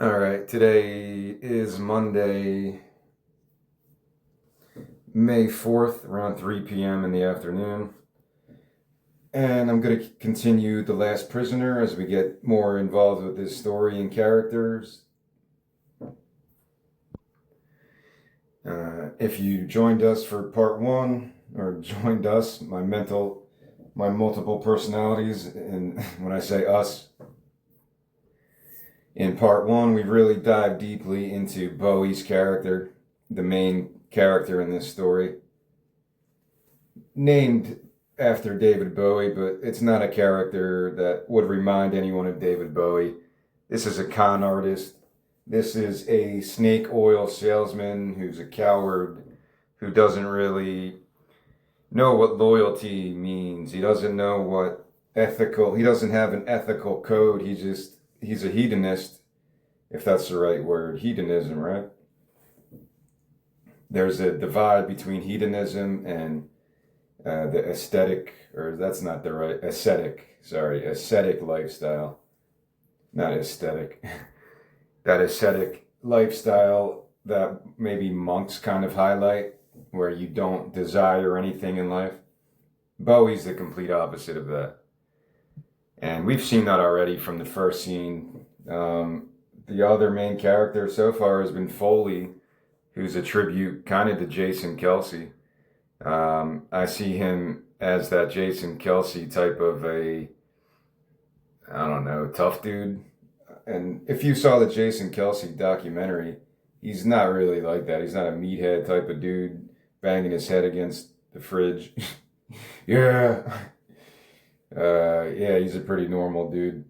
All right, today is Monday, May 4th, around 3 p.m. in the afternoon. And I'm going to continue The Last Prisoner as we get more involved with this story and characters. If you joined us for part one, or joined us, my multiple personalities, and when I say us, in part one, we really dive deeply into Bowie's character, the main character in this story, named after David Bowie, but it's not a character that would remind anyone of David Bowie. This is a con artist. This is a snake oil salesman who's a coward, who doesn't really know what loyalty means. He doesn't know he doesn't have an ethical code. He's a hedonist, if that's the right word. Hedonism, right? There's a divide between hedonism and the aesthetic, or that's not the right, ascetic lifestyle, not aesthetic. That ascetic lifestyle that maybe monks kind of highlight, where you don't desire anything in life. Bowie's the complete opposite of that. And we've seen that already from the first scene. The other main character so far has been Foley, who's a tribute kind of to Jason Kelce. I see him as that Jason Kelce type of I don't know, tough dude. And if you saw the Jason Kelce documentary, he's not really like that. He's not a meathead type of dude banging his head against the fridge. Yeah. Yeah, he's a pretty normal dude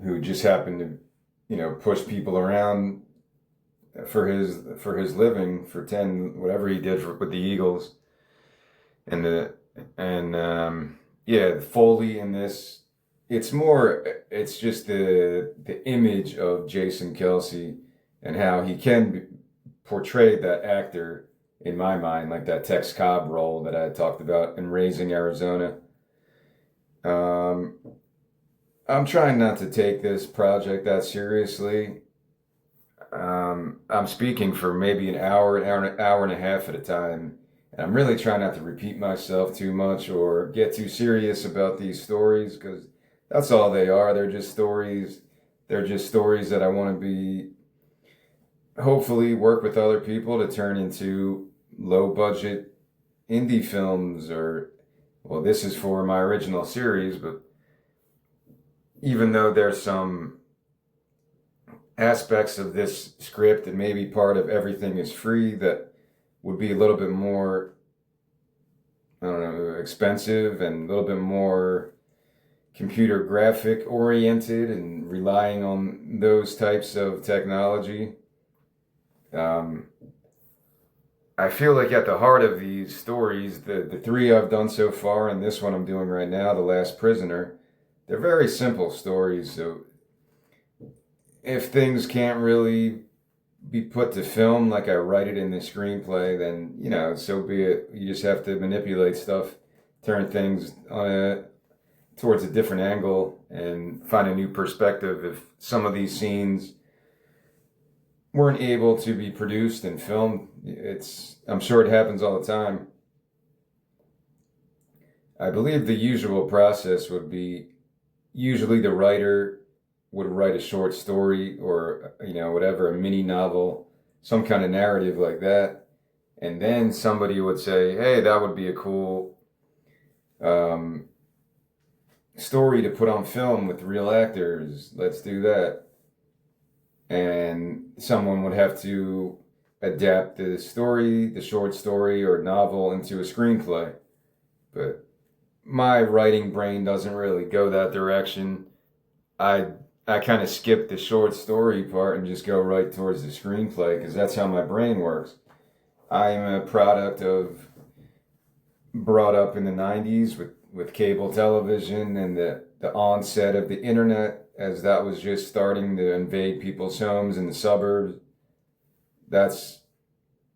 who just happened to, push people around for his living for 10 whatever he did with the Eagles. And yeah, Foley in this, it's just the image of Jason Kelce and how he can portray that actor in my mind, like that Tex Cobb role that I talked about in Raising Arizona. Um, I'm trying not to take this project that seriously. I'm speaking for maybe an hour and a half at a time. And I'm really trying not to repeat myself too much or get too serious about these stories because that's all they are. They're just stories. They're just stories that I want to hopefully work with other people to turn into low budget indie films well, this is for my original series, but even though there's some aspects of this script and maybe part of Everything is Free that would be a little bit more, I don't know, expensive and a little bit more computer graphic oriented and relying on those types of technology. I feel like at the heart of these stories, the three I've done so far and this one I'm doing right now, The Last Prisoner, they're very simple stories. So if things can't really be put to film like I write it in the screenplay, then, so be it. You just have to manipulate stuff, turn things towards a different angle and find a new perspective. If some of these scenes weren't able to be produced and filmed, I'm sure it happens all the time. I believe the usual process would be usually the writer would write a short story or, whatever, a mini novel, some kind of narrative like that. And then somebody would say, hey, that would be a cool story to put on film with real actors. Let's do that. And someone would have to adapt the short story or novel into a screenplay. But my writing brain doesn't really go that direction. I kind of skip the short story part and just go right towards the screenplay because that's how my brain works. I'm a product of brought up in the 90s with cable television and the onset of the internet as that was just starting to invade people's homes in the suburbs. That's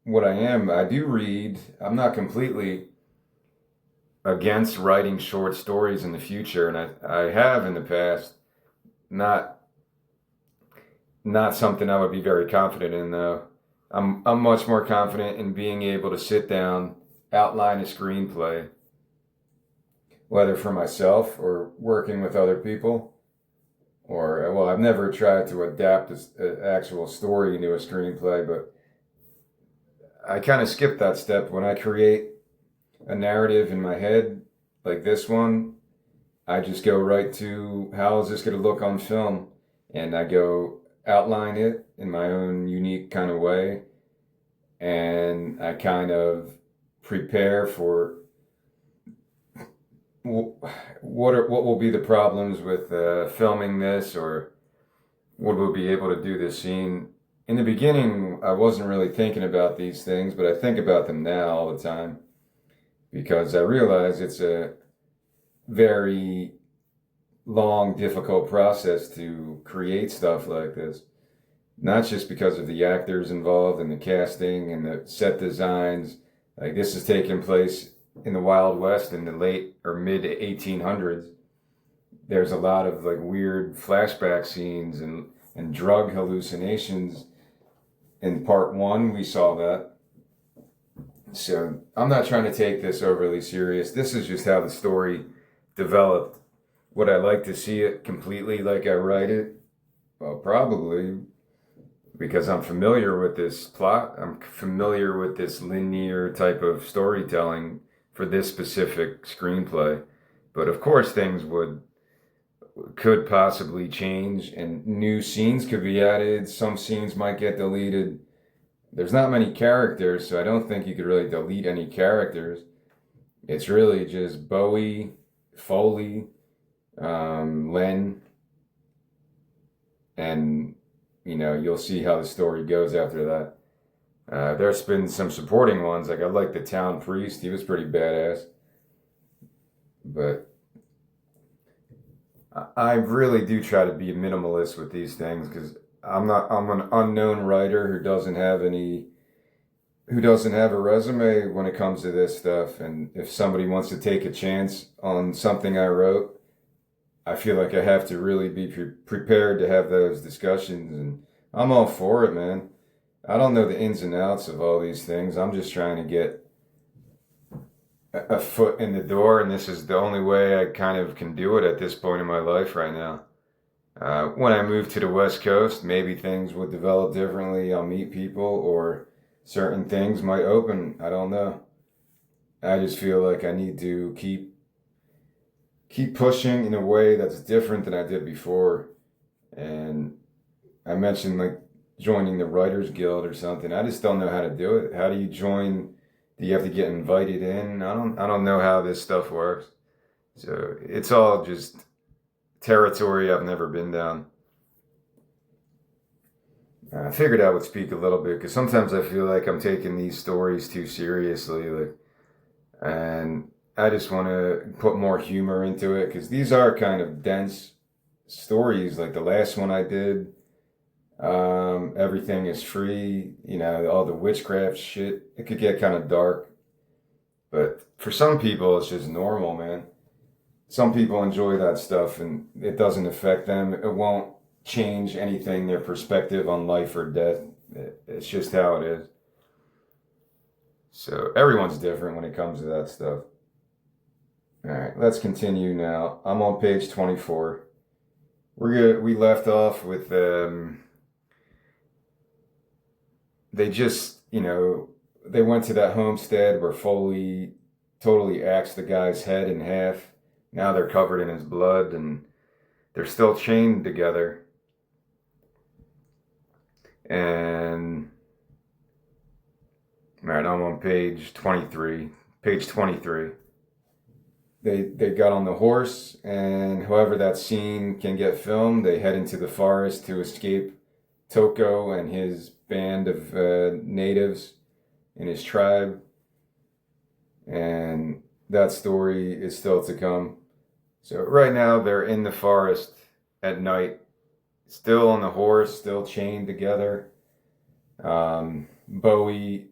what I am. I do read. I'm not completely against writing short stories in the future, and I have in the past. Not not something I would be very confident in, though. I'm much more confident in being able to sit down, outline a screenplay, whether for myself or working with other people. Or, well, I've never tried to adapt an actual story into a screenplay, but I kind of skip that step when I create a narrative in my head, like this one. I just go right to how is this going to look on film, and I go outline it in my own unique kind of way, and I kind of prepare for what will be the problems with filming this, or would we be able to do this scene. In the beginning, I wasn't really thinking about these things, but I think about them now all the time because I realize it's a very long, difficult process to create stuff like this. Not just because of the actors involved and the casting and the set designs. Like, this is taking place in the Wild West in the late or mid 1800s. There's a lot of like weird flashback scenes and drug hallucinations. In part one, we saw that. So I'm not trying to take this overly serious. This is just how the story developed. Would I like to see it completely like I write it? Well, probably, because I'm familiar with this plot. I'm familiar with this linear type of storytelling for this specific screenplay. But of course, things could possibly change, and new scenes could be added. Some scenes might get deleted. There's not many characters, so I don't think you could really delete any characters. It's really just Bowie, Foley, Len, and you'll see how the story goes after that. There's been some supporting ones, like I like the town priest. He was pretty badass. But I really do try to be a minimalist with these things because I'm an unknown writer who doesn't have a resume when it comes to this stuff. And if somebody wants to take a chance on something I wrote, I feel like I have to really be prepared to have those discussions, and I'm all for it, man. I don't know the ins and outs of all these things. I'm just trying to get a foot in the door, and this is the only way I kind of can do it at this point in my life right now. When I move to the West Coast, maybe things would develop differently. I'll meet people, or certain things might open. I don't know. I just feel like I need to keep pushing in a way that's different than I did before. And I mentioned like joining the Writers Guild or something. I just don't know how to do it. How do you join? Do you have to get invited in? I don't know how this stuff works. So it's all just territory I've never been down. I figured I would speak a little bit because sometimes I feel like I'm taking these stories too seriously, and I just want to put more humor into it because these are kind of dense stories. Like the last one I did, everything is free. All the witchcraft shit. It could get kind of dark, but for some people, it's just normal, man. Some people enjoy that stuff, and it doesn't affect them. It won't change anything, their perspective on life or death. It's just how it is. So everyone's different when it comes to that stuff. All right, let's continue now. I'm on page 24. We left off with they just, they went to that homestead where Foley totally axed the guy's head in half. Now they're covered in his blood, and they're still chained together. And all right, I'm on page 23. Page 23. They got on the horse, and however that scene can get filmed, they head into the forest to escape Toko and his band of natives in his tribe. And that story is still to come. So right now they're in the forest at night, still on the horse, still chained together. Bowie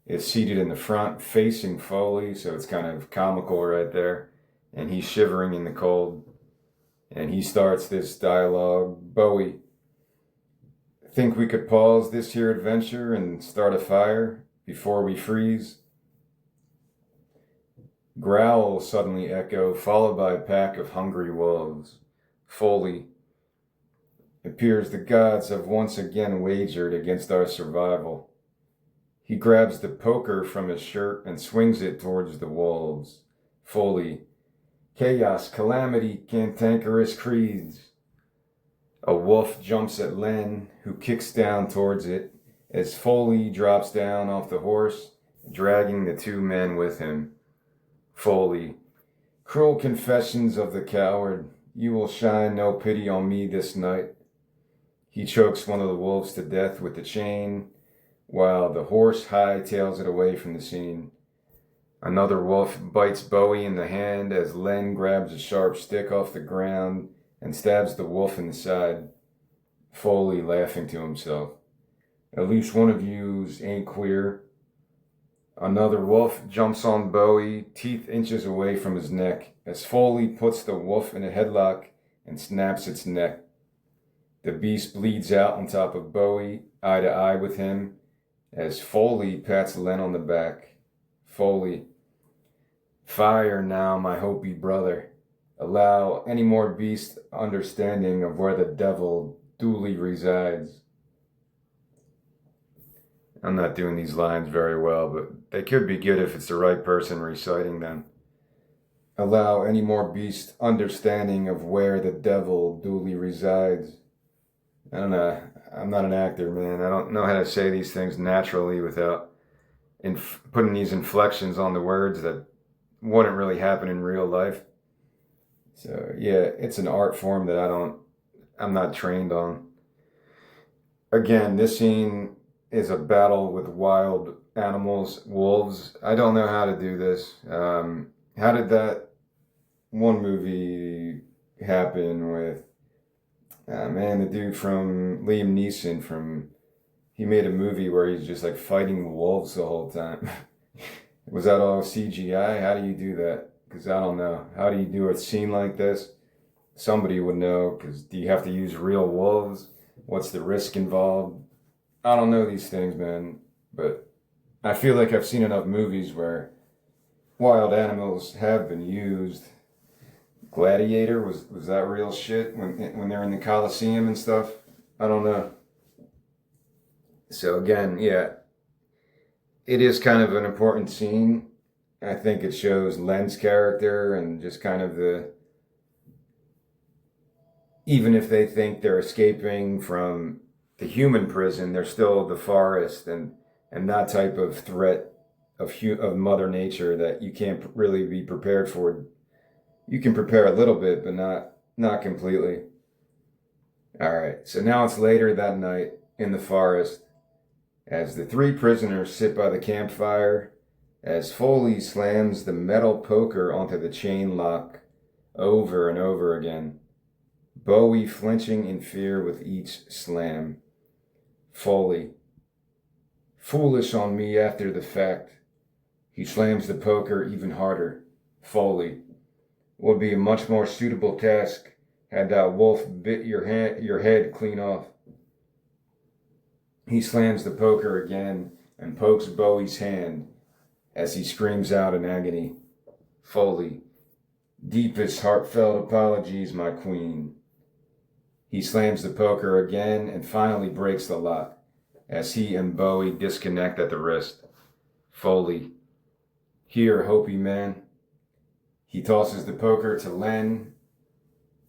is seated in the front facing Foley, so it's kind of comical right there. And he's shivering in the cold. And he starts this dialogue. Bowie, Think we could pause this here adventure and start a fire before we freeze? Growls suddenly echo, followed by a pack of hungry wolves. Foley. Appears the gods have once again wagered against our survival. He grabs the poker from his shirt and swings it towards the wolves. Foley. Chaos, calamity, cantankerous creeds. A wolf jumps at Len, who kicks down towards it, as Foley drops down off the horse, dragging the two men with him. Foley. Cruel confessions of the coward. You will shine no pity on me this night. He chokes one of the wolves to death with the chain, while the horse hightails it away from the scene. Another wolf bites Bowie in the hand as Len grabs a sharp stick off the ground and stabs the wolf in the side. Foley laughing to himself. At least one of yous ain't queer. Another wolf jumps on Bowie, teeth inches away from his neck, as Foley puts the wolf in a headlock and snaps its neck. The beast bleeds out on top of Bowie, eye to eye with him, as Foley pats Len on the back. Foley. Fire now, my Hopi brother. Allow any more beast understanding of where the devil duly resides. I'm not doing these lines very well, but they could be good if it's the right person reciting them. Allow any more beast understanding of where the devil duly resides. I don't know. I'm not an actor, man. I don't know how to say these things naturally without putting these inflections on the words that wouldn't really happen in real life. So yeah, it's an art form that I'm not trained on. Again, this scene is a battle with wild animals, wolves. I don't know how to do this. How did that one movie happen with, the dude from Liam Neeson he made a movie where he's just like fighting wolves the whole time. Was that all CGI? How do you do that? Because I don't know. How do you do a scene like this? Somebody would know, because do you have to use real wolves? What's the risk involved? I don't know these things, man. But I feel like I've seen enough movies where wild animals have been used. Gladiator, was that real shit when they're in the Coliseum and stuff? I don't know. So again, yeah, it is kind of an important scene. I think it shows Len's character and just kind of even if they think they're escaping from the human prison, they're still the forest and that type of threat of Mother Nature that you can't really be prepared for. You can prepare a little bit, but not completely. All right, so now it's later that night in the forest as the three prisoners sit by the campfire, as Foley slams the metal poker onto the chain lock over and over again, Bowie flinching in fear with each slam. Foley. Foolish on me after the fact. He slams the poker even harder. Foley. Would be a much more suitable task had that wolf bit your head clean off. He slams the poker again and pokes Bowie's hand as he screams out in agony. Foley. Deepest heartfelt apologies, my queen. He slams the poker again and finally breaks the lock as he and Bowie disconnect at the wrist. Foley. Here, Hopi man. He tosses the poker to Len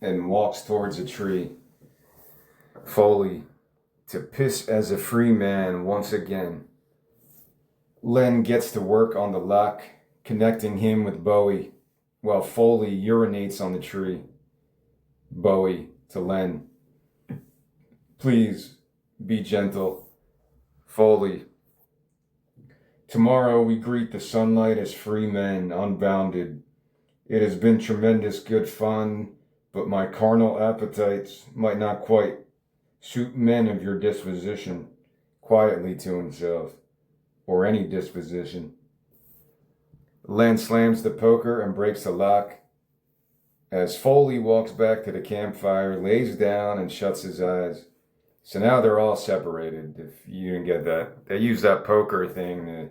and walks towards a tree. Foley. To piss as a free man once again. Len gets to work on the lock, connecting him with Bowie, while Foley urinates on the tree. Bowie to Len. Please, be gentle. Foley. Tomorrow we greet the sunlight as free men, unbounded. It has been tremendous good fun, but my carnal appetites might not quite suit men of your disposition, quietly to himself, or any disposition. Len slams the poker and breaks the lock. As Foley walks back to the campfire, lays down and shuts his eyes. So now they're all separated. If you didn't get that, they use that poker thing to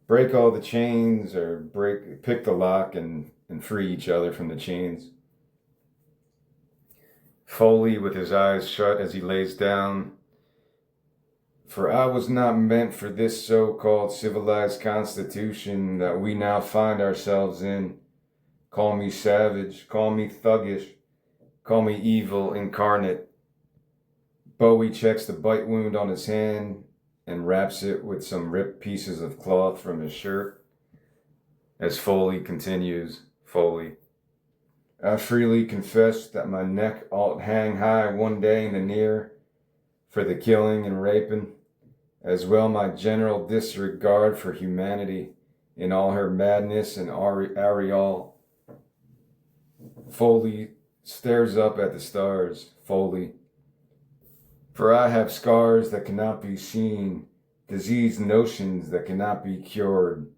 break all the chains or pick the lock and free each other from the chains. Foley with his eyes shut as he lays down. For I was not meant for this so-called civilized constitution that we now find ourselves in. Call me savage, call me thuggish, call me evil incarnate. Bowie checks the bite wound on his hand and wraps it with some ripped pieces of cloth from his shirt. As Foley continues, Foley. I freely confess that my neck ought hang high one day in the near for the killing and raping, as well my general disregard for humanity in all her madness and aureole. Foley stares up at the stars. Foley. For I have scars that cannot be seen, diseased notions that cannot be cured.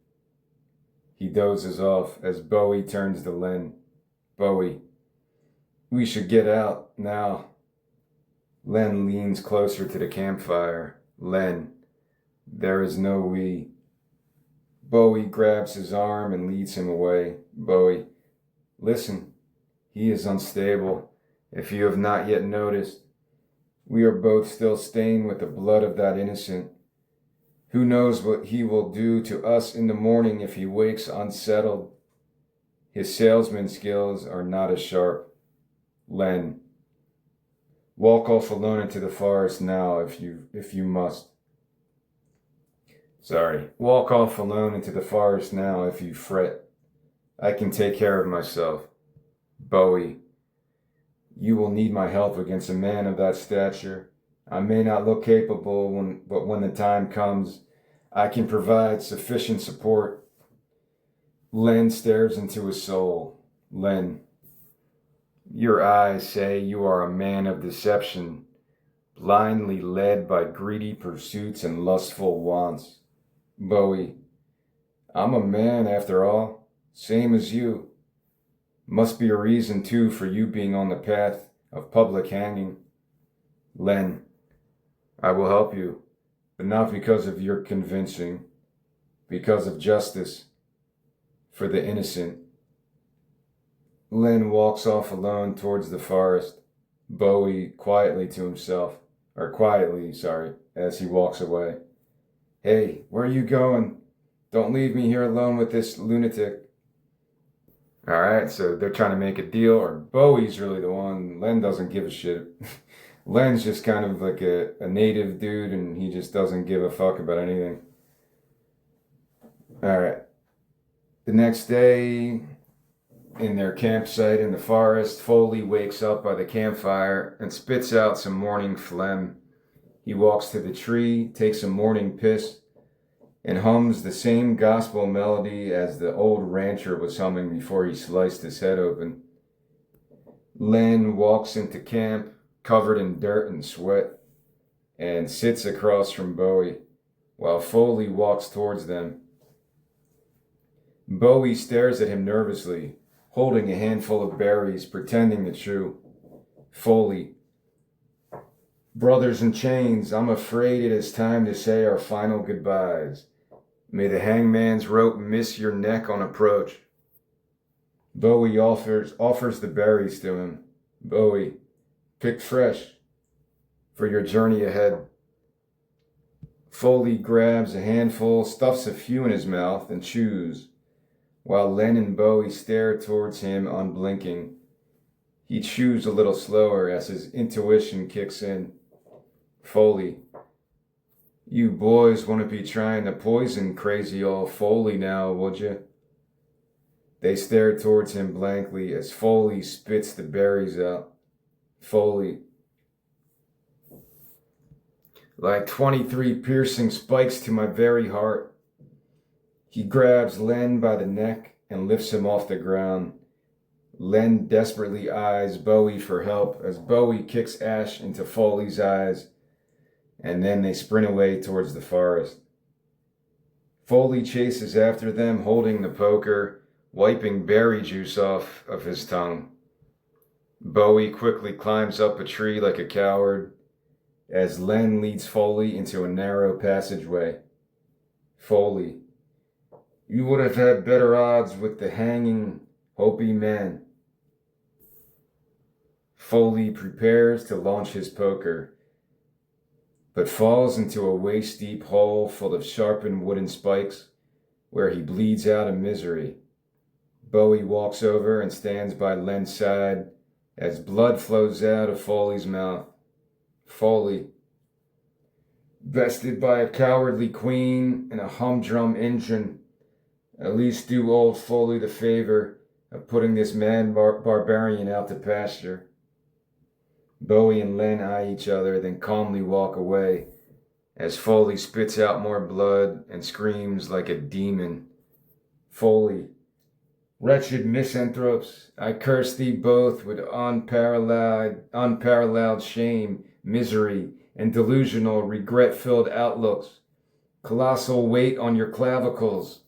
He dozes off as Bowie turns to Len. Bowie. We should get out now. Len leans closer to the campfire. Len. There is no we. Bowie grabs his arm and leads him away. Bowie. Listen. He is unstable. If you have not yet noticed, we are both still stained with the blood of that innocent. Who knows what he will do to us in the morning if he wakes unsettled? His salesman skills are not as sharp. Len. Walk off alone into the forest now if you must. Walk off alone into the forest now if you fret. I can take care of myself. Bowie. You will need my help against a man of that stature. I may not look capable, but when the time comes, I can provide sufficient support. Len stares into his soul. Len. Your eyes say you are a man of deception, blindly led by greedy pursuits and lustful wants. Bowie. I'm a man after all, same as you. Must be a reason too for you being on the path of public hanging. Len. I will help you, but not because of your convincing, because of justice. For the innocent. Len walks off alone towards the forest, Bowie quietly, as he walks away. Hey, where are you going? Don't leave me here alone with this lunatic. Alright, so they're trying to make a deal, or Bowie's really the one. Len doesn't give a shit. Len's just kind of like a native dude, and he just doesn't give a fuck about anything. Alright. The next day, in their campsite in the forest, Foley wakes up by the campfire and spits out some morning phlegm. He walks to the tree, takes a morning piss, and hums the same gospel melody as the old rancher was humming before he sliced his head open. Len walks into camp, covered in dirt and sweat, and sits across from Bowie, while Foley walks towards them. Bowie stares at him nervously, holding a handful of berries, pretending to chew. Foley. Brothers in chains, I'm afraid it is time to say our final goodbyes. May the hangman's rope miss your neck on approach. Bowie offers the berries to him. Bowie, picked fresh for your journey ahead. Foley grabs a handful, stuffs a few in his mouth, and chews, while Len and Bowie stare towards him unblinking. He chews a little slower as his intuition kicks in. Foley. You boys want to be trying to poison crazy old Foley now, would you? They stare towards him blankly as Foley spits the berries out. Foley. Like 23 piercing spikes to my very heart. He grabs Len by the neck and lifts him off the ground. Len desperately eyes Bowie for help as Bowie kicks ash into Foley's eyes, and then they sprint away towards the forest. Foley chases after them, holding the poker, wiping berry juice off of his tongue. Bowie quickly climbs up a tree like a coward. as Len leads Foley into a narrow passageway. Foley, you would have had better odds with the hanging Hopi man. Foley prepares to launch his poker, but falls into a waist-deep hole full of sharpened wooden spikes, where he bleeds out in misery. Bowie walks over and stands by Len's side as blood flows out of Foley's mouth. Foley, bested by a cowardly queen and a humdrum engine, at least do old Foley the favor of putting this mad barbarian out to pasture. Bowie and Len eye each other, then calmly walk away as Foley spits out more blood and screams like a demon. Foley, wretched misanthropes, I curse thee both with unparalleled shame, misery, and delusional, regret-filled outlooks, colossal weight on your clavicles,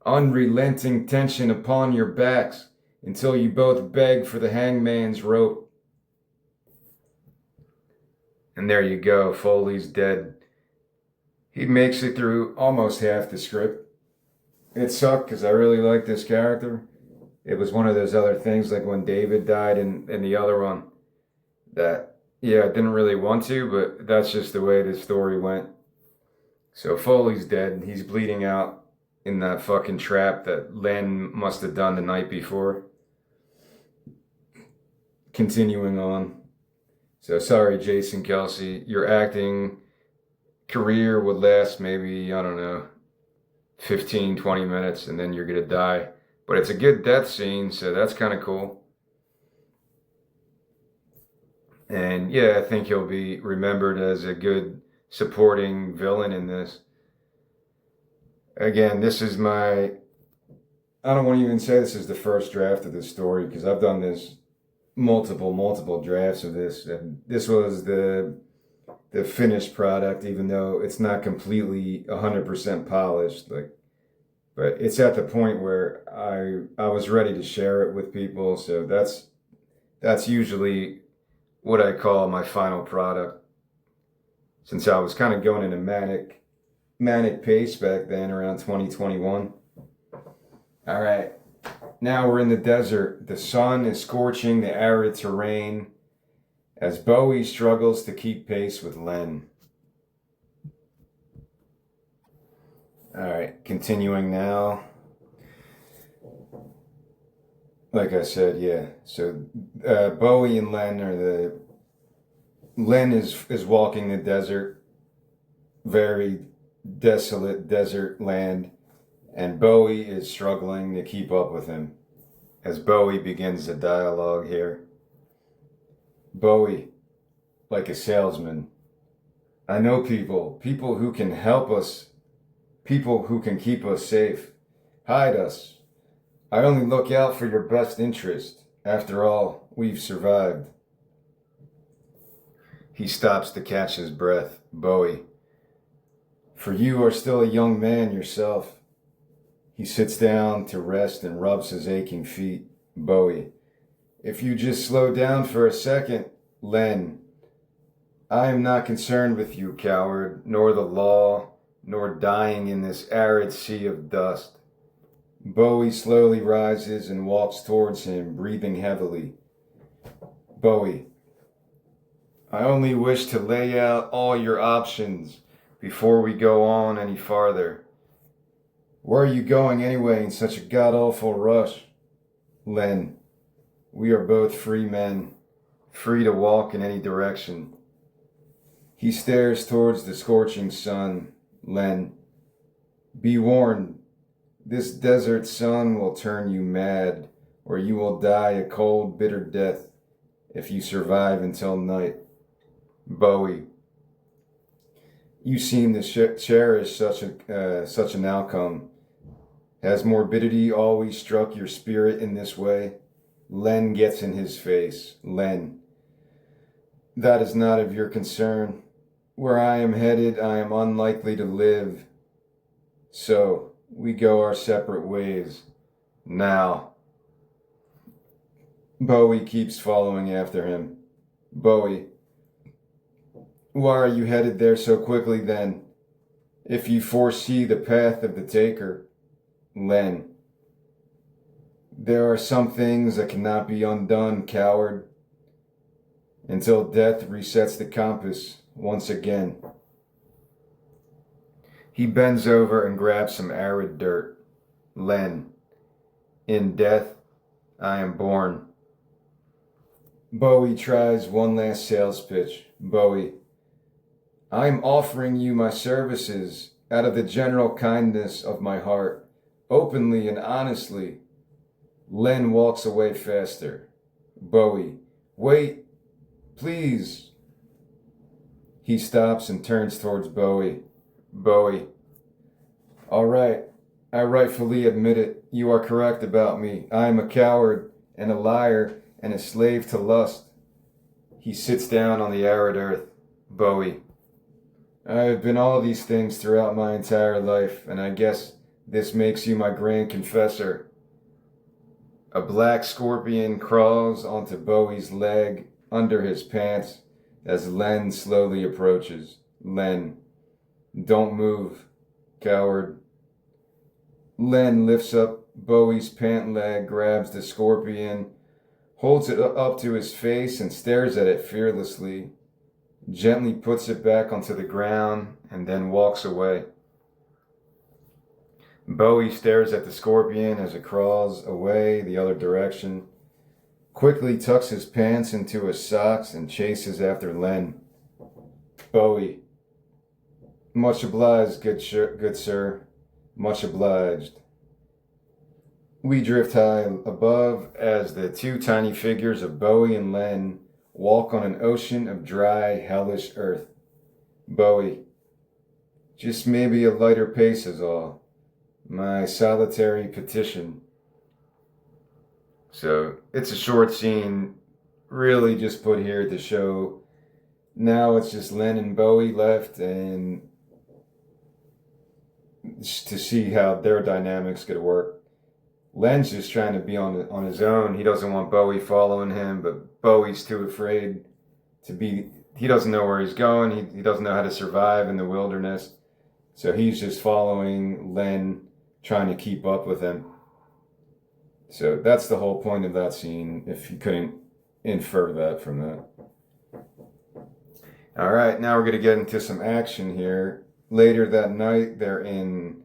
unrelenting tension upon your backs, until you both beg for the hangman's rope. And there you go, Foley's dead. He makes it through almost half the script. It sucked because I really liked this character. It was one of those other things like when David died in the other one that, yeah, I didn't really want to, but that's just the way the story went. So Foley's dead. He's bleeding out in that fucking trap that Len must have done the night before. Continuing on. So sorry, Jason Kelsey. Your acting career would last maybe, I don't know, 15, 20 minutes, and then you're going to die. But it's a good death scene, so that's kind of cool. And yeah, I think he'll be remembered as a good supporting villain in this. Again, this is I don't want to even say this is the first draft of this story, because I've done this multiple drafts of this, and this was the finished product, even though it's not completely 100% polished. But it's at the point where I was ready to share it with people, so that's usually what I call my final product. Since I was kind of going in a manic pace back then, around 2021. All right. Now we're in the desert. The sun is scorching the arid terrain as Bowie struggles to keep pace with Len. All right, continuing now. Like I said, yeah. So Bowie and Len Len is walking the desert, very desolate desert land. And Bowie is struggling to keep up with him as Bowie begins the dialogue here. Bowie, like a salesman, I know people who can help us, people who can keep us safe, hide us. I only look out for your best interest. After all, we've survived. He stops to catch his breath. Bowie, for you are still a young man yourself. He sits down to rest and rubs his aching feet. Bowie, if you just slow down for a second. Len, I am not concerned with you, coward, nor the law, nor dying in this arid sea of dust. Bowie slowly rises and walks towards him, breathing heavily. Bowie, I only wish to lay out all your options before we go on any farther. Where are you going anyway in such a god-awful rush? Len, we are both free men, free to walk in any direction. He stares towards the scorching sun. Len, be warned, this desert sun will turn you mad, or you will die a cold, bitter death if you survive until night. Bowie, you seem to cherish such an outcome. Has morbidity always struck your spirit in this way? Len gets in his face. Len, that is not of your concern. Where I am headed, I am unlikely to live. So, we go our separate ways. Now. Bowie keeps following after him. Bowie, Why are you headed there so quickly then? If you foresee the path of the taker, Len. There are some things that cannot be undone, coward, until death resets the compass once again. He bends over and grabs some arid dirt. Len. In death, I am born. Bowie tries one last sales pitch. Bowie. I'm offering you my services out of the general kindness of my heart, openly and honestly. Len walks away faster. Bowie. Wait, please. He stops and turns towards Bowie. Bowie. All right, I rightfully admit it. You are correct about me. I am a coward and a liar and a slave to lust. He sits down on the arid earth. Bowie. I have been all these things throughout my entire life, and I guess this makes you my grand confessor. A black scorpion crawls onto Bowie's leg under his pants as Len slowly approaches. Len. Don't move, coward. Len lifts up Bowie's pant leg, grabs the scorpion, holds it up to his face and stares at it fearlessly, gently puts it back onto the ground, and then walks away. Bowie stares at the scorpion as it crawls away the other direction, quickly tucks his pants into his socks and chases after Len. Bowie. Much obliged, good sir. Much obliged. We drift high above as the two tiny figures of Bowie and Len walk on an ocean of dry, hellish earth. Bowie. Just maybe a lighter pace is all. My solitary petition. So it's a short scene, really just put here to show now it's just Len and Bowie left, and to see how their dynamics could work. Len's just trying to be on his own. He doesn't want Bowie following him, but Bowie's too afraid to be. He doesn't know where he's going. He doesn't know how to survive in the wilderness. So he's just following Len, trying to keep up with him. So that's the whole point of that scene, if you couldn't infer that from that. All right, now we're going to get into some action here. Later that night, they're in,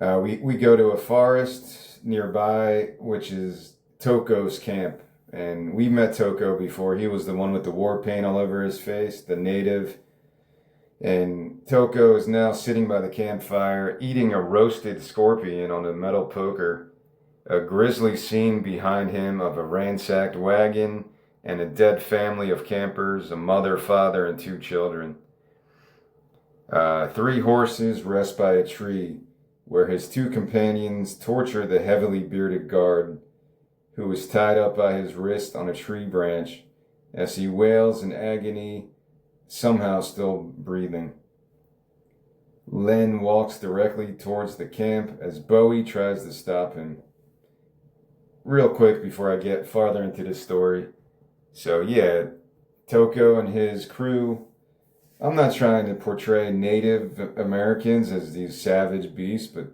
we go to a forest nearby, which is Toko's camp. And we met Toko before. He was the one with the war paint all over his face, the native. And Toko is now sitting by the campfire, eating a roasted scorpion on a metal poker. A grisly scene behind him of a ransacked wagon and a dead family of campers, a mother, father, and 2 children. 3 horses rest by a tree, where his 2 companions torture the heavily bearded guard, who is tied up by his wrist on a tree branch, as he wails in agony, somehow still breathing. Len walks directly towards the camp as Bowie tries to stop him. Real quick before I get farther into the story. So yeah, Toko and his crew, I'm not trying to portray Native Americans as these savage beasts, but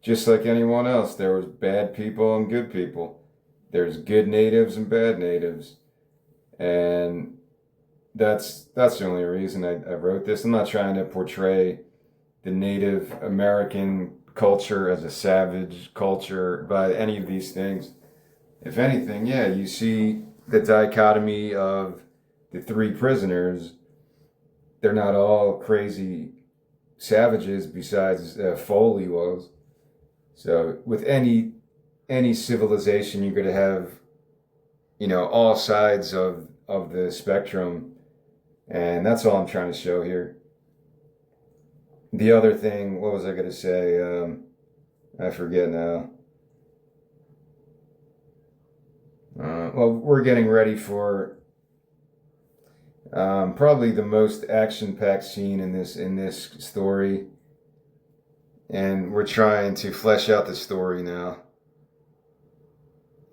just like anyone else, there was bad people and good people. There's good natives and bad natives. And that's the only reason I wrote this. I'm not trying to portray the Native American culture as a savage culture by any of these things. If anything, yeah, you see the dichotomy of the 3 prisoners. They're not all crazy savages besides Foley was. So with any civilization, you're going to have, all sides of the spectrum. And that's all I'm trying to show here. The other thing, what was I going to say? I forget now. Well, we're getting ready for probably the most action-packed scene in this story, and we're trying to flesh out the story now.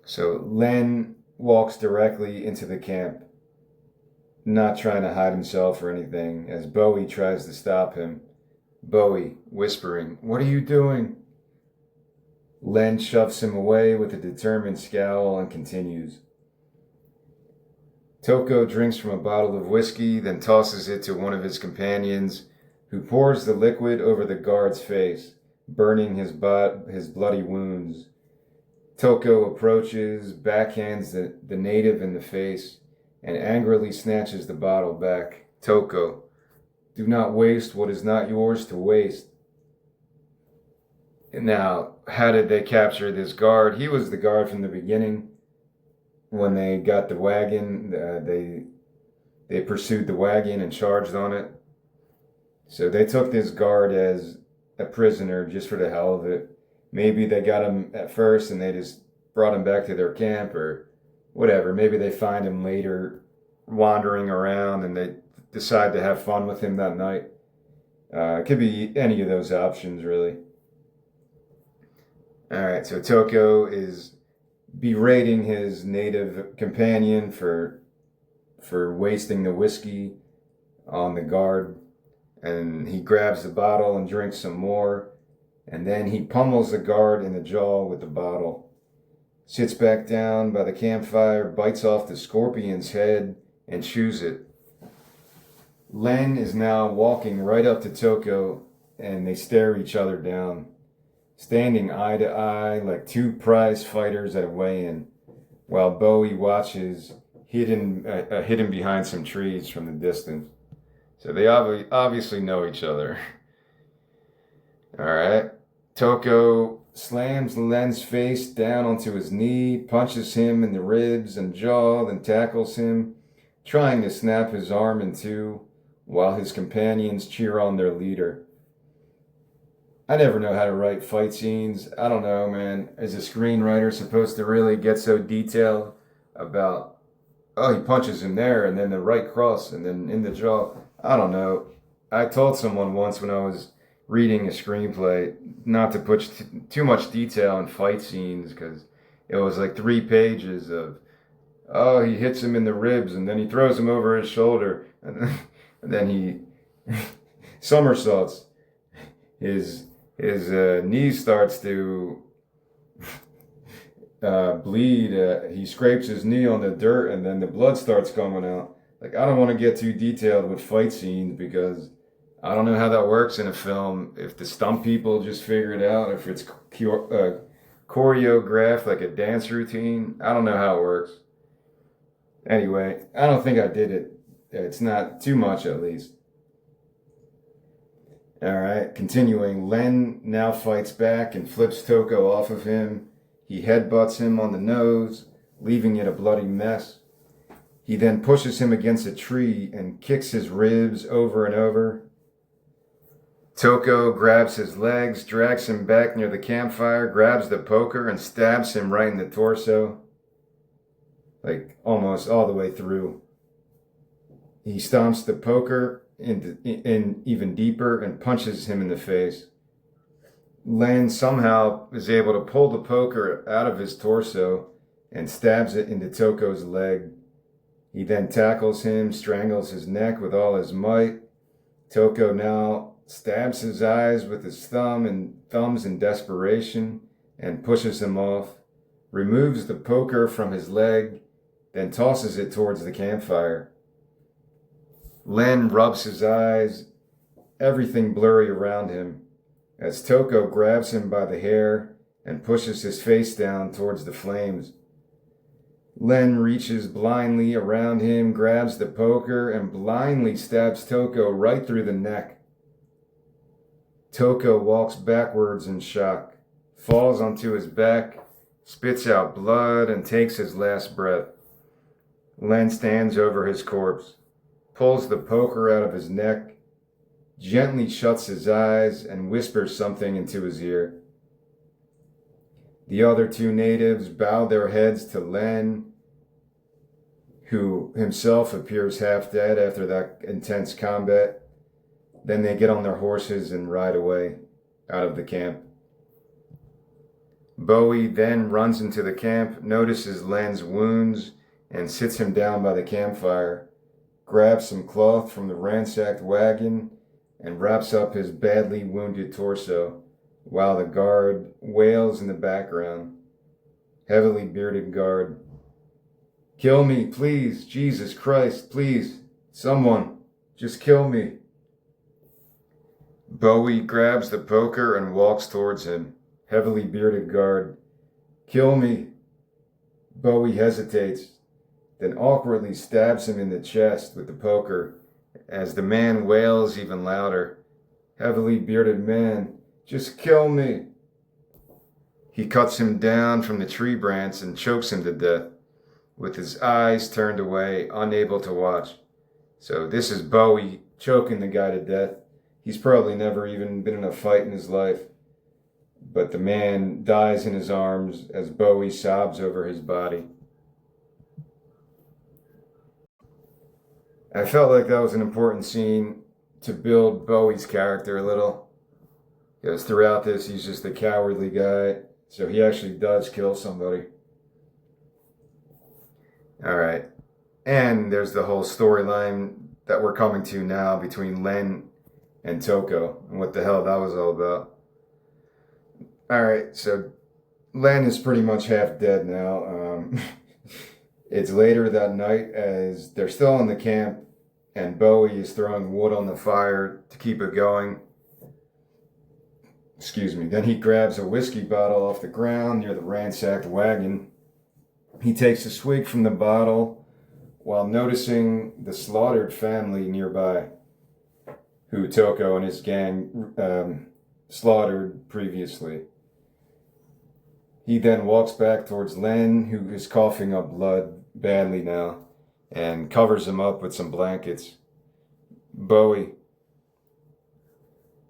So Len walks directly into the camp. not trying to hide himself or anything, as Bowie tries to stop him. Bowie, whispering, "What are you doing?" Len shoves him away with a determined scowl and continues. Toko drinks from a bottle of whiskey, then tosses it to one of his companions, who pours the liquid over the guard's face, burning his bloody wounds. Toko approaches, backhands the native in the face, and angrily snatches the bottle back. Toko, do not waste what is not yours to waste. Now, how did they capture this guard? He was the guard from the beginning. When they got the wagon, they pursued the wagon and charged on it. So they took this guard as a prisoner just for the hell of it. Maybe they got him at first and they just brought him back to their camp or whatever. Maybe they find him later wandering around and they decide to have fun with him that night. It could be any of those options, really. Alright, so Toko is berating his native companion for wasting the whiskey on the guard. And he grabs the bottle and drinks some more. And then he pummels the guard in the jaw with the bottle. Sits back down by the campfire, bites off the scorpion's head, and chews it. Len is now walking right up to Toko, and they stare each other down, standing eye to eye like two prize fighters at a weigh-in, while Bowie watches hidden behind some trees from the distance. So they obviously know each other. Alright. Toko slams Len's face down onto his knee, punches him in the ribs and jaw, then tackles him, trying to snap his arm in two, while his companions cheer on their leader. I never know how to write fight scenes. I don't know, man. Is a screenwriter supposed to really get so detailed about, oh, he punches him there, and then the right cross, and then in the jaw? I don't know. I told someone once when I was reading a screenplay not to put too much detail in fight scenes because it was like 3 pages of, oh, he hits him in the ribs and then he throws him over his shoulder and then he somersaults. His knee starts to bleed. He scrapes his knee on the dirt and then the blood starts coming out. Like, I don't want to get too detailed with fight scenes because I don't know how that works in a film. If the stunt people just figure it out, if it's choreographed like a dance routine, I don't know how it works. Anyway, I don't think I did it. It's not too much, at least. Alright, continuing. Len now fights back and flips Toko off of him. He headbutts him on the nose, leaving it a bloody mess. He then pushes him against a tree and kicks his ribs over and over. Toko grabs his legs, drags him back near the campfire, grabs the poker, and stabs him right in the torso. Like, almost all the way through. He stomps the poker in even deeper and punches him in the face. Len somehow is able to pull the poker out of his torso and stabs it into Toko's leg. He then tackles him, strangles his neck with all his might. Toko now stabs his eyes with his thumbs in desperation and pushes him off, removes the poker from his leg, then tosses it towards the campfire. Len rubs his eyes, everything blurry around him, as Toko grabs him by the hair and pushes his face down towards the flames. Len reaches blindly around him, grabs the poker, and blindly stabs Toko right through the neck. Toko walks backwards in shock, falls onto his back, spits out blood, and takes his last breath. Len stands over his corpse, pulls the poker out of his neck, gently shuts his eyes, and whispers something into his ear. The other 2 natives bow their heads to Len, who himself appears half dead after that intense combat. Then they get on their horses and ride away out of the camp. Bowie then runs into the camp, notices Len's wounds, and sits him down by the campfire, grabs some cloth from the ransacked wagon and wraps up his badly wounded torso, while the guard wails in the background. Heavily bearded guard. Kill me, please, Jesus Christ, please, someone, just kill me. Bowie grabs the poker and walks towards him. Heavily bearded guard. Kill me. Bowie hesitates, then awkwardly stabs him in the chest with the poker as the man wails even louder. Heavily bearded man, just kill me. He cuts him down from the tree branch and chokes him to death, with his eyes turned away, unable to watch. So this is Bowie choking the guy to death. He's probably never even been in a fight in his life. But the man dies in his arms as Bowie sobs over his body. I felt like that was an important scene to build Bowie's character a little. Because throughout this, he's just a cowardly guy. So he actually does kill somebody. Alright. And there's the whole storyline that we're coming to now between Len and Toko. And what the hell that was all about. Alright, so Len is pretty much half dead now. It's later that night as they're still in the camp and Bowie is throwing wood on the fire to keep it going. Excuse me. Then he grabs a whiskey bottle off the ground near the ransacked wagon. He takes a swig from the bottle while noticing the slaughtered family nearby, who Toko and his gang slaughtered previously. He then walks back towards Len, who is coughing up blood badly now, and covers him up with some blankets. Bowie,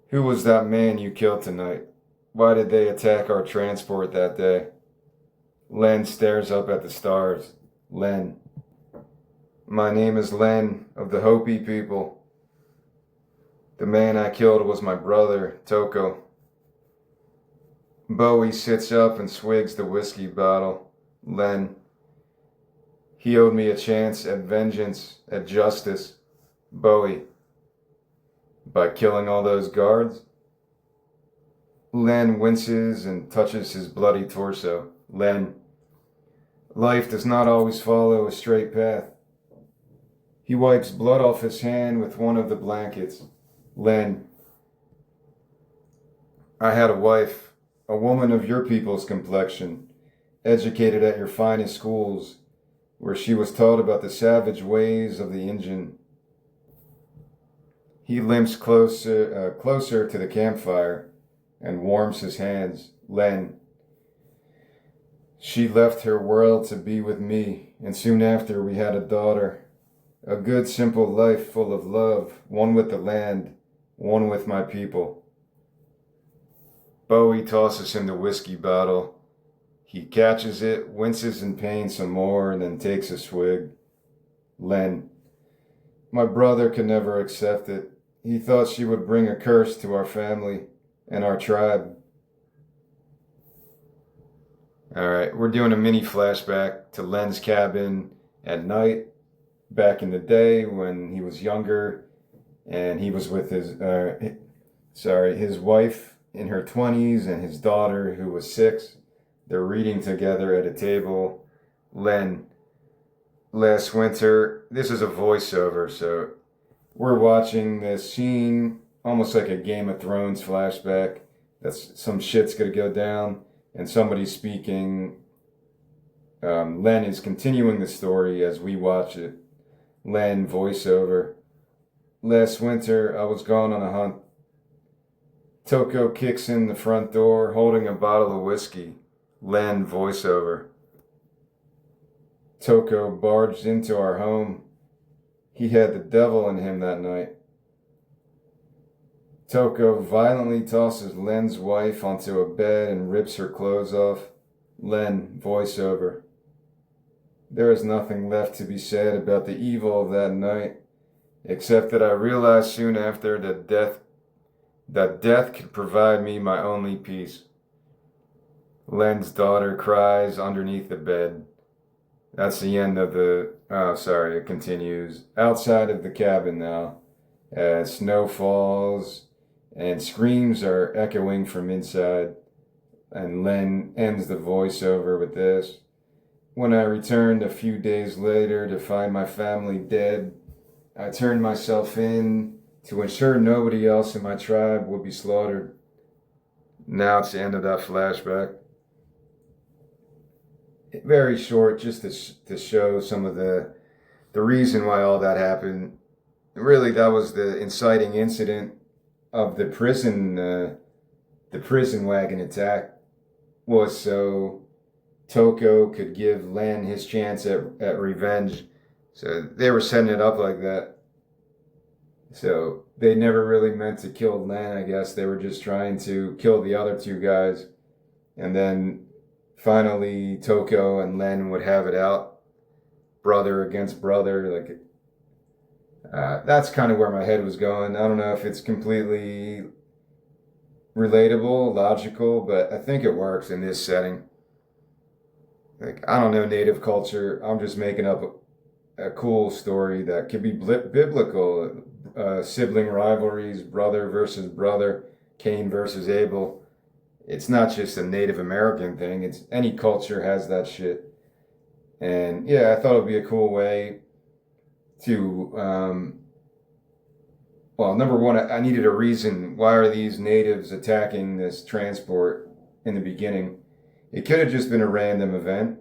who was that man you killed tonight? Why did they attack our transport that day? Len stares up at the stars. Len. My name is Len of the Hopi people. The man I killed was my brother, Toko. Bowie sits up and swigs the whiskey bottle. Len. He owed me a chance at vengeance, at justice. Bowie. By killing all those guards? Len winces and touches his bloody torso. Len. Life does not always follow a straight path. He wipes blood off his hand with one of the blankets. Len. I had a wife, a woman of your people's complexion, educated at your finest schools, where she was taught about the savage ways of the Injun. He limps closer to the campfire and warms his hands. Len. She left her world to be with me, and soon after we had a daughter. A good, simple life full of love, one with the land, one with my people. Bowie tosses him the whiskey bottle. He catches it, winces in pain some more, and then takes a swig. Len. My brother could never accept it. He thought she would bring a curse to our family and our tribe. Alright, we're doing a mini flashback to Len's cabin at night, back in the day when he was younger, and he was with his wife in her 20s and his daughter who was 6. They're reading together at a table. Len. Last winter, this is a voiceover, so we're watching this scene almost like a Game of Thrones flashback. That's some shit's gonna go down and somebody's speaking. Len is continuing the story as we watch it. Len, voiceover. Last winter, I was gone on a hunt. Toko kicks in the front door, holding a bottle of whiskey. Len, voiceover. Toko barged into our home. He had the devil in him that night. Toko violently tosses Len's wife onto a bed and rips her clothes off. Len, voiceover. There is nothing left to be said about the evil of that night, except that I realized soon after that death could provide me my only peace. Len's daughter cries underneath the bed. That's the end of the Oh, sorry, it continues. Outside of the cabin now, as snow falls and screams are echoing from inside, and Len ends the voiceover with this. When I returned a few days later to find my family dead, I turned myself in to ensure nobody else in my tribe would be slaughtered. Now it's the end of that flashback. Very short, just to show some of the reason why all that happened. Really, that was the inciting incident of the prison wagon attack, was so Toko could give Len his chance at revenge. So they were setting it up like that. So they never really meant to kill Len, I guess. They were just trying to kill the other two guys. And then finally Toko and Len would have it out. Brother against brother. That's kind of where my head was going. I don't know if it's completely relatable, logical, but I think it works in this setting. I don't know native culture. I'm just making up a cool story that could be biblical. Sibling rivalries, brother versus brother, Cain versus Abel. It's not just a Native American thing. It's any culture has that shit. And yeah, I thought it'd be a cool way to, well, number one, I needed a reason. Why are these natives attacking this transport in the beginning? It could have just been a random event.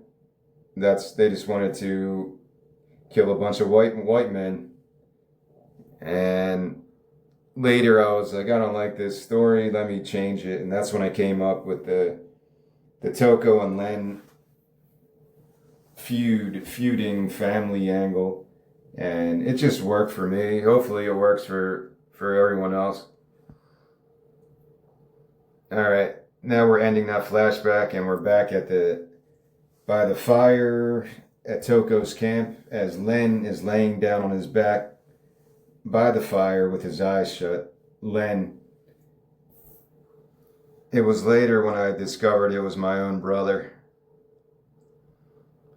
They just wanted to kill a bunch of white men. And later I was like, I don't like this story, let me change it. And that's when I came up with the Toko and Len feuding family angle. And it just worked for me. Hopefully it works for everyone else. Alright, now we're ending that flashback and we're back by the fire at Toko's camp as Len is laying down on his back by the fire with his eyes shut. Len. It was later when I discovered it was my own brother.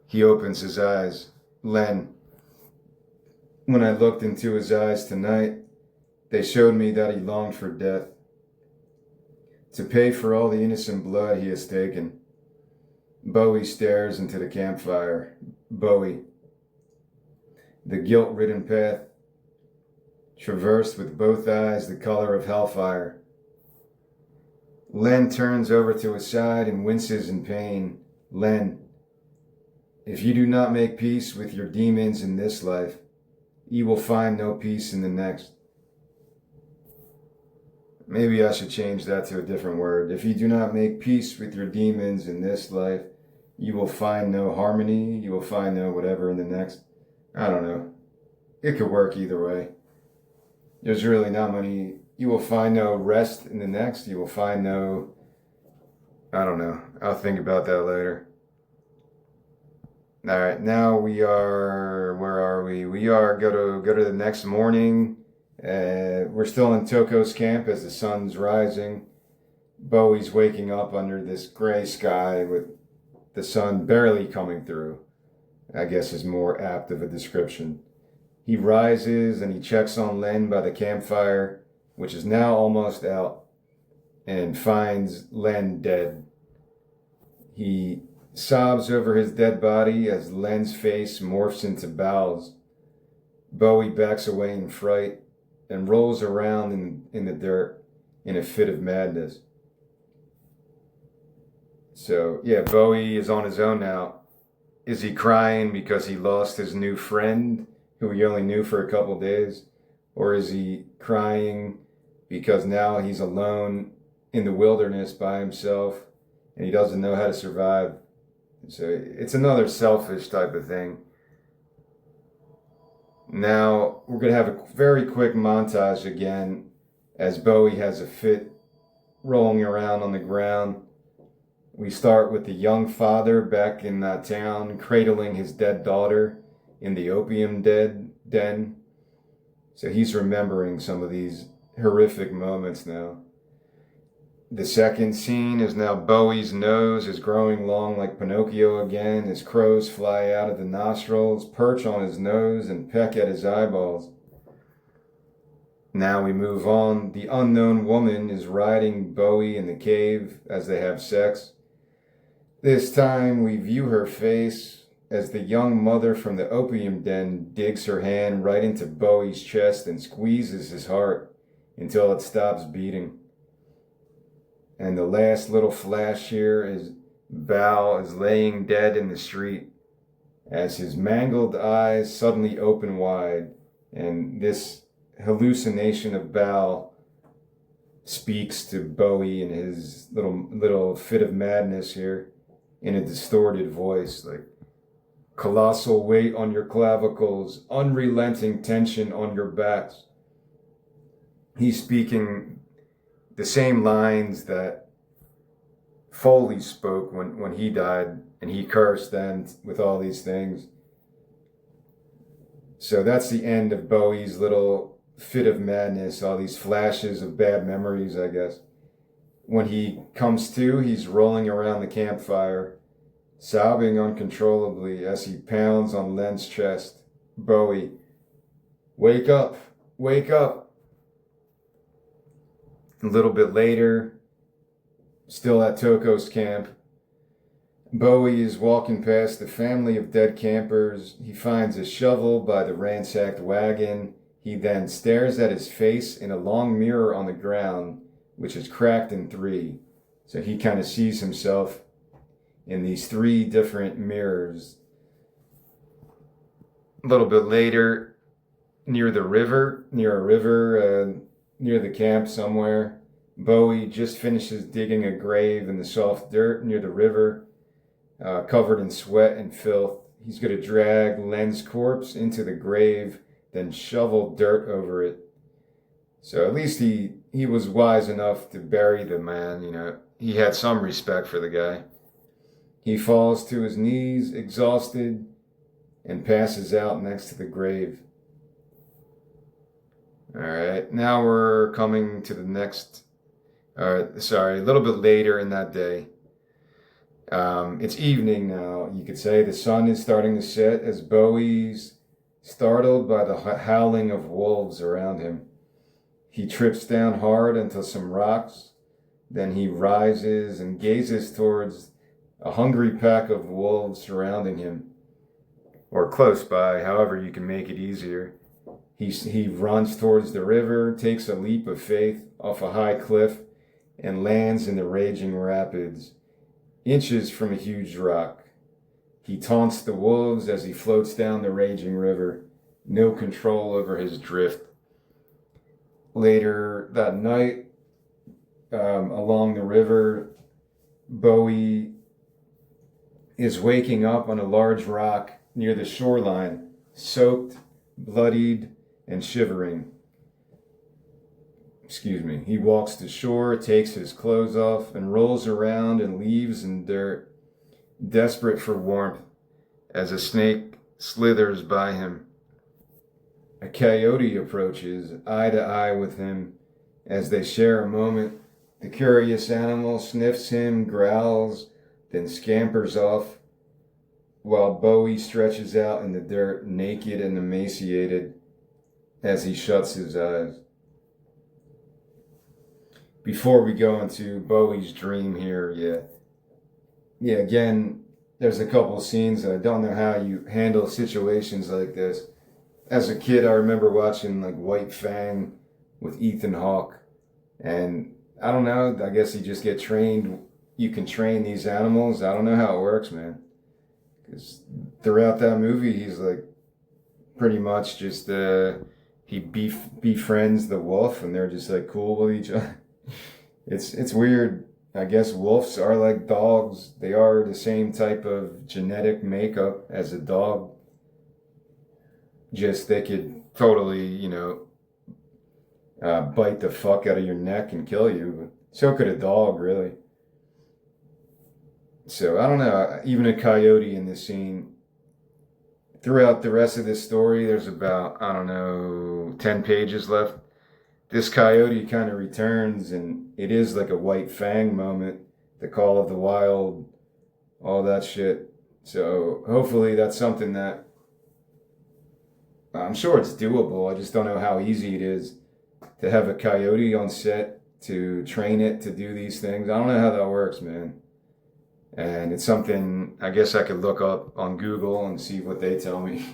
He opens his eyes. Len. When I looked into his eyes tonight, they showed me that he longed for death. To pay for all the innocent blood he has taken. Bowie stares into the campfire. Bowie. The guilt-ridden path, traversed with both eyes the color of hellfire. Len turns over to his side and winces in pain. Len, if you do not make peace with your demons in this life, you will find no peace in the next. Maybe I should change that to a different word. If you do not make peace with your demons in this life, you will find no harmony, you will find no whatever in the next. I don't know. It could work either way. There's really not many. You will find no rest in the next. You will find no, I don't know. I'll think about that later. All right, now we are, where are we? We are, go to the next morning. We're still in Toko's camp as the sun's rising. Bowie's waking up under this gray sky with the sun barely coming through. I guess is more apt of a description. He rises and he checks on Len by the campfire, which is now almost out, and finds Len dead. He sobs over his dead body as Len's face morphs into bowels. Bowie backs away in fright and rolls around in the dirt in a fit of madness. So, yeah, Bowie is on his own now. Is he crying because he lost his new friend, who he only knew for a couple days? Or is he crying because now he's alone in the wilderness by himself and he doesn't know how to survive? So it's another selfish type of thing. Now we're going to have a very quick montage again as Bowie has a fit rolling around on the ground. We start with the young father back in that town cradling his dead daughter in the opium den. So he's remembering some of these horrific moments now. The second scene is now Bowie's nose is growing long like Pinocchio again. His crows fly out of the nostrils, perch on his nose, and peck at his eyeballs. Now we move on. The unknown woman is riding Bowie in the cave as they have sex. This time we view her face as the young mother from the opium den digs her hand right into Bowie's chest and squeezes his heart until it stops beating. And the last little flash here is Val is laying dead in the street as his mangled eyes suddenly open wide, and this hallucination of Val speaks to Bowie in his little fit of madness here in a distorted voice, like colossal weight on your clavicles, unrelenting tension on your backs. He's speaking the same lines that Foley spoke when he died, and he cursed then with all these things. So that's the end of Bowie's little fit of madness, all these flashes of bad memories, I guess. When he comes to, he's rolling around the campfire, sobbing uncontrollably as he pounds on Len's chest. Bowie, wake up, wake up. A little bit later, still at Toko's camp, Bowie is walking past the family of dead campers. He finds a shovel by the ransacked wagon. He then stares at his face in a long mirror on the ground, which is cracked in three. So he kind of sees himself in these three different mirrors. A little bit later, near a river, near the camp somewhere, Bowie just finishes digging a grave in the soft dirt near the river, covered in sweat and filth. He's going to drag Len's corpse into the grave, then shovel dirt over it. So at least he was wise enough to bury the man, you know. He had some respect for the guy. He falls to his knees, exhausted, and passes out next to the grave. All right, now we're coming to the next, a little bit later in that day. It's evening now, you could say. The sun is starting to set as Bowie's startled by the howling of wolves around him. He trips down hard onto some rocks. Then he rises and gazes towards a hungry pack of wolves surrounding him, or close by, however you can make it easier. He runs towards the river, takes a leap of faith off a high cliff, and lands in the raging rapids, inches from a huge rock. He taunts the wolves as he floats down the raging river, no control over his drift. Later that night, along the river, Bowie is waking up on a large rock near the shoreline, soaked, bloodied, and shivering. He walks to shore, takes his clothes off, and rolls around in leaves and dirt, desperate for warmth, as a snake slithers by him. A coyote approaches, eye to eye with him, as they share a moment. The curious animal sniffs him, growls, then scampers off, while Bowie stretches out in the dirt, naked and emaciated, as he shuts his eyes. Before we go into Bowie's dream here, again, there's a couple scenes that I don't know how you handle situations like this. As a kid, I remember watching like White Fang with Ethan Hawke, and I don't know, I guess you just get trained. You can train these animals. I don't know how it works, man. Because throughout that movie, he's like pretty much just he befriends the wolf, and they're just like cool with each other. It's weird. I guess wolves are like dogs. They are the same type of genetic makeup as a dog. Just they could totally, bite the fuck out of your neck and kill you. So could a dog, really. So I don't know. Even a coyote in this scene. Throughout the rest of this story, there's about, 10 pages left. this coyote kind of returns, and it is like a White Fang moment, the call of the wild, all that shit. So hopefully that's something that I'm sure it's doable. I just don't know how easy it is to have a coyote on set, to train it to do these things. I don't know how that works, man. And it's something I guess I could look up on Google and see what they tell me.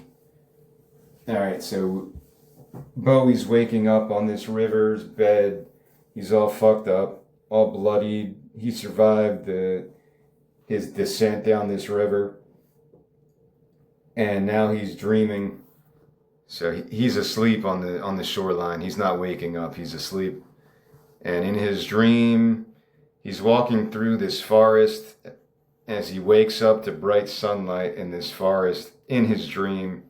All right, so Bowie's waking up on this river's bed. He's all fucked up, all bloodied. He survived his descent down this river, and now he's dreaming. So he's asleep on the shoreline. He's not waking up. He's asleep, and in his dream, he's walking through this forest. As he wakes up to bright sunlight in this forest, in his dream,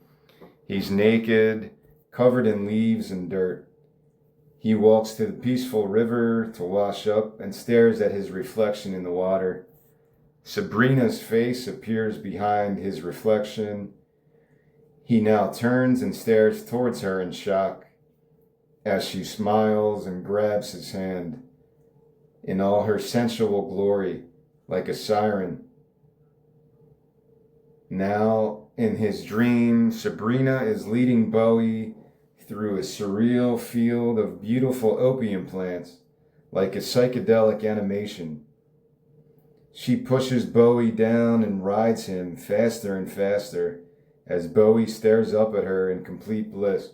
he's naked, covered in leaves and dirt. He walks to the peaceful river to wash up and stares at his reflection in the water. Sabrina's face appears behind his reflection. He now turns and stares towards her in shock as she smiles and grabs his hand in all her sensual glory, like a siren. Now, in his dream, Sabrina is leading Bowie through a surreal field of beautiful opium plants, like a psychedelic animation. She pushes Bowie down and rides him faster and faster as Bowie stares up at her in complete bliss.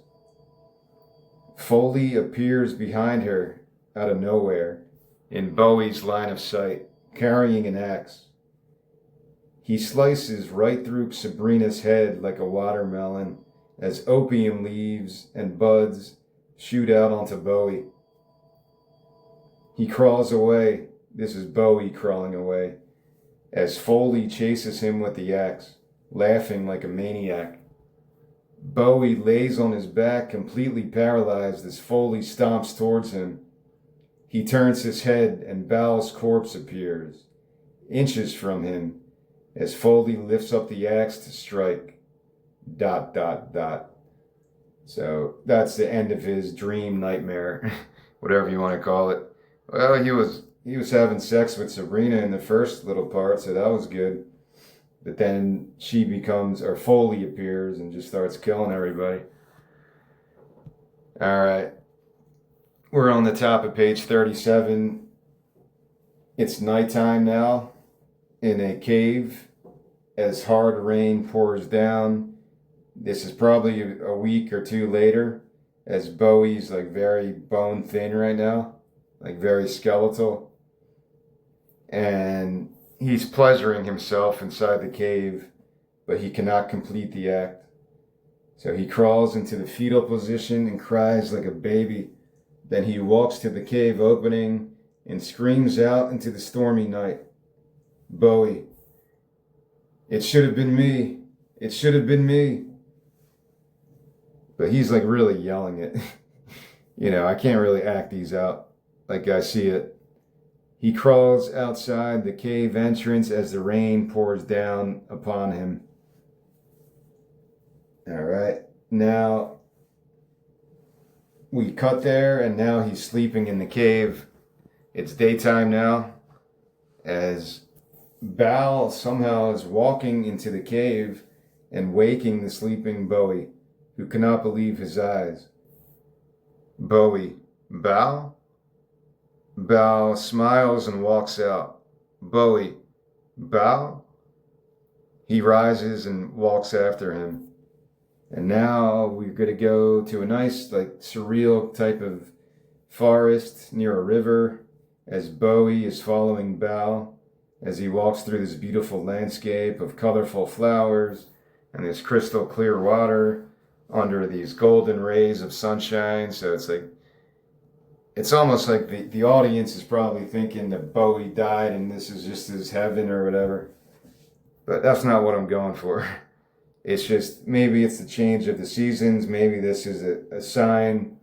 Foley appears behind her out of nowhere in Bowie's line of sight, carrying an axe. He slices right through Sabrina's head like a watermelon as opium leaves and buds shoot out onto Bowie. He crawls away. This is Bowie crawling away as Foley chases him with the axe, laughing like a maniac. Bowie lays on his back, completely paralyzed as Foley stomps towards him. He turns his head and Bal's corpse appears, inches from him, as Foley lifts up the axe to strike. ... So that's the end of his dream nightmare, whatever you want to call it. Well, he was having sex with Sabrina in the first little part, so that was good. But then Foley appears and just starts killing everybody. All right. We're on the top of page 37. It's nighttime now in a cave as hard rain pours down. This is probably a week or two later as Bowie's like very bone thin right now, like very skeletal. And he's pleasuring himself inside the cave, but he cannot complete the act. So he crawls into the fetal position and cries like a baby. Then he walks to the cave opening and screams out into the stormy night. Bowie, it should have been me. It should have been me. But he's like really yelling it. I can't really act these out like I see it. He crawls outside the cave entrance as the rain pours down upon him. All right. Now we cut there, and now he's sleeping in the cave. It's daytime now, as Bal somehow is walking into the cave and waking the sleeping Bowie, who cannot believe his eyes. Bowie, Bal? Bal smiles and walks out. Bowie, Bal? He rises and walks after him. And now we're going to go to a nice, like, surreal type of forest near a river as Bowie is following Bal as he walks through this beautiful landscape of colorful flowers and this crystal clear water under these golden rays of sunshine. So it's almost like the audience is probably thinking that Bowie died and this is just his heaven or whatever. But that's not what I'm going for. It's just, maybe it's the change of the seasons. Maybe this is a sign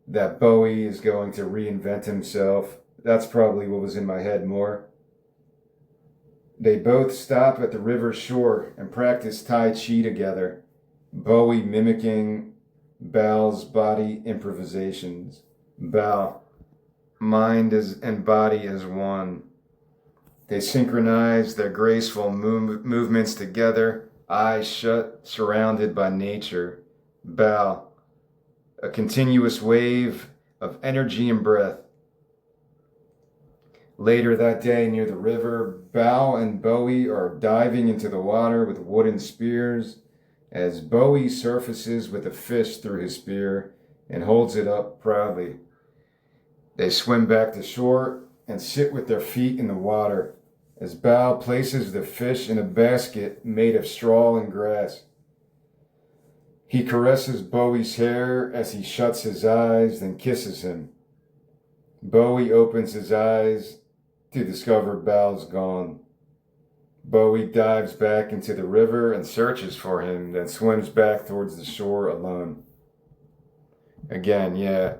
that Bowie is going to reinvent himself. That's probably what was in my head more. They both stop at the river shore and practice Tai Chi together, Bowie mimicking Bal's body improvisations. Bow. Mind and body as one. They synchronize their graceful movements together, eyes shut, surrounded by nature. Bow. A continuous wave of energy and breath. Later that day, near the river, Bao and Bowie are diving into the water with wooden spears as Bowie surfaces with a fish through his spear and holds it up proudly. They swim back to shore and sit with their feet in the water as Bao places the fish in a basket made of straw and grass. He caresses Bowie's hair as he shuts his eyes, then kisses him. Bowie opens his eyes to discover Bao's gone. Bowie dives back into the river and searches for him, then swims back towards the shore alone. Again, yeah.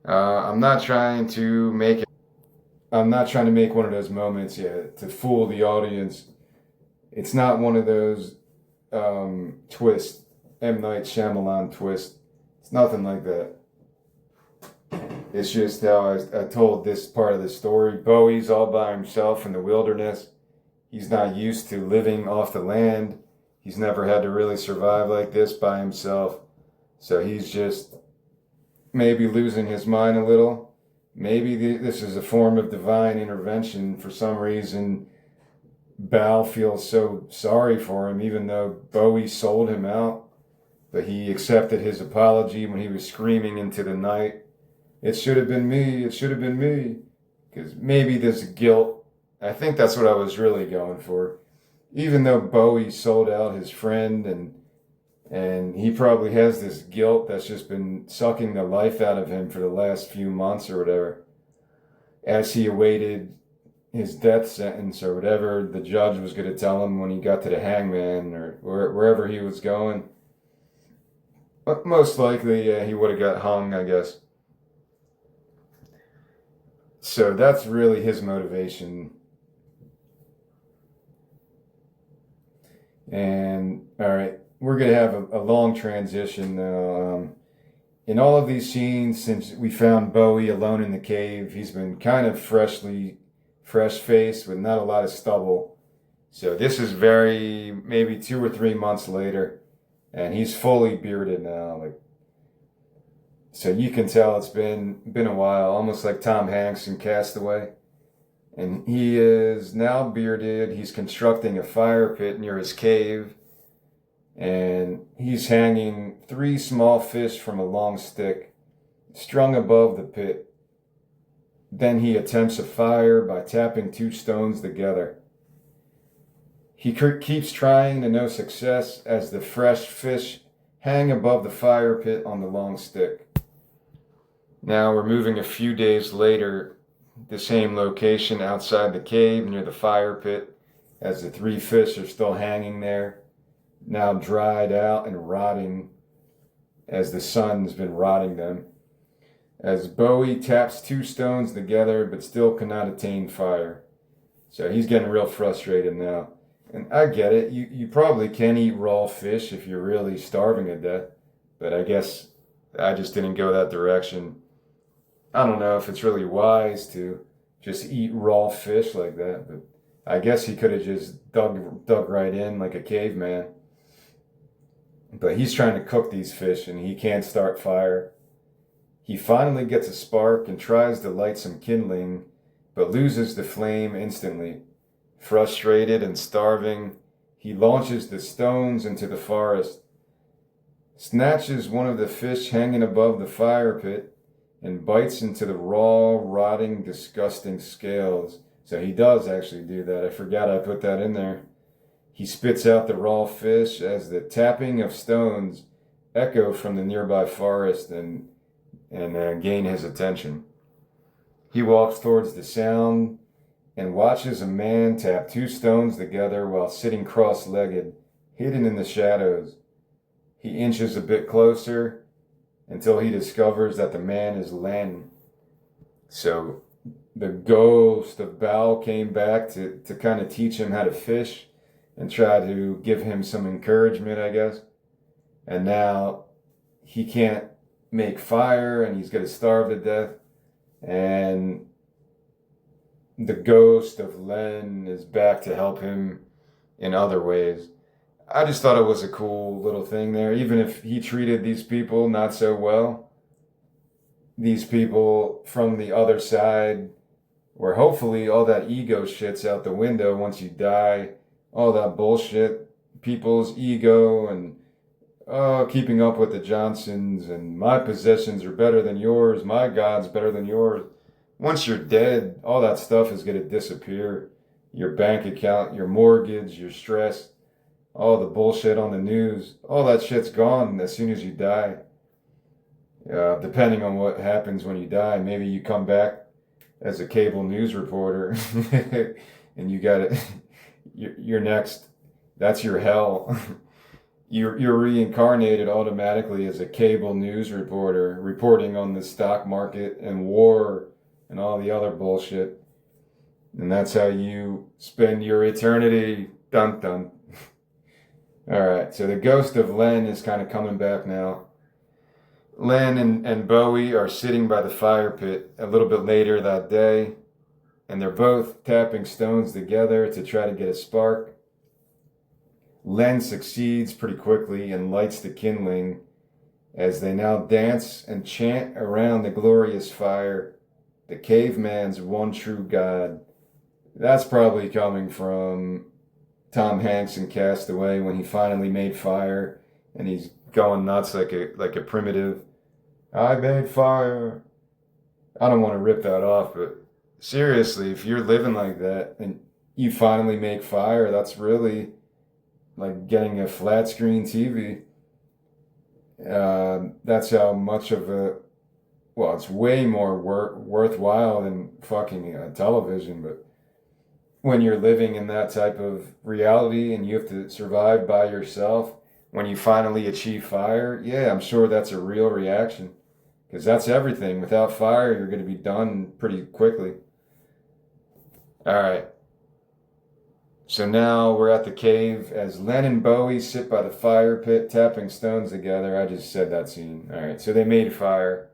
I'm not trying to make one of those moments, to fool the audience. It's not one of those twists, M. Night Shyamalan twist. It's nothing like that. It's just how I told this part of the story. Bowie's all by himself in the wilderness. He's not used to living off the land. He's never had to really survive like this by himself. So he's just maybe losing his mind a little. Maybe this is a form of divine intervention. For some reason, Bao feels so sorry for him, even though Bowie sold him out. But he accepted his apology when he was screaming into the night. It should have been me. It should have been me. Because maybe this guilt. I think that's what I was really going for. Even though Bowie sold out his friend and he probably has this guilt that's just been sucking the life out of him for the last few months or whatever, as he awaited his death sentence or whatever the judge was going to tell him when he got to the hangman or wherever he was going. But most likely, he would have got hung, I guess. So that's really his motivation. And, all right, we're going to have a long transition now. In all of these scenes, since we found Bowie alone in the cave, he's been kind of fresh-faced with not a lot of stubble. So this is maybe 2 or 3 months later, and he's fully bearded now. So you can tell it's been a while, almost like Tom Hanks in Castaway. And he is now bearded. He's constructing a fire pit near his cave. And he's hanging 3 small fish from a long stick, strung above the pit. Then he attempts a fire by tapping 2 stones together. He keeps trying to no success as the fresh fish hang above the fire pit on the long stick. Now we're moving a few days later, the same location outside the cave near the fire pit, as the 3 fish are still hanging there, now dried out and rotting as the sun's been rotting them. As Bowie taps 2 stones together but still cannot attain fire. So he's getting real frustrated now. And I get it, you probably can eat raw fish if you're really starving to death, but I guess I just didn't go that direction. I don't know if it's really wise to just eat raw fish like that, but I guess he could have just dug right in like a caveman. But he's trying to cook these fish and he can't start fire. He finally gets a spark and tries to light some kindling, but loses the flame instantly. Frustrated and starving, he launches the stones into the forest, snatches one of the fish hanging above the fire pit, and bites into the raw, rotting, disgusting scales. So he does actually do that. I forgot I put that in there. He spits out the raw fish as the tapping of stones echo from the nearby forest and gain his attention. He walks towards the sound and watches a man tap 2 stones together while sitting cross-legged, hidden in the shadows. He inches a bit closer until he discovers that the man is Len. So the ghost of Bao came back to kind of teach him how to fish and try to give him some encouragement, I guess. And now he can't make fire and he's going to starve to death. And the ghost of Len is back to help him in other ways. I just thought it was a cool little thing there. Even if he treated these people not so well, these people from the other side, where hopefully all that ego shit's out the window once you die, all that bullshit, people's ego and keeping up with the Johnsons and my possessions are better than yours, my God's better than yours. Once you're dead, all that stuff is going to disappear. Your bank account, your mortgage, your stress, all the bullshit on the news, all that shit's gone as soon as you die. Depending on what happens when you die, maybe you come back as a cable news reporter and you got it. You're next. That's your hell. You're reincarnated automatically as a cable news reporter, reporting on the stock market and war and all the other bullshit. And that's how you spend your eternity. Dun dun. Alright, so the ghost of Len is kind of coming back now. Len and Bowie are sitting by the fire pit a little bit later that day, and they're both tapping stones together to try to get a spark. Len succeeds pretty quickly and lights the kindling as they now dance and chant around the glorious fire, the caveman's one true God. That's probably coming from Tom Hanks in Castaway when he finally made fire and he's going nuts like a primitive. I made fire. I don't want to rip that off, but seriously, if you're living like that and you finally make fire, that's really like getting a flat screen TV. That's how much of it's way more worthwhile than fucking television, but when you're living in that type of reality and you have to survive by yourself, when you finally achieve fire, yeah, I'm sure that's a real reaction. Because that's everything. Without fire, you're going to be done pretty quickly. All right. So now we're at the cave as Len and Bowie sit by the fire pit tapping stones together. I just said that scene. All right. So they made fire.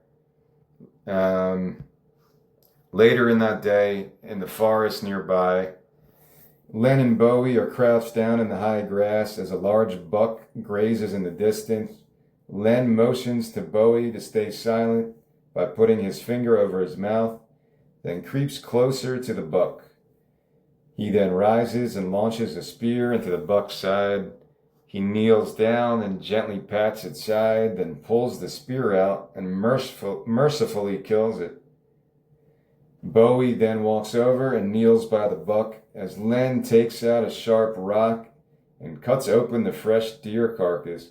Later in that day, in the forest nearby, Len and Bowie are crouched down in the high grass as a large buck grazes in the distance. Len motions to Bowie to stay silent by putting his finger over his mouth, then creeps closer to the buck. He then rises and launches a spear into the buck's side. He kneels down and gently pats its side, then pulls the spear out and mercifully kills it. Bowie then walks over and kneels by the buck as Len takes out a sharp rock and cuts open the fresh deer carcass.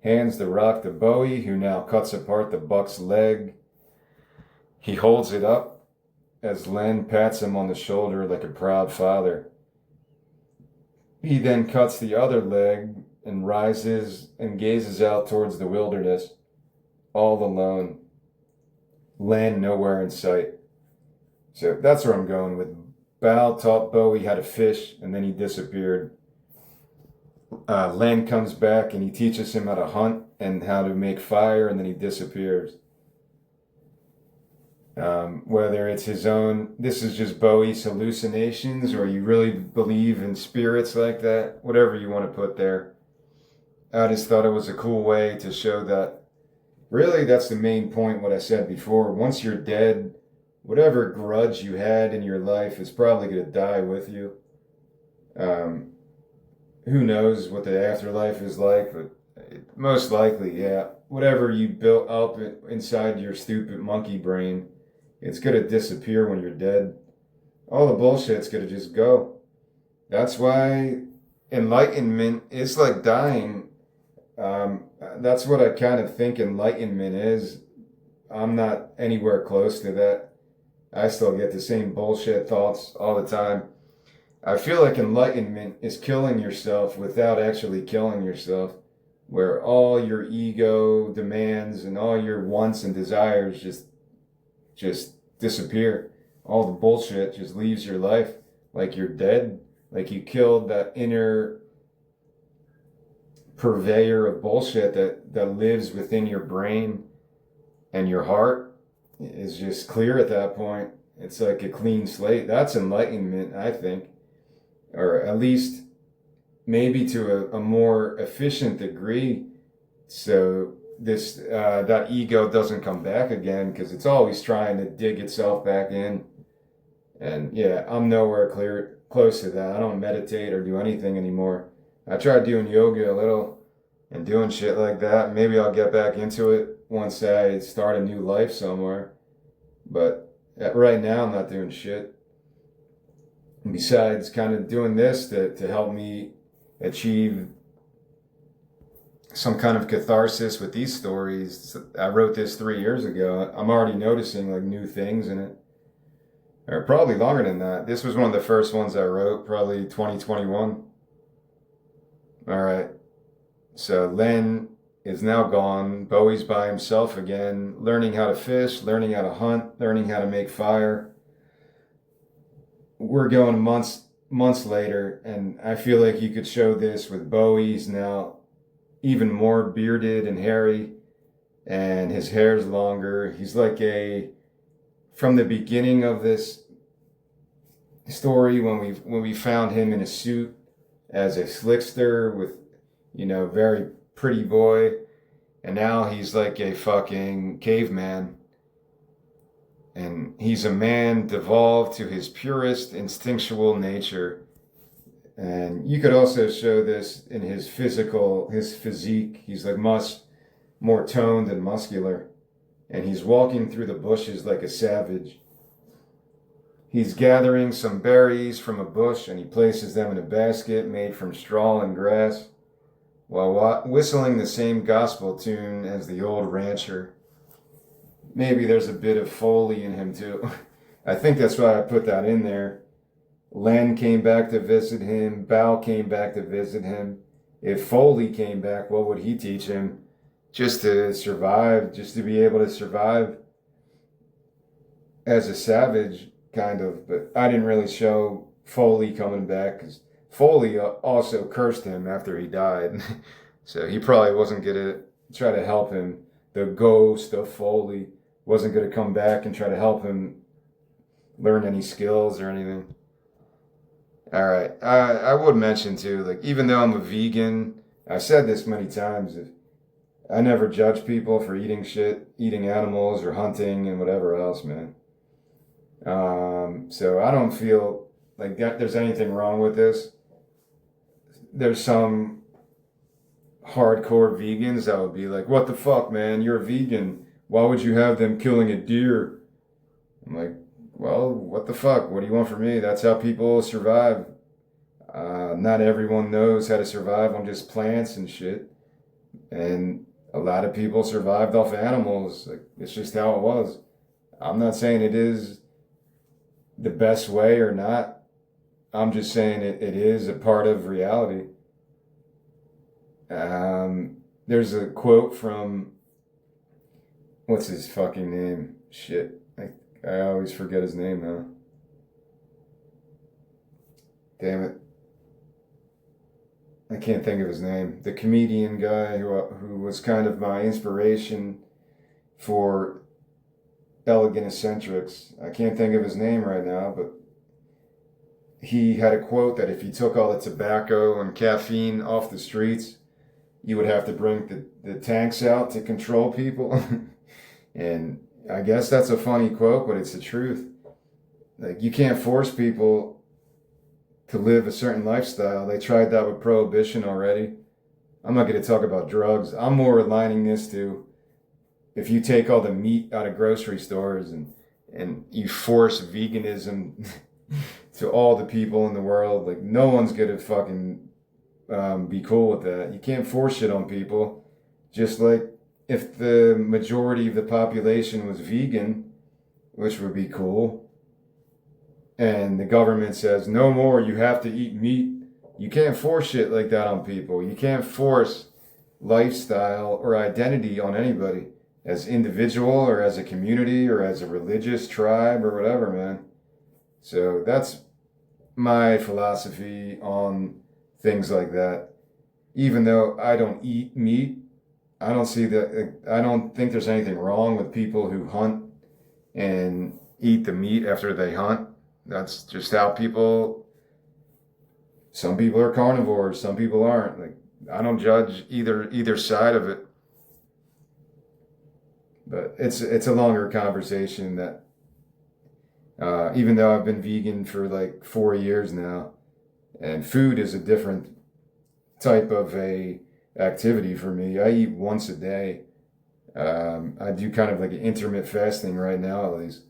Hands the rock to Bowie, who now cuts apart the buck's leg. He holds it up as Len pats him on the shoulder like a proud father. He then cuts the other leg and rises and gazes out towards the wilderness, all alone. Len nowhere in sight. So that's where I'm going with. Bal taught Bowie how to fish, and then he disappeared. Len comes back and he teaches him how to hunt and how to make fire, and then he disappears. Whether it's his own, this is just Bowie's hallucinations, or you really believe in spirits like that, whatever you want to put there. I just thought it was a cool way to show that really that's the main point, what I said before. Once you're dead, whatever grudge you had in your life is probably going to die with you. Who knows what the afterlife is like, but most likely, yeah. Whatever you built up inside your stupid monkey brain, it's going to disappear when you're dead. All the bullshit's going to just go. That's why enlightenment is like dying. That's what I kind of think enlightenment is. I'm not anywhere close to that. I still get the same bullshit thoughts all the time. I feel like enlightenment is killing yourself without actually killing yourself, where all your ego demands and all your wants and desires just disappear. All the bullshit just leaves your life like you're dead, like you killed that inner purveyor of bullshit that lives within your brain and your heart is just clear at that point. It's like a clean slate. That's enlightenment, I think, or at least maybe to a more efficient degree. So this that ego doesn't come back again because it's always trying to dig itself back in. And yeah, I'm nowhere close to that. I don't meditate or do anything anymore. I tried doing yoga a little and doing shit like that. Maybe I'll get back into it once I start a new life somewhere. But right now, I'm not doing shit. Besides kind of doing this to help me achieve some kind of catharsis with these stories. I wrote this 3 years ago. I'm already noticing like new things in it. Or probably longer than that. This was one of the first ones I wrote, probably 2021. All right. So Len is now gone. Bowie's by himself again, learning how to fish, learning how to hunt, learning how to make fire. We're going months later, and I feel like you could show this with Bowie. He's now even more bearded and hairy, and his hair's longer. He's like from the beginning of this story when we found him in a suit as a slickster with, very pretty boy, and now he's like a fucking caveman. And he's a man devolved to his purest instinctual nature. And you could also show this in his physique. He's like more toned and muscular. And he's walking through the bushes like a savage. He's gathering some berries from a bush and he places them in a basket made from straw and grass while whistling the same gospel tune as the old rancher. Maybe there's a bit of Foley in him too. I think that's why I put that in there. Len came back to visit him. Bao came back to visit him. If Foley came back, what would he teach him? Just to survive, just to be able to survive as a savage, kind of. But I didn't really show Foley coming back because Foley also cursed him after he died. So he probably wasn't going to try to help him. The ghost of Foley wasn't going to come back and try to help him learn any skills or anything. All right. I would mention too, like, even though I'm a vegan, I've said this many times, I never judge people for eating animals or hunting and whatever else, man. So I don't feel like there's anything wrong with this. There's some hardcore vegans that would be like, what the fuck, man? You're a vegan. Why would you have them killing a deer? I'm like, well, what the fuck? What do you want from me? That's how people survive. Not everyone knows how to survive on just plants and shit. And a lot of people survived off animals. Like, it's just how it was. I'm not saying it is the best way or not. I'm just saying it is a part of reality. There's a quote from, what's his fucking name? Shit. I always forget his name now. Damn it. I can't think of his name. The comedian guy who was kind of my inspiration for Elegant Eccentrics. I can't think of his name right now, but he had a quote that if you took all the tobacco and caffeine off the streets, you would have to bring the tanks out to control people. And I guess that's a funny quote, but it's the truth. Like, you can't force people to live a certain lifestyle. They tried that with prohibition already. I'm not going to talk about drugs. I'm more aligning this to, if you take all the meat out of grocery stores and you force veganism to all the people in the world, like, no one's going to fucking be cool with that. You can't force shit on people. Just like if the majority of the population was vegan, which would be cool, and the government says, no more, you have to eat meat. You can't force shit like that on people. You can't force lifestyle or identity on anybody as individual or as a community or as a religious tribe or whatever, man. So that's my philosophy on things like that. Even though I don't eat meat, I don't see that. I don't think there's anything wrong with people who hunt and eat the meat after they hunt. That's just how people. Some people are carnivores. Some people aren't. Like, I don't judge either side of it. But it's a longer conversation that even though I've been vegan for like 4 years now, and food is a different type of a activity for me. I eat once a day. I do kind of like an intermittent fasting right now, at least.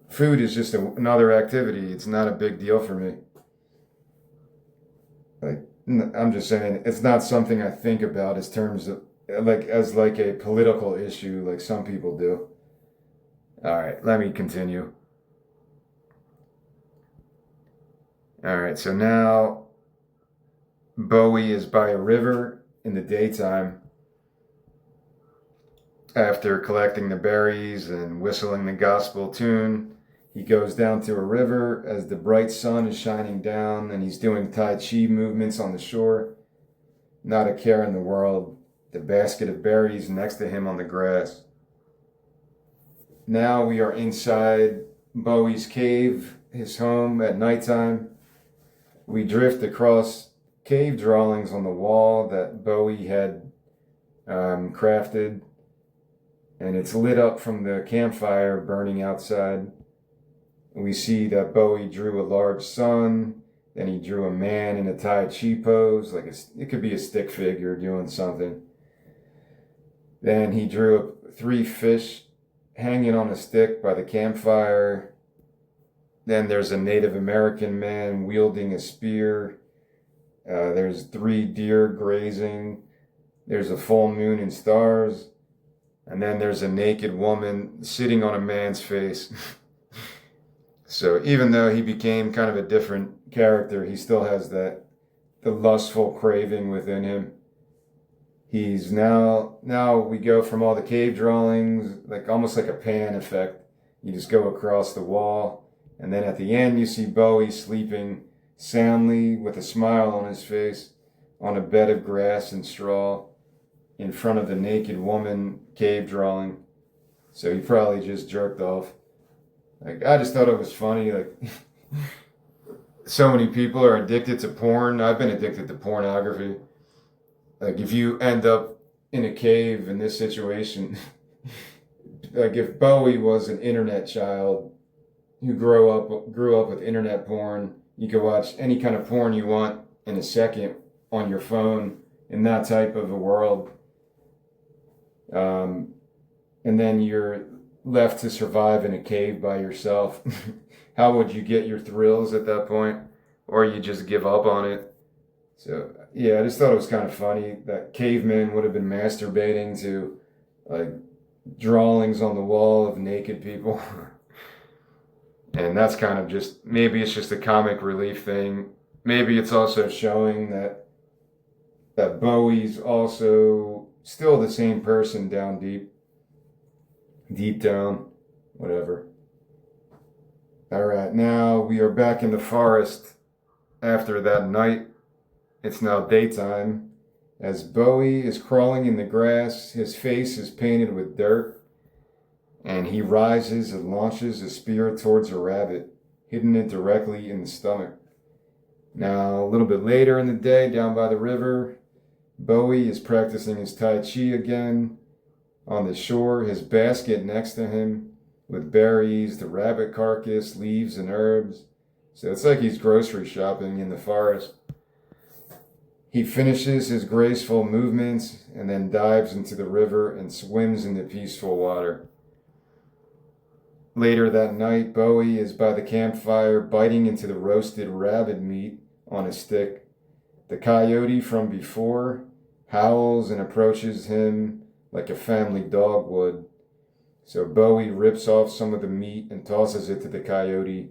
Food is just another activity. It's not a big deal for me. Like, I'm just saying, it's not something I think about as terms of as like a political issue, like some people do. All right, let me continue. All right, so now Bowie is by a river in the daytime after collecting the berries and whistling the gospel tune. He goes down to a river as the bright sun is shining down, and he's doing Tai Chi movements on the shore. Not a care in the world. The basket of berries next to him on the grass. Now we are inside Bowie's cave, his home at nighttime. We drift across cave drawings on the wall that Bowie had crafted, and it's lit up from the campfire burning outside. We see that Bowie drew a large sun, then he drew a man in a Tai Chi pose, like it could be a stick figure doing something. Then he drew 3 fish hanging on a stick by the campfire. Then there's a Native American man wielding a spear. There's 3 deer grazing. There's a full moon and stars. And then there's a naked woman sitting on a man's face. So even though he became kind of a different character, he still has the lustful craving within him. He's now we go from all the cave drawings, like almost like a pan effect. You just go across the wall, and then at the end you see Bowie sleeping soundly with a smile on his face on a bed of grass and straw in front of the naked woman cave drawing. So he probably just jerked off. Like, I just thought it was funny. Like, so many people are addicted to porn. I've been addicted to pornography. Like, if you end up in a cave in this situation, like if Bowie was an internet child who grew up with internet porn, you could watch any kind of porn you want in a second on your phone in that type of a world. And then you're left to survive in a cave by yourself. How would you get your thrills at that point? Or you just give up on it? So, yeah, I just thought it was kind of funny that cavemen would have been masturbating to, like, drawings on the wall of naked people. And that's kind of just, maybe it's just a comic relief thing. Maybe it's also showing that Bowie's also still the same person down deep down, whatever. All right, now we are back in the forest after that night. It's now daytime. As Bowie is crawling in the grass, his face is painted with dirt, and he rises and launches a spear towards a rabbit, hitting it directly in the stomach. Now, a little bit later in the day, down by the river, Bowie is practicing his Tai Chi again. On the shore, his basket next to him with berries, the rabbit carcass, leaves, and herbs. So it's like he's grocery shopping in the forest. He finishes his graceful movements and then dives into the river and swims in the peaceful water. Later that night, Bowie is by the campfire biting into the roasted rabbit meat on a stick. The coyote from before howls and approaches him like a family dog would. So Bowie rips off some of the meat and tosses it to the coyote,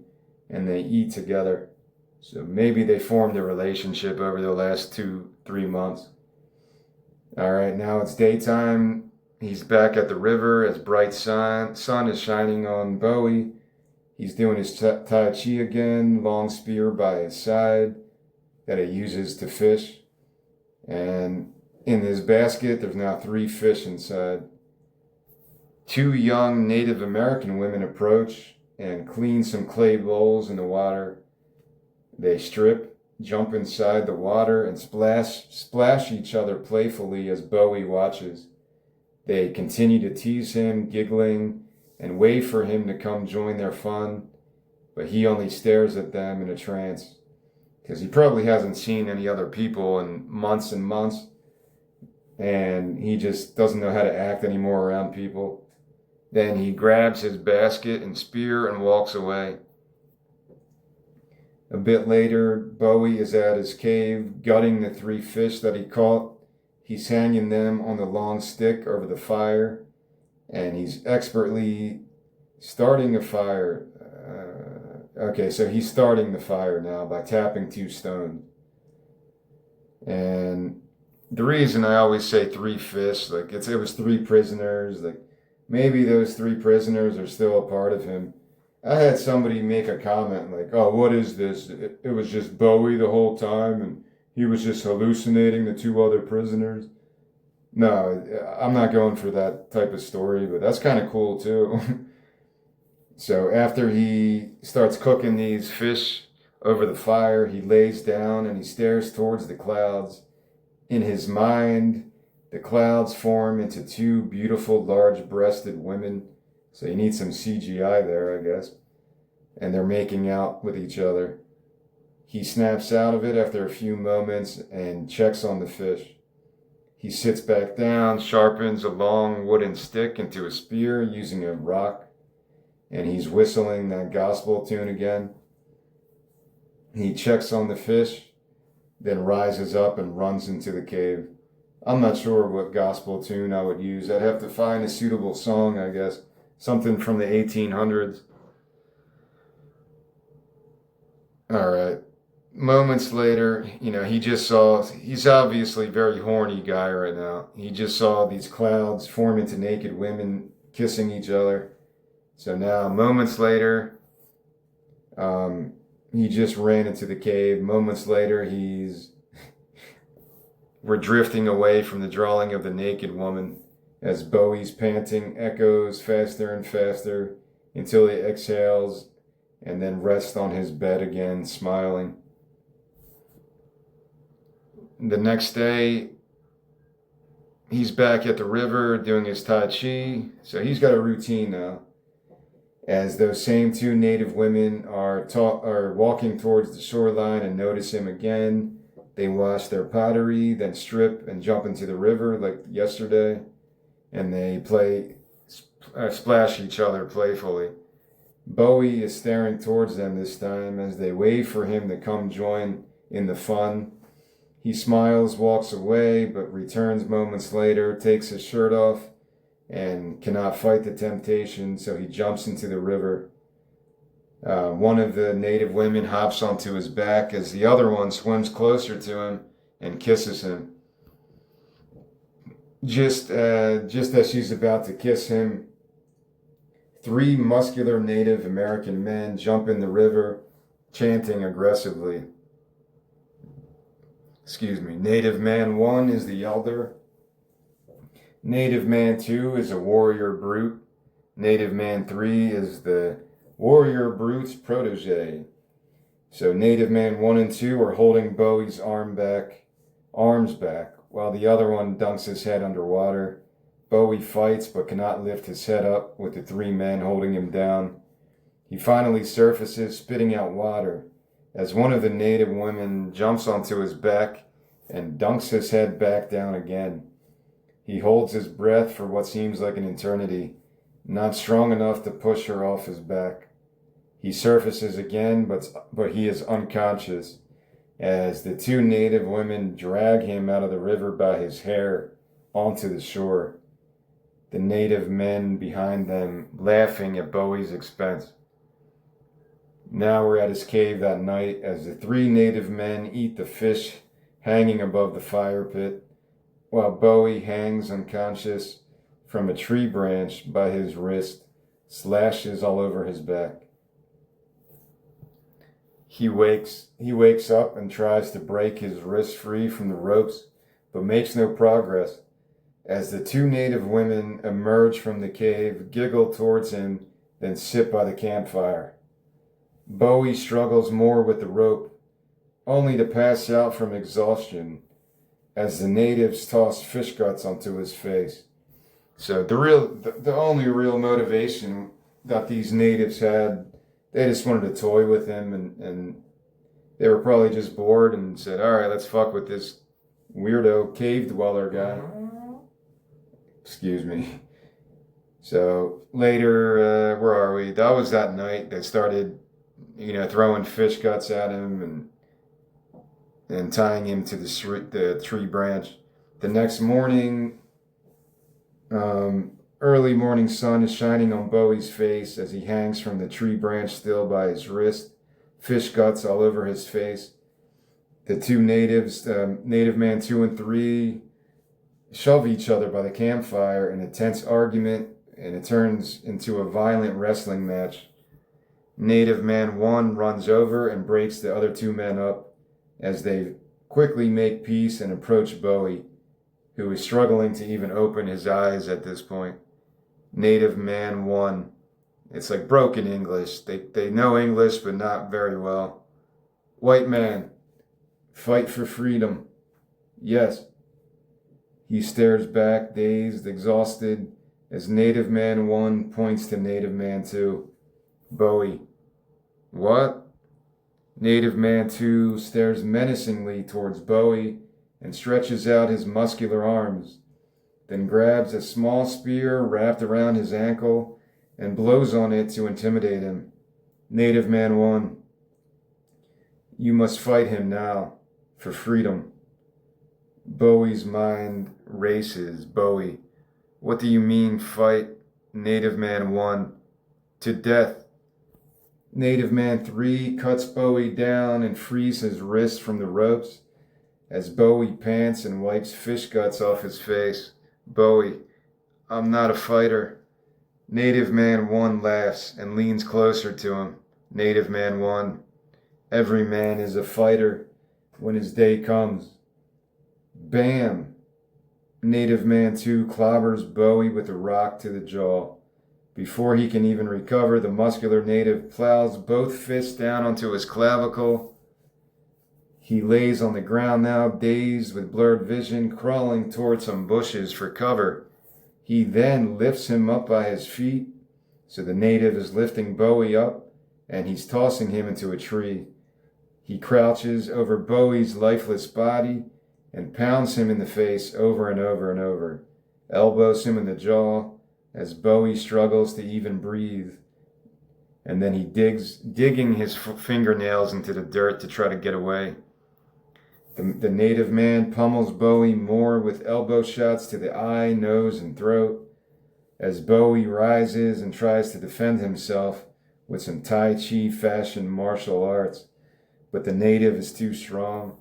and they eat together. So maybe they formed a relationship over the last 2-3 months. All right, now it's daytime. He's back at the river as bright sun is shining on Bowie. He's doing his Tai Chi again, long spear by his side that he uses to fish. And In his basket, there's now 3 fish inside. 2 young Native American women approach and clean some clay bowls in the water. They strip, jump inside the water, and splash each other playfully as Bowie watches. They continue to tease him, giggling, and wait for him to come join their fun, but he only stares at them in a trance, because he probably hasn't seen any other people in months and months, and he just doesn't know how to act anymore around people. Then he grabs his basket and spear and walks away. A bit later, Bowie is at his cave, gutting the 3 fish that he caught. He's hanging them on the long stick over the fire, and he's expertly starting a fire. So he's starting the fire now by tapping 2 stones. And the reason I always say 3 fish, like it was 3 prisoners, like maybe those 3 prisoners are still a part of him. I had somebody make a comment like, oh, what is this? It was just Bowie the whole time and he was just hallucinating the 2 other prisoners. No, I'm not going for that type of story, but that's kind of cool too. So after he starts cooking these fish over the fire, he lays down and he stares towards the clouds. In his mind, the clouds form into 2 beautiful, large-breasted women. So you need some CGI there, I guess. And they're making out with each other. He snaps out of it after a few moments and checks on the fish. He sits back down, sharpens a long wooden stick into a spear using a rock, and he's whistling that gospel tune again. He checks on the fish, then rises up and runs into the cave. I'm not sure what gospel tune I would use. I'd have to find a suitable song, I guess. Something from the 1800s. All right. Moments later, he's obviously a very horny guy right now. He just saw these clouds form into naked women kissing each other. So now, moments later, he just ran into the cave. Moments later, we're drifting away from the drawing of the naked woman as Bowie's panting echoes faster and faster until he exhales and then rests on his bed again, smiling. The next day, he's back at the river doing his Tai Chi, so he's got a routine now. As those same 2 native women are walking towards the shoreline and notice him again, they wash their pottery, then strip and jump into the river like yesterday, and they splash each other playfully. Bowie is staring towards them this time as they wait for him to come join in the fun. He smiles, walks away, but returns moments later, takes his shirt off, and cannot fight the temptation, so he jumps into the river. One of the native women hops onto his back as the other one swims closer to him and kisses him. Just as she's about to kiss him, 3 muscular Native American men jump in the river, chanting aggressively. Native Man 1 is the elder. Native Man 2 is a warrior brute. Native Man 3 is the warrior brute's protege. So Native Man 1 and 2 are holding Bowie's arms back, while the other one dunks his head underwater. Bowie fights but cannot lift his head up with the 3 men holding him down. He finally surfaces, spitting out water, as one of the native women jumps onto his back and dunks his head back down again. He holds his breath for what seems like an eternity, not strong enough to push her off his back. He surfaces again, but he is unconscious, as the 2 native women drag him out of the river by his hair onto the shore. The native men behind them laughing at Bowie's expense. Now we're at his cave that night as the 3 native men eat the fish hanging above the fire pit, while Bowie hangs unconscious from a tree branch by his wrist, slashes all over his back. He wakes up and tries to break his wrist free from the ropes, but makes no progress. As the two native women emerge from the cave, giggle towards him, then sit by the campfire. Bowie struggles more with the rope, only to pass out from exhaustion as the natives toss fish guts onto his face. So the only real motivation that these natives had, they just wanted to toy with him, and they were probably just bored and said, all right, let's fuck with this weirdo cave dweller guy. Excuse me. So later, where are we? That was that night. They started, throwing fish guts at him and tying him to the tree branch. The next morning, early morning sun is shining on Bowie's face as he hangs from the tree branch still by his wrist, fish guts all over his face. The two natives, Native Man 2 and 3, shove each other by the campfire in a tense argument, and it turns into a violent wrestling match. Native Man 1 runs over and breaks the other two men up as they quickly make peace and approach Bowie, who is struggling to even open his eyes at this point. Native Man 1. It's like broken English. They know English, but not very well. White man, fight for freedom. Yes. He stares back, dazed, exhausted, as Native Man 1 points to Native Man 2. Bowie. What? Native Man 2 stares menacingly towards Bowie and stretches out his muscular arms, then grabs a small spear wrapped around his ankle and blows on it to intimidate him. Native Man 1. You must fight him now, for freedom. Bowie's mind races. Bowie. What do you mean, fight? Native Man 1. To death. Native Man 3 cuts Bowie down and frees his wrist from the ropes as Bowie pants and wipes fish guts off his face. Bowie. I'm not a fighter. Native Man 1 laughs and leans closer to him. Native Man 1. Every man is a fighter when his day comes. Bam! Native Man 2 clobbers Bowie with a rock to the jaw. Before he can even recover, the muscular native plows both fists down onto his clavicle. He lays on the ground now, dazed with blurred vision, crawling towards some bushes for cover. He then lifts him up by his feet, so the native is lifting Bowie up, and he's tossing him into a tree. He crouches over Bowie's lifeless body and pounds him in the face over and over and over, elbows him in the jaw as Bowie struggles to even breathe, and then he digging his fingernails into the dirt to try to get away. The native man pummels Bowie more with elbow shots to the eye, nose, and throat as Bowie rises and tries to defend himself with some Tai Chi fashion martial arts, but the native is too strong.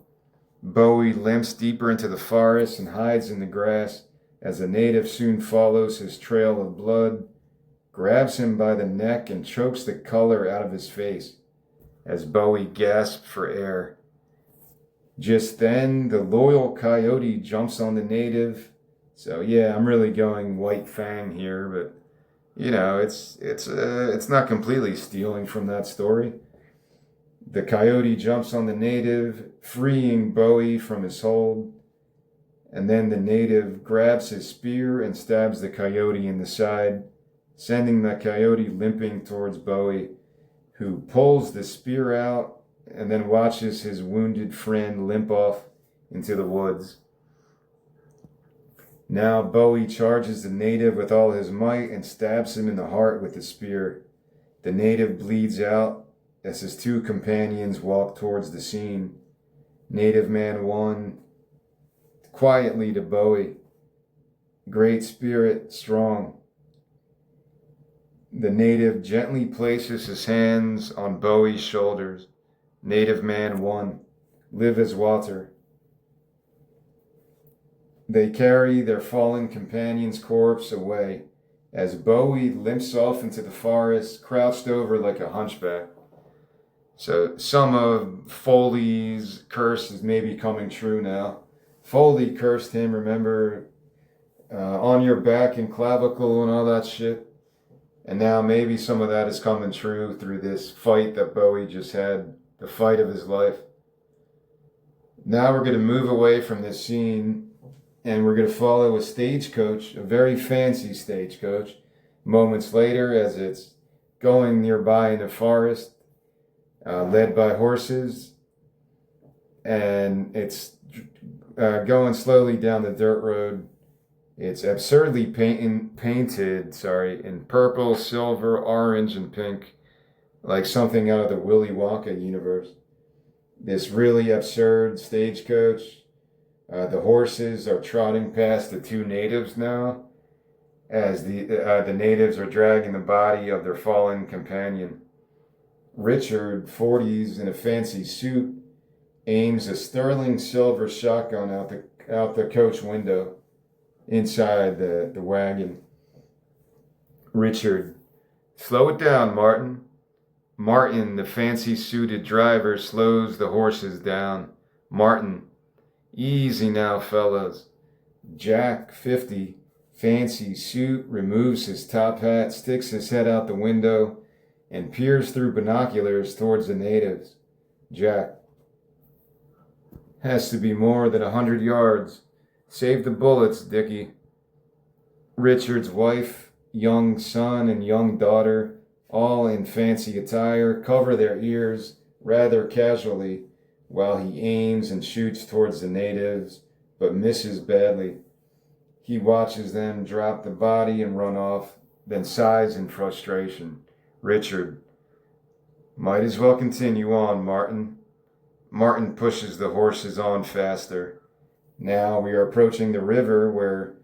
Bowie limps deeper into the forest and hides in the grass as the native soon follows his trail of blood, grabs him by the neck, and chokes the color out of his face as Bowie gasps for air. Just then, the loyal coyote jumps on the native. So yeah, I'm really going White Fang here, but it's not completely stealing from that story. The coyote jumps on the native, freeing Bowie from his hold, and then the native grabs his spear and stabs the coyote in the side, sending the coyote limping towards Bowie, who pulls the spear out and then watches his wounded friend limp off into the woods. Now Bowie charges the native with all his might and stabs him in the heart with the spear. The native bleeds out as his two companions walk towards the scene. Native Man 1 quietly to Bowie. Great spirit, strong. The native gently places his hands on Bowie's shoulders. Native Man 1, live as water. They carry their fallen companion's corpse away as Bowie limps off into the forest, crouched over like a hunchback. So some of Foley's curse is maybe coming true now. Foley cursed him, remember, on your back and clavicle and all that shit. And now maybe some of that is coming true through this fight that Bowie just had, the fight of his life. Now we're going to move away from this scene and we're going to follow a stagecoach, a very fancy stagecoach. Moments later, as it's going nearby in the forest, led by horses, and it's going slowly down the dirt road. It's absurdly painted in purple, silver, orange, and pink, like something out of the Willy Wonka universe. This really absurd stagecoach. The horses are trotting past the two natives now, as the natives are dragging the body of their fallen companion. Richard, 40s, in a fancy suit, aims a sterling silver shotgun out the coach window inside the wagon. Richard, slow it down, Martin. Martin, the fancy suited driver, slows the horses down. Martin, easy now, fellas. Jack, 50, fancy suit, removes his top hat, sticks his head out the window, and peers through binoculars towards the natives. Jack, has to be more than 100 yards. Save the bullets, Dickie. Richard's wife, young son, and young daughter, all in fancy attire, cover their ears rather casually while he aims and shoots towards the natives, but misses badly. He watches them drop the body and run off, then sighs in frustration. Richard, might as well continue on, Martin. Martin pushes the horses on faster. Now we are approaching the river where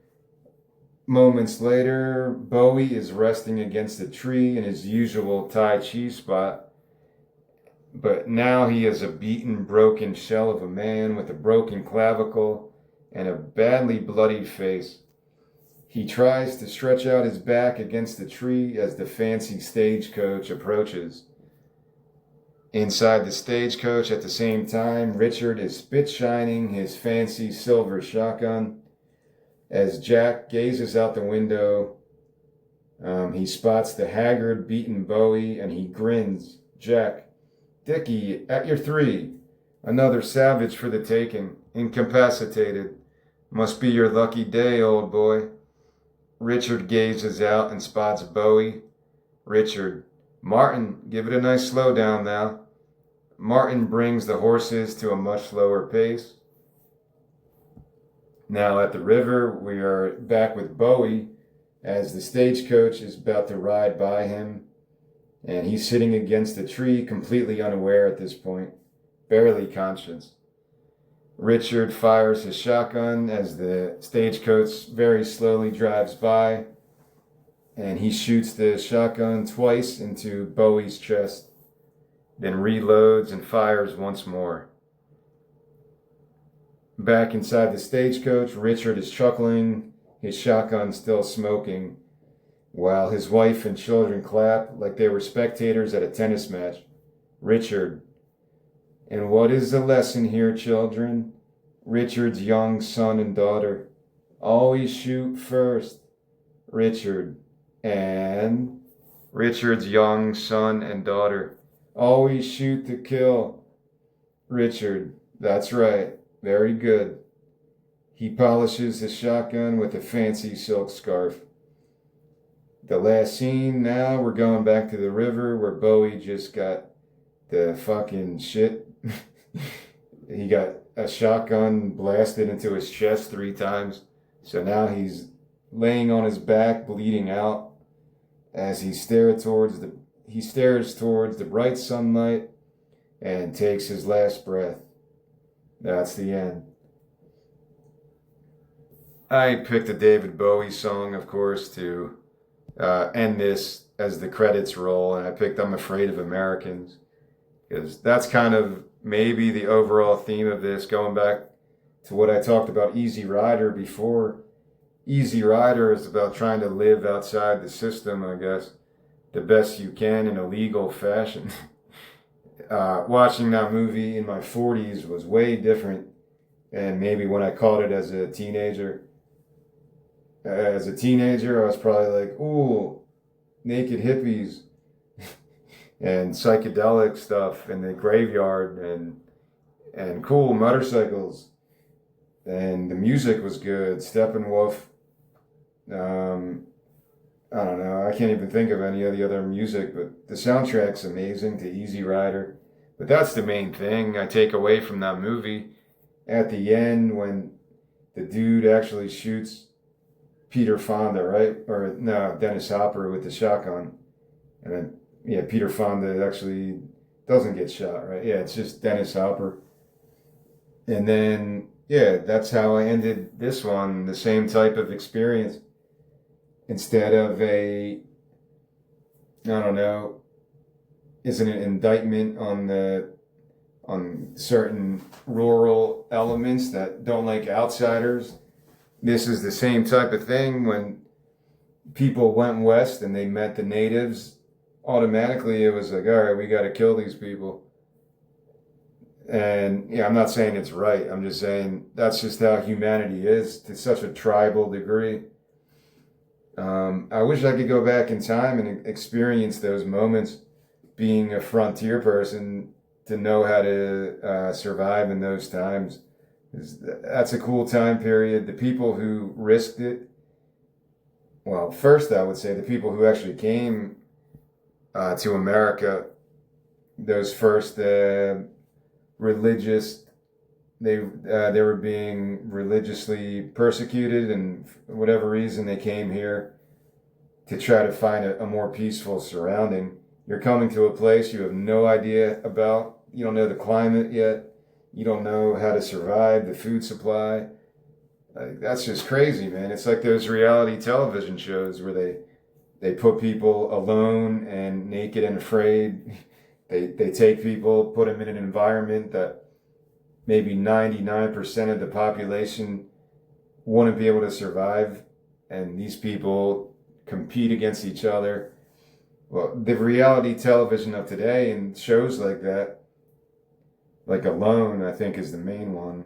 moments later Bowie is resting against a tree in his usual Tai Chi spot. But now he is a beaten, broken shell of a man with a broken clavicle and a badly bloodied face. He tries to stretch out his back against the tree as the fancy stagecoach approaches. Inside the stagecoach at the same time, Richard is spit-shining his fancy silver shotgun. As Jack gazes out the window, he spots the haggard, beaten Bowie, and he grins. Jack, Dickie, at your 3. Another savage for the taking, incapacitated. Must be your lucky day, old boy. Richard gazes out and spots Bowie. Richard, Martin, give it a nice slowdown now. Martin brings the horses to a much slower pace. Now at the river, we are back with Bowie as the stagecoach is about to ride by him, and he's sitting against a tree, completely unaware at this point, barely conscious. Richard fires his shotgun as the stagecoach very slowly drives by, and he shoots the shotgun twice into Bowie's chest, then reloads and fires once more. Back inside the stagecoach, Richard is chuckling, his shotgun still smoking, while his wife and children clap like they were spectators at a tennis match. Richard, and what is the lesson here, children? Richard's young son and daughter, always shoot first. Richard, and Richard's young son and daughter, always shoot to kill. Richard, that's right. Very good. He polishes his shotgun with a fancy silk scarf. The last scene now, we're going back to the river where Bowie just got the fucking shit. He got a shotgun blasted into his chest 3 times. So now he's laying on his back, bleeding out, as he stares towards the bright sunlight and takes his last breath. That's the end. I picked a David Bowie song, of course, to end this as the credits roll, and I picked I'm Afraid of Americans, because that's kind of maybe the overall theme of this, going back to what I talked about Easy Rider before. Easy Rider is about trying to live outside the system, I guess, the best you can in a legal fashion. Watching that movie in my 40s was way different And maybe when I caught it as a teenager, I was probably like, ooh, naked hippies and psychedelic stuff in the graveyard and cool motorcycles. And the music was good. Steppenwolf. Um, I don't know. I can't even think of any of the other music, but the soundtrack's amazing to Easy Rider. But that's the main thing I take away from that movie. At the end, when the dude actually shoots Peter Fonda, right? Or no, Dennis Hopper with the shotgun. And then, yeah, Peter Fonda actually doesn't get shot, right? Yeah, it's just Dennis Hopper. And then, yeah, that's how I ended this one. The same type of experience. Instead of I don't know, isn't an indictment on certain rural elements that don't like outsiders. This is the same type of thing when people went west and they met the natives. Automatically, it was like, all right, we got to kill these people. And yeah, I'm not saying it's right. I'm just saying that's just how humanity is to such a tribal degree. I wish I could go back in time and experience those moments being a frontier person to know how to survive in those times. That's a cool time period. The people who risked it, well, first I would say the people who actually came to America, those first religious, they were being religiously persecuted, and for whatever reason they came here to try to find a more peaceful surrounding. You're coming to a place you have no idea about. You don't know the climate yet. You don't know how to survive, the food supply. That's just crazy, man. It's like those reality television shows where they put people alone and naked and afraid. They take people, put them in an environment that maybe 99% of the population wouldn't be able to survive, and these people compete against each other. Well, the reality television of today and shows like that, like Alone, I think is the main one,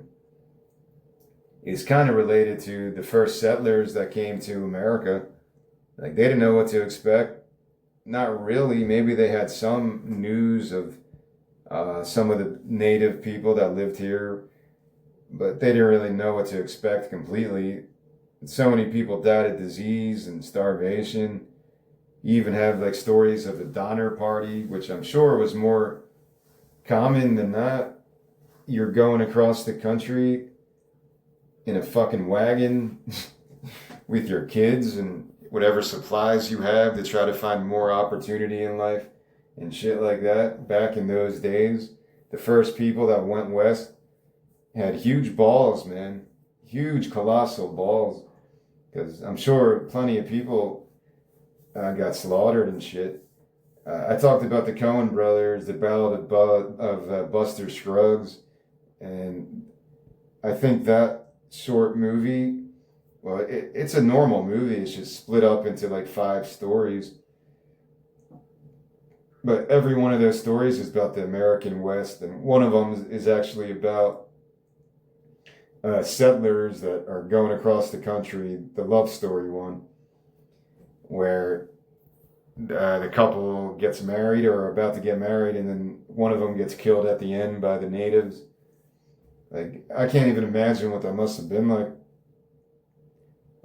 is kind of related to the first settlers that came to America. Like, they didn't know what to expect. Not really. Maybe they had some news of some of the native people that lived here, but they didn't really know what to expect completely. So many people died of disease and starvation. You even have like stories of the Donner Party, which I'm sure was more common than that. You're going across the country in a fucking wagon with your kids and whatever supplies you have to try to find more opportunity in life and shit like that. Back in those days, the first people that went west had huge balls, man. Huge, colossal balls. Because I'm sure plenty of people got slaughtered and shit. I talked about the Coen brothers, the Ballad of Buster Scruggs, and I think that short movie, well, it's a normal movie. It's just split up into like 5 stories. But every one of those stories is about the American West, and one of them is actually about settlers that are going across the country, the love story one, where the couple gets married or are about to get married, and then one of them gets killed at the end by the natives. Like, I can't even imagine what that must have been like.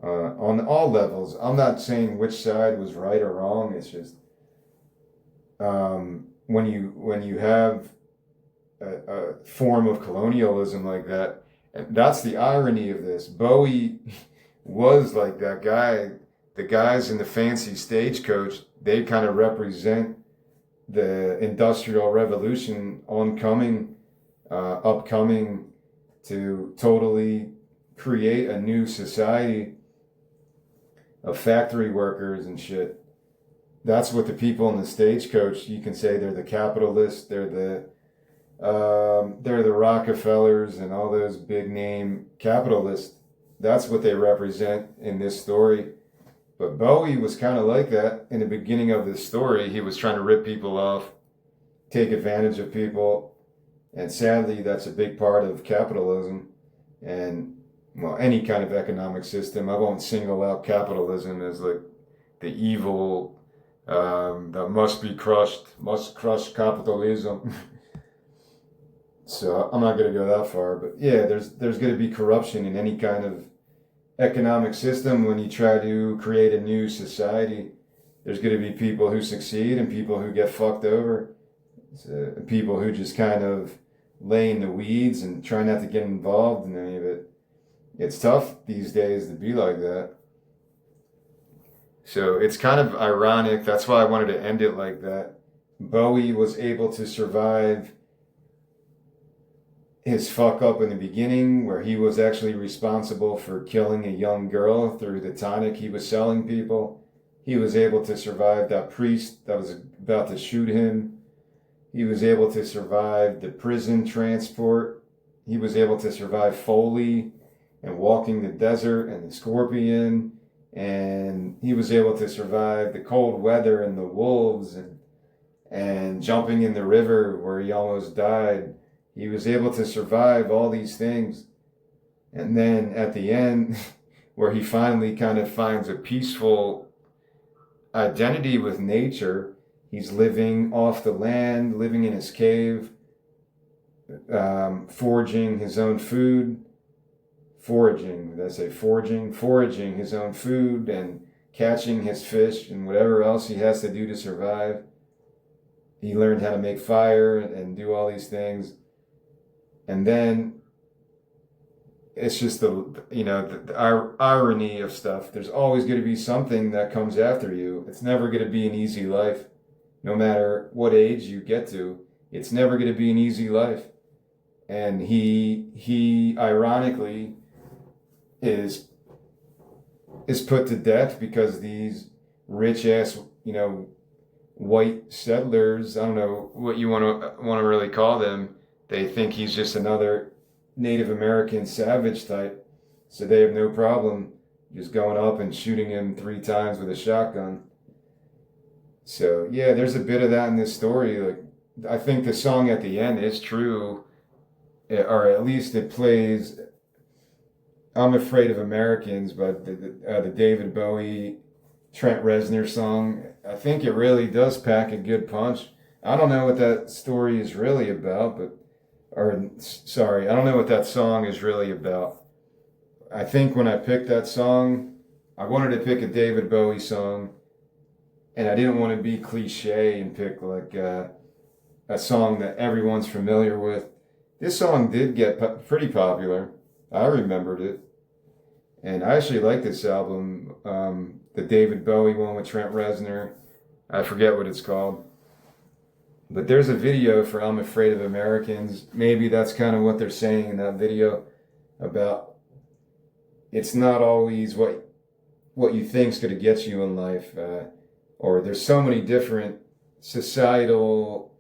On all levels. I'm not saying which side was right or wrong. It's just when you have a form of colonialism like that, and that's the irony of this. Bowie was like that guy. The guys in the fancy stagecoach, they kind of represent the Industrial Revolution upcoming to totally create a new society of factory workers and shit. That's what the people in the stagecoach, you can say they're the capitalists, they're the Rockefellers and all those big name capitalists. That's what they represent in this story. But Bowie was kind of like that in the beginning of this story. He was trying to rip people off, take advantage of people, and sadly, that's a big part of capitalism. and well, any kind of economic system. I won't single out capitalism as like the evil that must crush capitalism. So I'm not going to go that far, but yeah, there's going to be corruption in any kind of economic system when you try to create a new society. There's going to be people who succeed and people who get fucked over. People who just kind of lay in the weeds and try not to get involved in any of it. It's tough these days to be like that. So it's kind of ironic. That's why I wanted to end it like that. Bowie was able to survive his fuck up in the beginning, where he was actually responsible for killing a young girl through the tonic he was selling people. He was able to survive that priest that was about to shoot him. He was able to survive the prison transport. He was able to survive Foley and walking the desert and the scorpion. And he was able to survive the cold weather and the wolves and jumping in the river where he almost died. He was able to survive all these things. And then at the end, where he finally kind of finds a peaceful identity with nature, he's living off the land, living in his cave, foraging his own food, foraging his own food and catching his fish and whatever else he has to do to survive. He learned how to make fire and do all these things. And then it's just the irony of stuff. There's always going to be something that comes after you. It's never going to be an easy life. No matter what age you get to, it's never going to be an easy life. And he ironically is put to death because these rich ass, white settlers, I don't know what you want to really call them, they think he's just another Native American savage type. So they have no problem just going up and shooting him 3 times with a shotgun. So yeah, there's a bit of that in this story. Like, I think the song at the end is true, or at least it plays "I'm Afraid of Americans," but the David Bowie, Trent Reznor song. I think it really does pack a good punch. I don't know what that story is really about, I don't know what that song is really about. I think when I picked that song, I wanted to pick a David Bowie song, and I didn't want to be cliche and pick like a song that everyone's familiar with. This song did get pretty popular. I remembered it. And I actually like this album, the David Bowie one with Trent Reznor. I forget what it's called. But there's a video for "I'm Afraid of Americans." Maybe that's kind of what they're saying in that video about it's not always what you think's going to get you in life. Or there's so many different societal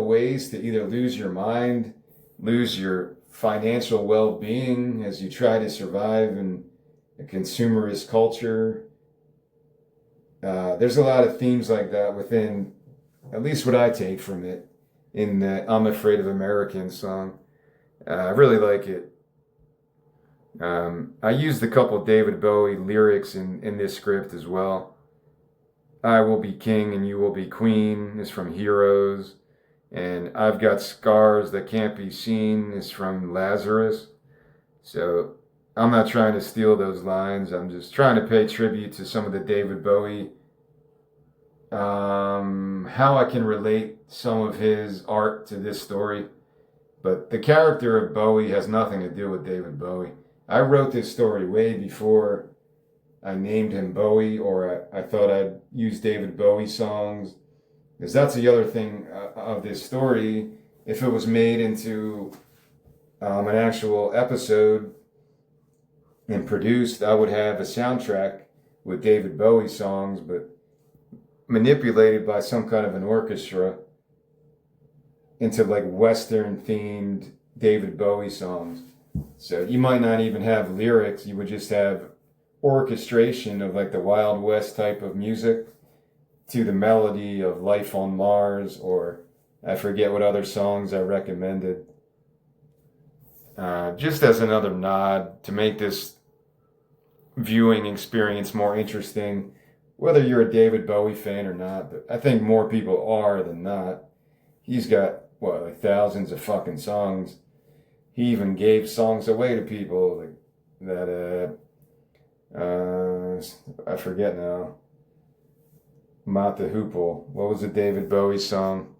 ways to either lose your mind, lose your financial well-being as you try to survive in a consumerist culture. There's a lot of themes like that within, at least what I take from it, in the "I'm Afraid of Americans" song. I really like it. I used a couple David Bowie lyrics in this script as well. "I will be king and you will be queen" is from Heroes. And "I've got scars that can't be seen" is from Lazarus. So I'm not trying to steal those lines. I'm just trying to pay tribute to some of the David Bowie, how I can relate some of his art to this story. But the character of Bowie has nothing to do with David Bowie. I wrote this story way before I named him Bowie, or I thought I'd use David Bowie songs. Because that's the other thing of this story. If it was made into an actual episode and produced, I would have a soundtrack with David Bowie songs, but manipulated by some kind of an orchestra into like Western themed David Bowie songs. So you might not even have lyrics, you would just have orchestration of like the Wild West type of music to the melody of "Life on Mars," or I forget what other songs I recommended. just as another nod to make this viewing experience more interesting, whether you're a David Bowie fan or not. But I think more people are than not. He's got, what, like thousands of fucking songs. He even gave songs away to people like that, I forget now. Mott the Hoople. What was the David Bowie song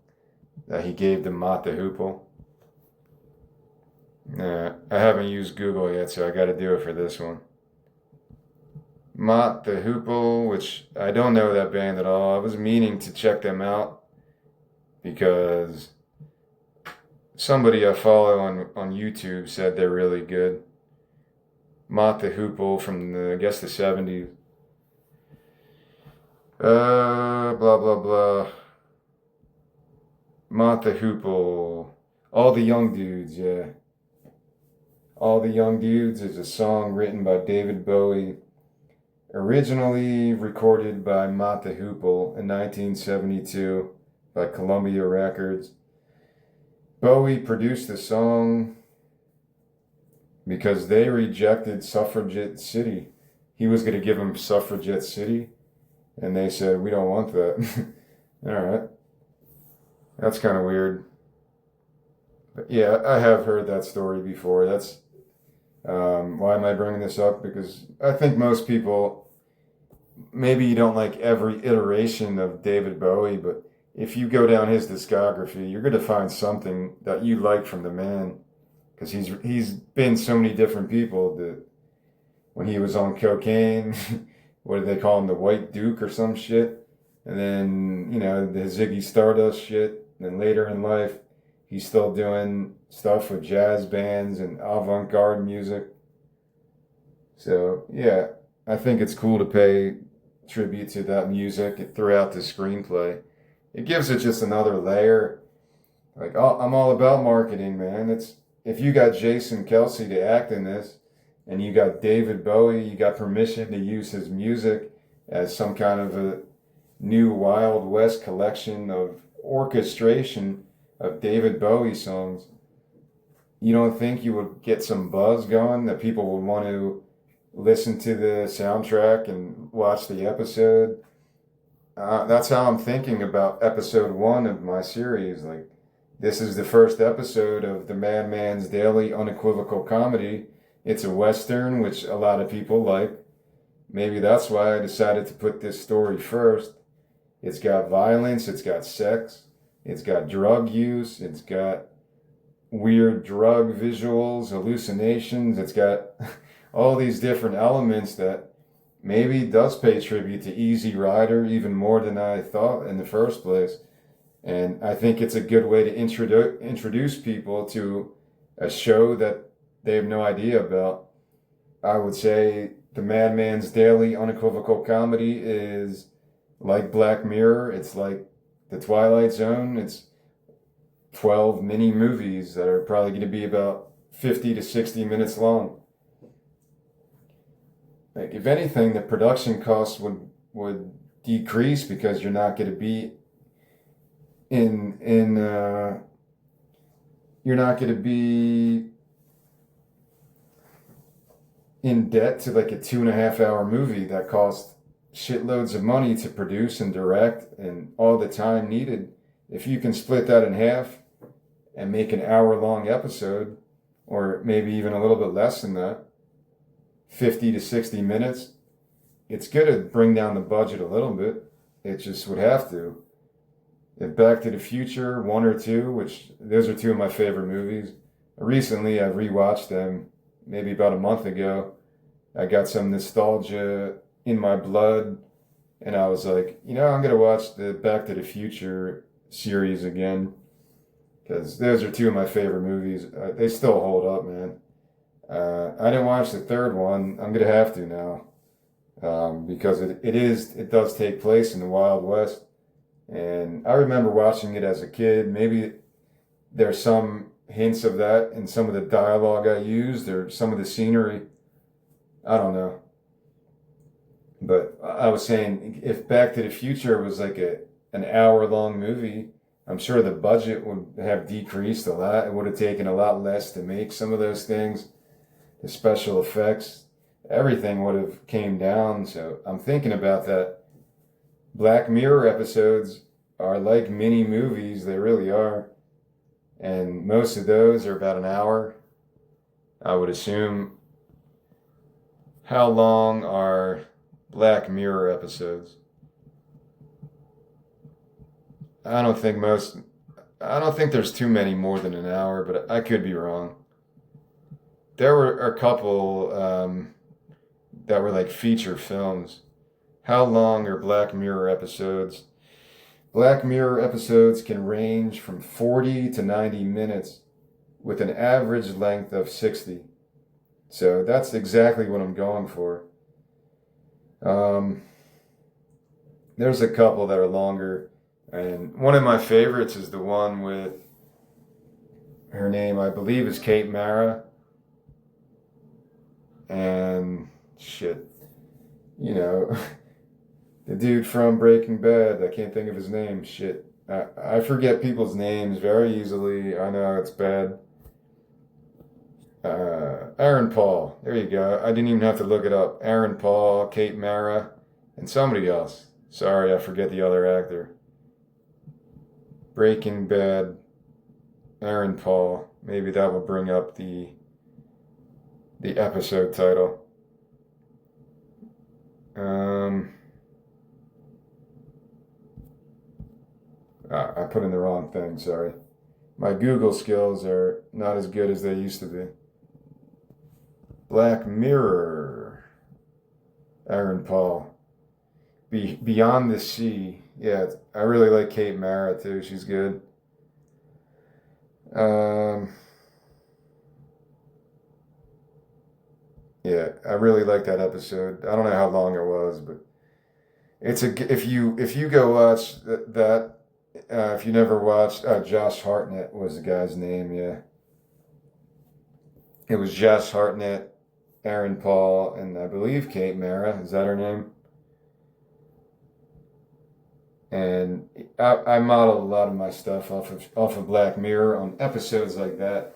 that he gave to Mott the Hoople? Nah, I haven't used Google yet, so I got to do it for this one. Mott the Hoople, which I don't know that band at all. I was meaning to check them out because somebody I follow on YouTube said they're really good. Mott the Hoople from I guess the 70s. Blah blah blah. Mott the Hoople. All the Young Dudes, yeah. All the Young Dudes is a song written by David Bowie, originally recorded by Mott the Hoople in 1972 by Columbia Records. Bowie produced the song because they rejected Suffragette City. He was going to give them Suffragette City, and they said, we don't want that. All right. That's kind of weird. But yeah, I have heard that story before. That's why am I bringing this up? Because I think most people, maybe you don't like every iteration of David Bowie, but if you go down his discography, you're going to find something that you like from the man. Because he's been so many different people. That when he was on cocaine, what did they call him, the White Duke or some shit? And then, the Ziggy Stardust shit. And then later in life, he's still doing stuff with jazz bands and avant-garde music. So, yeah, I think it's cool to pay tribute to that music throughout the screenplay. It gives it just another layer. Like, oh, I'm all about marketing, man. If you got Jason Kelce to act in this, and you got David Bowie, you got permission to use his music as some kind of a new Wild West collection of orchestration of David Bowie songs. You don't think you would get some buzz going, that people would want to listen to the soundtrack and watch the episode? That's how I'm thinking about episode 1 of my series. Like, this is the first episode of the Madman's Daily Unequivocal Comedy. It's a Western, which a lot of people like. Maybe that's why I decided to put this story first. It's got violence, it's got sex, it's got drug use, it's got weird drug visuals, hallucinations, it's got all these different elements that maybe does pay tribute to Easy Rider even more than I thought in the first place. And I think it's a good way to introduce people to a show that they have no idea about. I would say the Madman's Daily Unequivocal Comedy is like Black Mirror. It's like The Twilight Zone. It's 12 mini movies that are probably going to be about 50 to 60 minutes long. Like, if anything, the production costs would decrease because you're not going to be you're not going to be in debt to like a 2.5 hour movie that costs shitloads of money to produce and direct and all the time needed. If you can split that in half and make an hour-long episode, or maybe even a little bit less than that, 50 to 60 minutes, it's going to bring down the budget a little bit. It just would have to. If Back to the Future 1 or 2, which those are 2 of my favorite movies, recently I rewatched them maybe about a month ago. I got some nostalgia in my blood, and I was like, I'm going to watch the Back to the Future series again, because those are 2 of my favorite movies. They still hold up, man. I didn't watch the third one. I'm going to have to now, because it does take place in the Wild West. And I remember watching it as a kid. Maybe there's some hints of that in some of the dialogue I used or some of the scenery. I don't know. But I was saying, if Back to the Future was like an hour-long movie, I'm sure the budget would have decreased a lot. It would have taken a lot less to make some of those things. The special effects, everything would have came down. So I'm thinking about that. Black Mirror episodes are like mini movies. They really are. And most of those are about an hour, I would assume. How long are Black Mirror episodes? I don't think there's too many more than an hour, but I could be wrong. There were a couple that were like feature films. How long are Black Mirror episodes? Black Mirror episodes can range from 40 to 90 minutes with an average length of 60. So that's exactly what I'm going for. There's a couple that are longer, and one of my favorites is the one with her name, I believe, is Kate Mara. And shit, you know, the dude from Breaking Bad, I can't think of his name. Shit. I forget people's names very easily. I know it's bad. Aaron Paul. There you go. I didn't even have to look it up. Aaron Paul, Kate Mara, and somebody else. Sorry, I forget the other actor. Breaking Bad, Aaron Paul. Maybe that will bring up the episode title. I put in the wrong thing, sorry. My Google skills are not as good as they used to be. Black Mirror. Aaron Paul. Beyond the Sea. Yeah, I really like Kate Mara too. She's good. Yeah, I really like that episode. I don't know how long it was, but if you go watch that, if you never watched, Josh Hartnett was the guy's name. Yeah, it was Josh Hartnett, Aaron Paul, and I believe Kate Mara. Is that her name? And I model a lot of my stuff off of Black Mirror on episodes like that.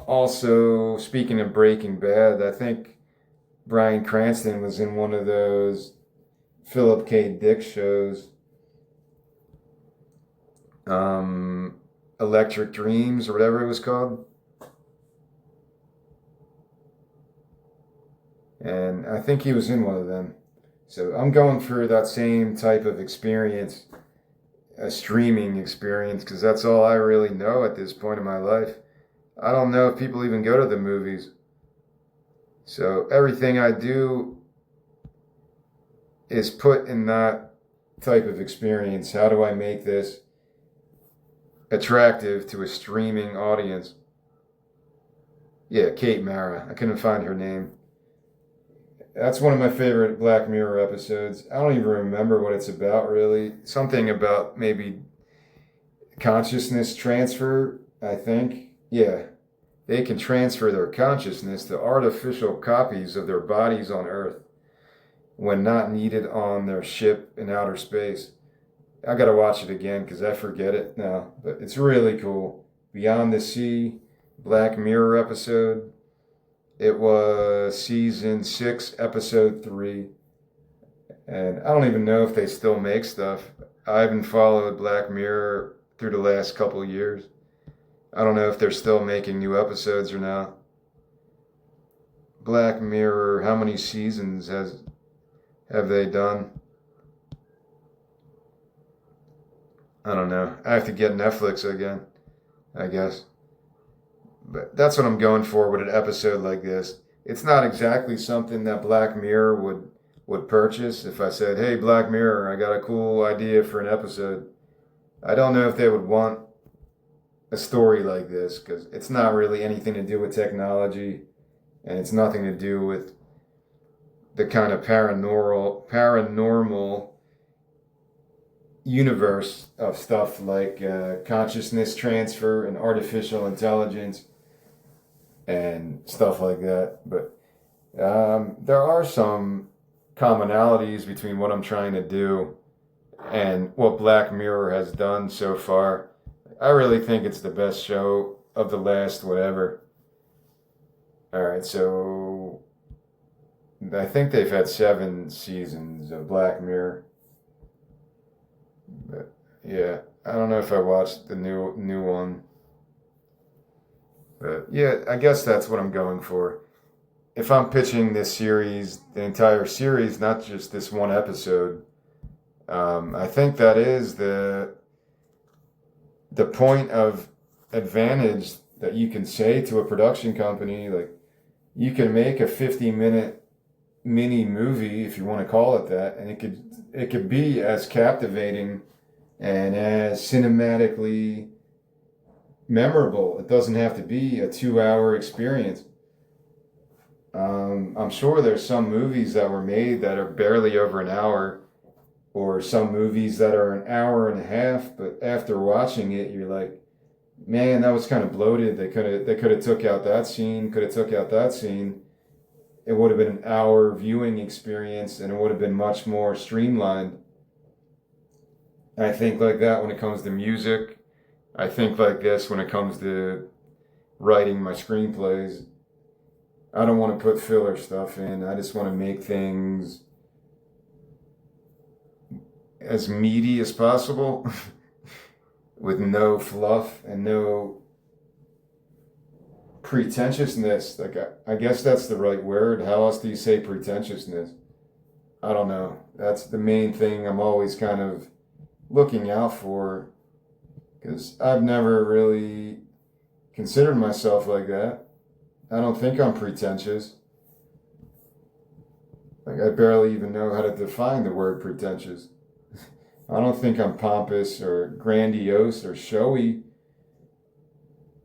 Also, speaking of Breaking Bad, I think Bryan Cranston was in one of those Philip K. Dick shows, Electric Dreams or whatever it was called. And I think he was in one of them. So I'm going for that same type of experience, a streaming experience, because that's all I really know at this point in my life. I don't know if people even go to the movies. So everything I do is put in that type of experience. How do I make this attractive to a streaming audience? Yeah, Kate Mara. I couldn't find her name. That's one of my favorite Black Mirror episodes. I don't even remember what it's about, really. Something about maybe consciousness transfer, I think. Yeah. They can transfer their consciousness to artificial copies of their bodies on Earth when not needed on their ship in outer space. I gotta watch it again because I forget it now. But it's really cool. Beyond the Sea, Black Mirror episode. It was season 6, episode 3. And I don't even know if they still make stuff. I haven't followed Black Mirror through the last couple of years. I don't know if they're still making new episodes or not. Black Mirror, how many seasons have they done? I don't know. I have to get Netflix again, I guess. But that's what I'm going for with an episode like this. It's not exactly something that Black Mirror would purchase. If I said, hey, Black Mirror, I got a cool idea for an episode. I don't know if they would want a story like this because it's not really anything to do with technology and it's nothing to do with the kind of paranormal universe of stuff like consciousness transfer and artificial intelligence and stuff like that. But there are some commonalities between what I'm trying to do and what Black Mirror has done so far. I really think it's the best show of the last whatever. All right, so I think they've had 7 seasons of Black Mirror. But yeah, I don't know if I watched the new one. But yeah, I guess that's what I'm going for. If I'm pitching this series, the entire series, not just this one episode, I think that is the point of advantage that you can say to a production company. Like, you can make a 50-minute mini movie, if you want to call it that, and it could be as captivating and as cinematically memorable. It doesn't have to be a 2-hour experience. I'm sure there's some movies that were made that are barely over an hour, or some movies that are an hour and a half, but after watching it, you're like, man, that was kind of bloated. They could have took out that scene, could have took out that scene. It would have been an hour viewing experience, and it would have been much more streamlined. I think like that when it comes to music. I think like this when it comes to writing my screenplays. I don't want to put filler stuff in. I just want to make things as meaty as possible with no fluff and no pretentiousness. Like, I guess that's the right word. How else do you say pretentiousness? I don't know. That's the main thing I'm always kind of looking out for, because I've never really considered myself like that. I don't think I'm pretentious. Like, I barely even know how to define the word pretentious. I don't think I'm pompous or grandiose or showy.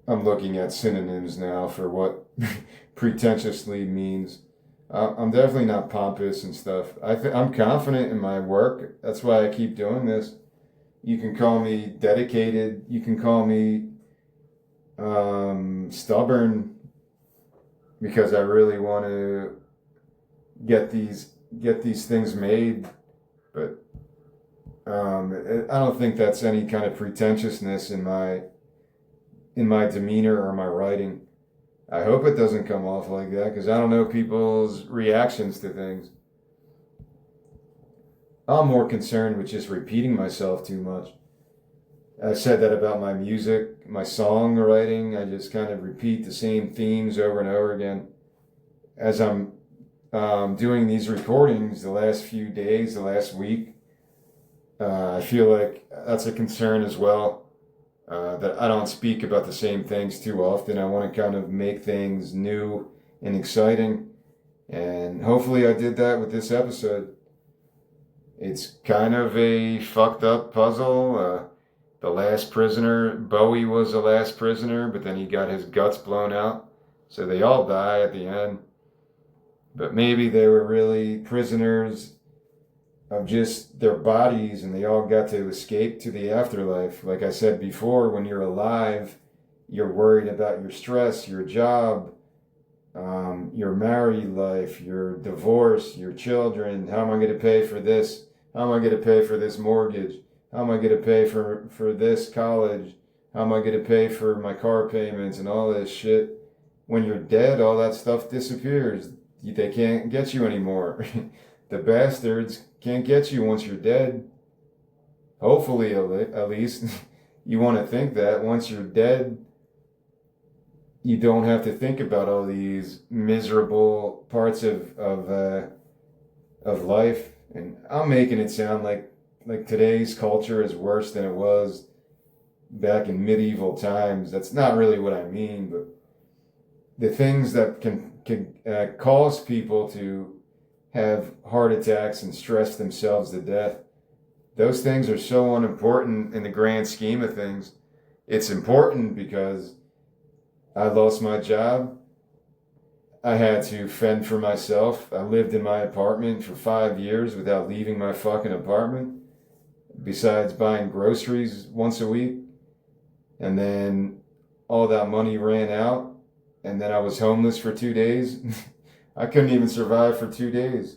I'm looking at synonyms now for what pretentiously means. I'm definitely not pompous and stuff. I'm confident in my work. That's why I keep doing this. You can call me dedicated. You can call me stubborn, because I really want to get these things made. But I don't think that's any kind of pretentiousness in my demeanor or my writing. I hope it doesn't come off like that, because I don't know people's reactions to things. I'm more concerned with just repeating myself too much. I said that about my music, my songwriting. I just kind of repeat the same themes over and over again. As I'm doing these recordings the last few days, the last week, I feel like that's a concern as well. That I don't speak about the same things too often. I want to kind of make things new and exciting. And hopefully I did that with this episode. It's kind of a fucked up puzzle. The last prisoner, Bowie was the last prisoner, but then he got his guts blown out. So they all die at the end. But maybe they were really prisoners of just their bodies, and they all got to escape to the afterlife. Like I said before, when you're alive, you're worried about your stress, your job, your married life, your divorce, your children. How am I going to pay for this? How am I going to pay for this mortgage? How am I going to pay for this college? How am I going to pay for my car payments and all this shit? When you're dead, all that stuff disappears. They can't get you anymore. The bastards can't get you once you're dead. Hopefully, at least. You want to think that once you're dead, you don't have to think about all these miserable parts of life. And I'm making it sound like today's culture is worse than it was back in medieval times. That's not really what I mean, but the things that can cause people to have heart attacks and stress themselves to death, those things are so unimportant in the grand scheme of things. It's important because I lost my job. I had to fend for myself. I lived in my apartment for 5 years without leaving my fucking apartment, besides buying groceries once a week. And then all that money ran out, and then I was homeless for 2 days. I couldn't even survive for 2 days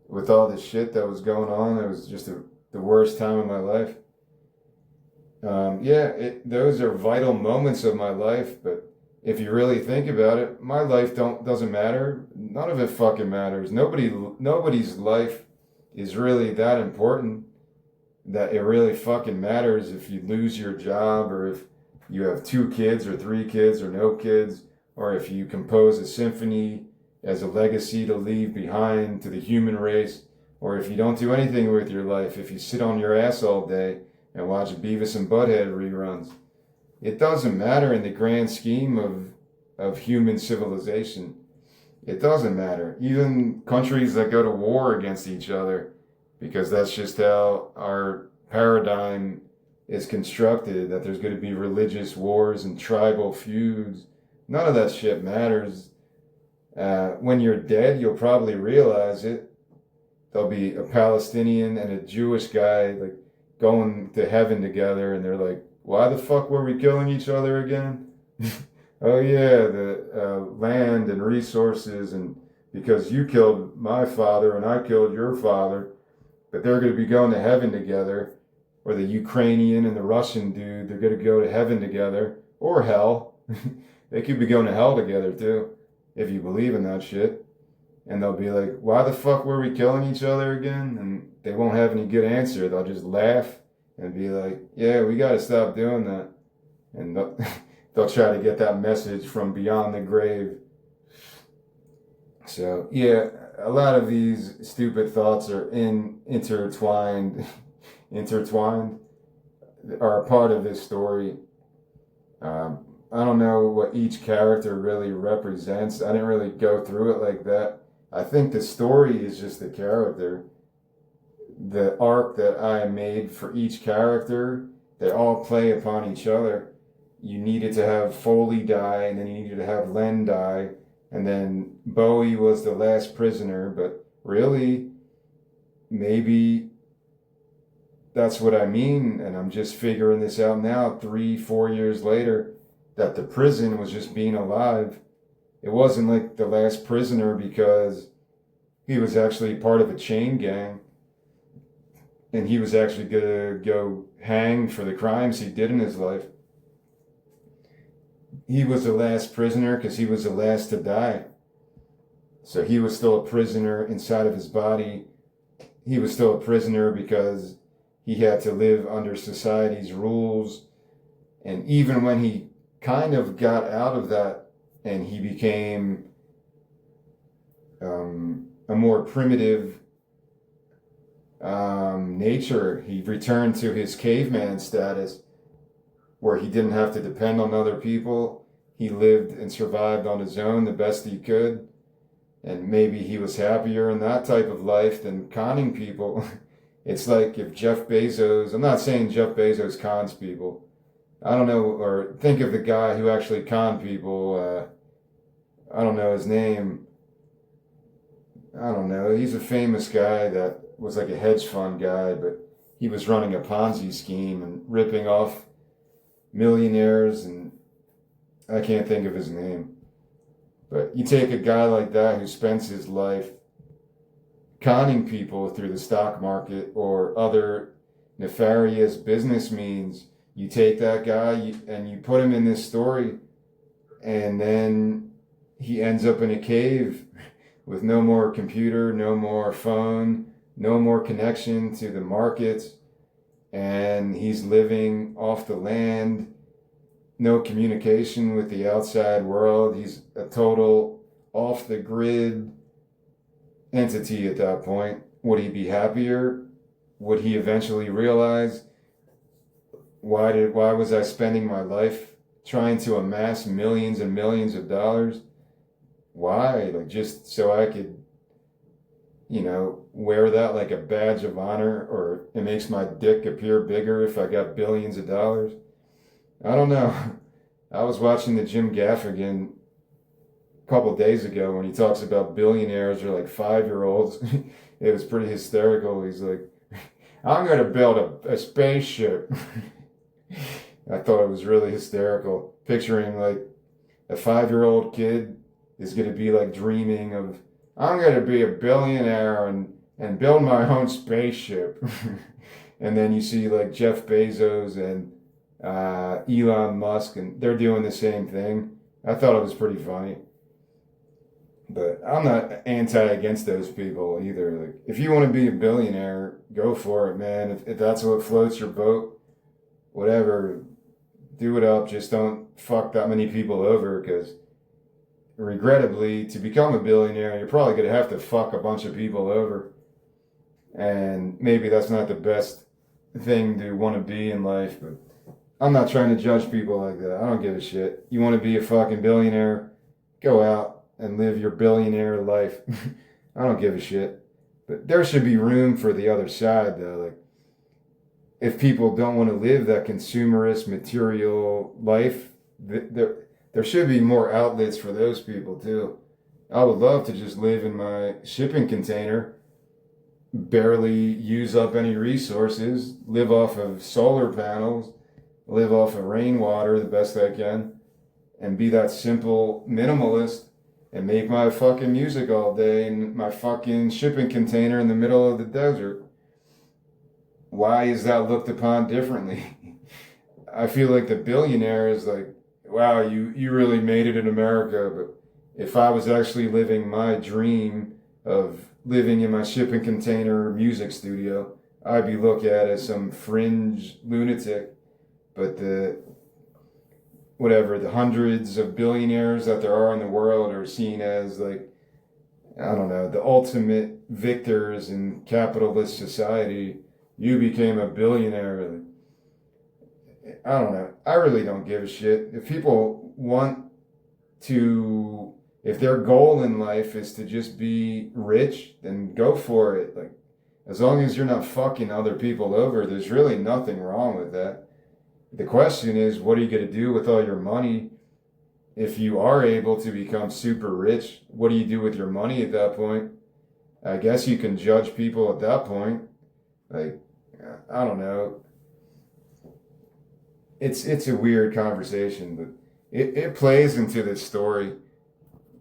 with all this shit that was going on. It was just a the worst time of my life. Yeah, those are vital moments of my life, but if you really think about it, my life doesn't matter. None of it fucking matters. Nobody's life is really that important that it really fucking matters if you lose your job or if you have 2 kids or 3 kids or no kids, or if you compose a symphony as a legacy to leave behind to the human race, or if you don't do anything with your life, if you sit on your ass all day and watch Beavis and Butthead reruns. It doesn't matter in the grand scheme of human civilization. It doesn't matter. Even countries that go to war against each other, because that's just how our paradigm is constructed, that there's going to be religious wars and tribal feuds. None of that shit matters. When you're dead, you'll probably realize it. There'll be a Palestinian and a Jewish guy like going to heaven together, and they're like, why the fuck were we killing each other again? Oh yeah, the land and resources, and because you killed my father and I killed your father, but they're going to be going to heaven together. Or the Ukrainian and the Russian dude, they're going to go to heaven together, or hell. They could be going to hell together too, if you believe in that shit. And they'll be like, why the fuck were we killing each other again? And they won't have any good answer. They'll just laugh and be like, yeah, we got to stop doing that. And they'll try to get that message from beyond the grave. So, yeah, a lot of these stupid thoughts are intertwined, are a part of this story. I don't know what each character really represents. I didn't really go through it like that. I think the story is just the character. The arc that I made for each character, they all play upon each other. You needed to have Foley die, and then you needed to have Len die, and then Bowie was the last prisoner, but really, maybe that's what I mean, and I'm just figuring this out now, 3-4 years later, that the prison was just being alive. It wasn't like the last prisoner because he was actually part of a chain gang, and he was actually gonna go hang for the crimes he did in his life. He was the last prisoner because he was the last to die. So he was still a prisoner inside of his body. He was still a prisoner because he had to live under society's rules. And even when he kind of got out of that and he became a more primitive nature, he returned to his caveman status where he didn't have to depend on other people. He lived and survived on his own the best he could. And maybe he was happier in that type of life than conning people. It's like if Jeff Bezos, I'm not saying Jeff Bezos cons people. I don't know, or think of the guy who actually conned people. I don't know his name. I don't know. He's a famous guy that was like a hedge fund guy, but he was running a Ponzi scheme and ripping off millionaires, and I can't think of his name. But you take a guy like that who spends his life conning people through the stock market or other nefarious business means, you take that guy and you put him in this story, and then he ends up in a cave with no more computer, no more phone, no more connection to the markets, and he's living off the land, no communication with the outside world. He's a total off the grid entity at that point. Would he be happier? Would he eventually realize, why was I spending my life trying to amass millions and millions of dollars? Why? Like, just so I could, wear that like a badge of honor, or it makes my dick appear bigger if I got billions of dollars? I don't know. I was watching the Jim Gaffigan a couple of days ago when he talks about billionaires are like 5-year-olds. It was pretty hysterical. He's like, I'm going to build a spaceship. I thought it was really hysterical. Picturing like a 5-year-old kid is going to be like dreaming of, I'm going to be a billionaire and build my own spaceship. And then you see like Jeff Bezos and Elon Musk, and they're doing the same thing. I thought it was pretty funny. But I'm not against those people either. Like, if you want to be a billionaire, go for it, man. If that's what floats your boat, whatever, do it up. Just don't fuck that many people over, because regrettably, to become a billionaire, you're probably going to have to fuck a bunch of people over. And maybe that's not the best thing to want to be in life, but I'm not trying to judge people like that. I don't give a shit. You want to be a fucking billionaire? Go out and live your billionaire life. I don't give a shit. But there should be room for the other side, though. Like, if people don't want to live that consumerist material life, there should be more outlets for those people too. I would love to just live in my shipping container, barely use up any resources, live off of solar panels, live off of rainwater the best I can, and be that simple minimalist and make my fucking music all day in my fucking shipping container in the middle of the desert. Why is that looked upon differently? I feel like the billionaire is like, wow, you really made it in America. But if I was actually living my dream of living in my shipping container music studio, I'd be looked at as some fringe lunatic. But the hundreds of billionaires that there are in the world are seen as, like, I don't know, the ultimate victors in capitalist society. You became a billionaire. I don't know. I really don't give a shit. If people want to, if their goal in life is to just be rich, then go for it. Like, as long as you're not fucking other people over, there's really nothing wrong with that. The question is, what are you going to do with all your money? If you are able to become super rich, what do you do with your money at that point? I guess you can judge people at that point. Like, I don't know. It's a weird conversation, but it plays into this story,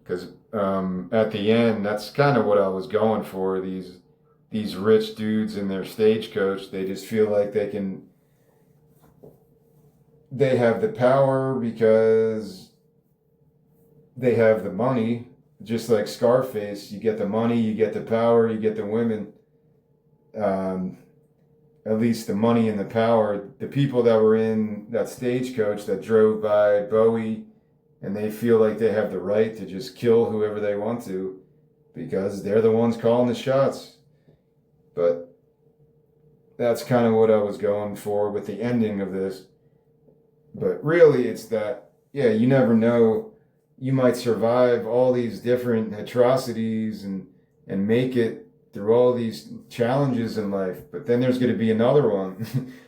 because at the end, that's kind of what I was going for. These rich dudes in their stagecoach, they just feel like they have the power because they have the money. Just like Scarface, you get the money, you get the power, you get the women. At least the money and the power. The people that were in that stagecoach that drove by Bowie, and they feel like they have the right to just kill whoever they want to because they're the ones calling the shots. But that's kind of what I was going for with the ending of this. But really, it's that, yeah, you never know. You might survive all these different atrocities and make it through all these challenges in life. But then there's going to be another one,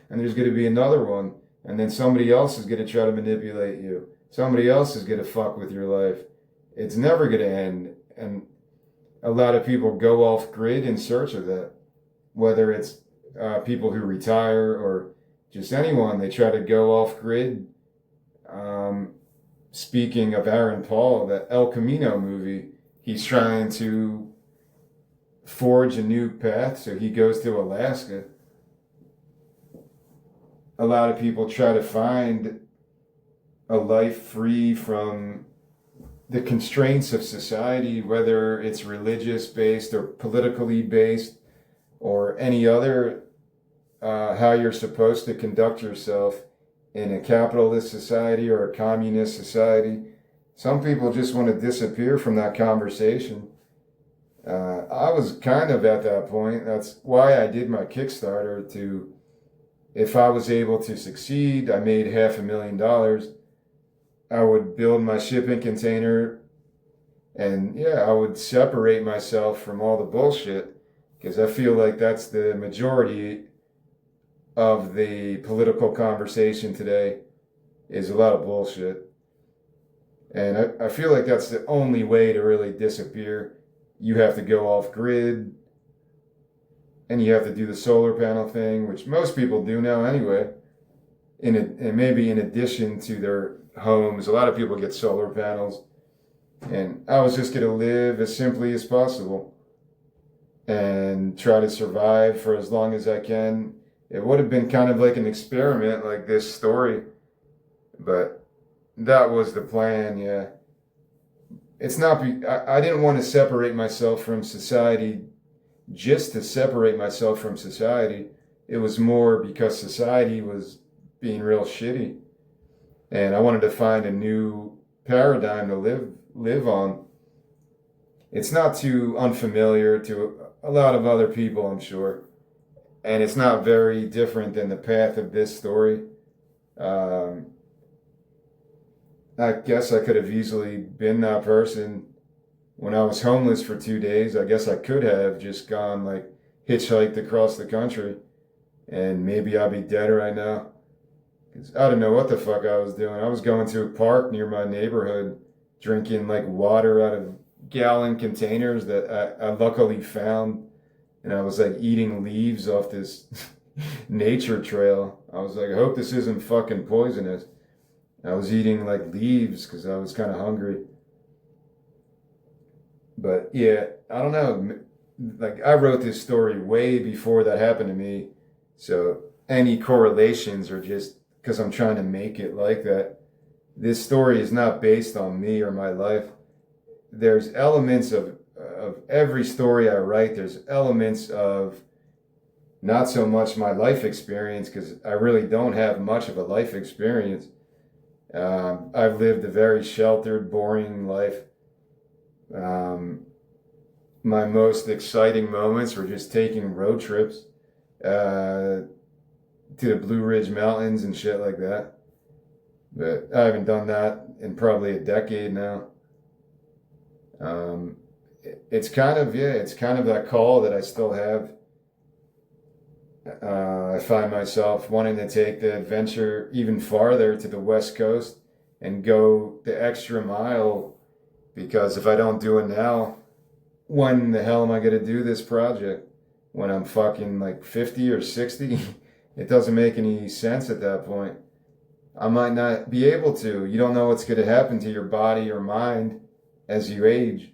and there's going to be another one, and then somebody else is going to try to manipulate you. Somebody else is going to fuck with your life. It's never going to end. And a lot of people go off grid in search of that, whether it's people who retire or just anyone. They try to go off grid. Speaking of Aaron Paul, that El Camino movie, he's trying to forge a new path, so he goes to Alaska. A lot of people try to find a life free from the constraints of society, whether it's religious based or politically based or any other, how you're supposed to conduct yourself in a capitalist society or a communist society. Some people just want to disappear from that conversation. I was kind of at that point. That's why I did my Kickstarter to, if I was able to succeed, I made $500,000, I would build my shipping container, and yeah, I would separate myself from all the bullshit, because I feel like that's the majority of the political conversation today, is a lot of bullshit. And I feel like that's the only way to really disappear. You have to go off grid, and you have to do the solar panel thing, which most people do now anyway. And maybe in addition to their homes, a lot of people get solar panels. And I was just going to live as simply as possible and try to survive for as long as I can, it would have been kind of like an experiment, like this story, but that was the plan. Yeah, it's not. I didn't want to separate myself from society just to separate myself from society. It was more because society was being real shitty, and I wanted to find a new paradigm to live on. It's not too unfamiliar to a lot of other people, I'm sure, and it's not very different than the path of this story. Um, I guess I could have easily been that person when I was homeless for 2 days. I guess I could have just gone like hitchhiked across the country, and maybe I'd be dead right now. 'Cause I don't know what the fuck I was doing. I was going to a park near my neighborhood, drinking like water out of gallon containers that I luckily found, and I was like eating leaves off this nature trail. I was like, I hope this isn't fucking poisonous. I was eating like leaves because I was kind of hungry. But yeah, I don't know. Like I wrote this story way before that happened to me, so any correlations are just because I'm trying to make it like that. This story is not based on me or my life. There's elements of every story I write. There's elements of not so much my life experience because I really don't have much of a life experience. I've lived a very sheltered, boring life. Um, my most exciting moments were just taking road trips uh, to the Blue Ridge Mountains and shit like that. But I haven't done that in probably a decade now. Um, it's kind of, yeah, it's kind of that call that I still have. I find myself wanting to take the adventure even farther to the West Coast and go the extra mile because if I don't do it now, when the hell am I going to do this project? When I'm fucking like 50 or 60? It doesn't make any sense at that point. I might not be able to. You don't know what's going to happen to your body or mind as you age.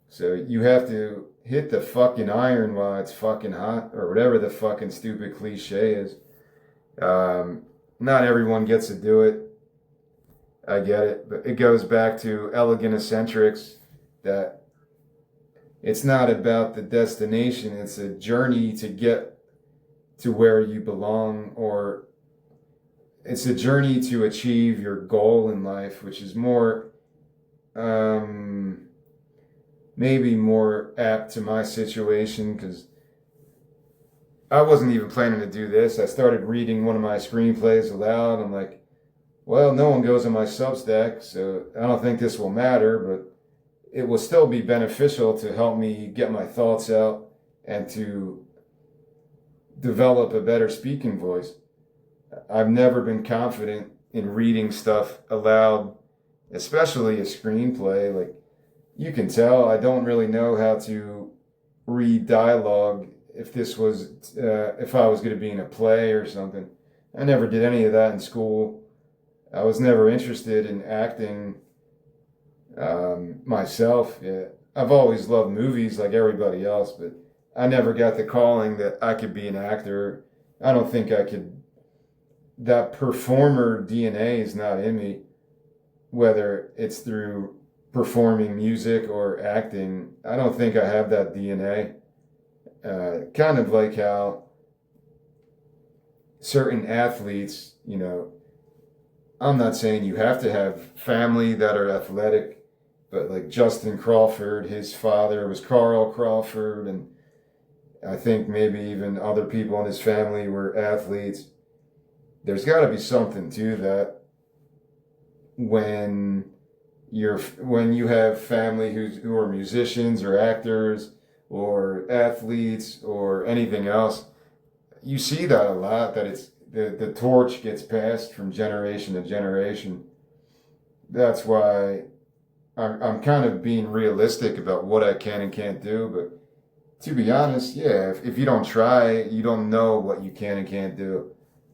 So you have to hit the fucking iron while it's fucking hot, or whatever the fucking stupid cliche is. Not everyone gets to do it. I get it, but it goes back to elegant eccentrics that it's not about the destination, it's a journey to get to where you belong, or it's a journey to achieve your goal in life, which is more, maybe more apt to my situation because I wasn't even planning to do this. I started reading one of my screenplays aloud. I'm like, well, no one goes on my Substack, so I don't think this will matter, but it will still be beneficial to help me get my thoughts out and to develop a better speaking voice. I've never been confident in reading stuff aloud, especially a screenplay. Like, you can tell I don't really know how to read dialogue if I was going to be in a play or something. I never did any of that in school. I was never interested in acting myself. Yeah. I've always loved movies like everybody else, but I never got the calling that I could be an actor. I don't think I could. That performer DNA is not in me, whether it's through performing music or acting. I don't think I have that DNA. Kind of like how certain athletes, I'm not saying you have to have family that are athletic, but like Justin Crawford, his father was Carl Crawford, and I think maybe even other people in his family were athletes. There's got to be something to that when you have family who are musicians or actors or athletes or anything else. You see that a lot, that it's the torch gets passed from generation to generation. That's why I'm kind of being realistic about what I can and can't do. But to be honest, yeah, if you don't try, you don't know what you can and can't do.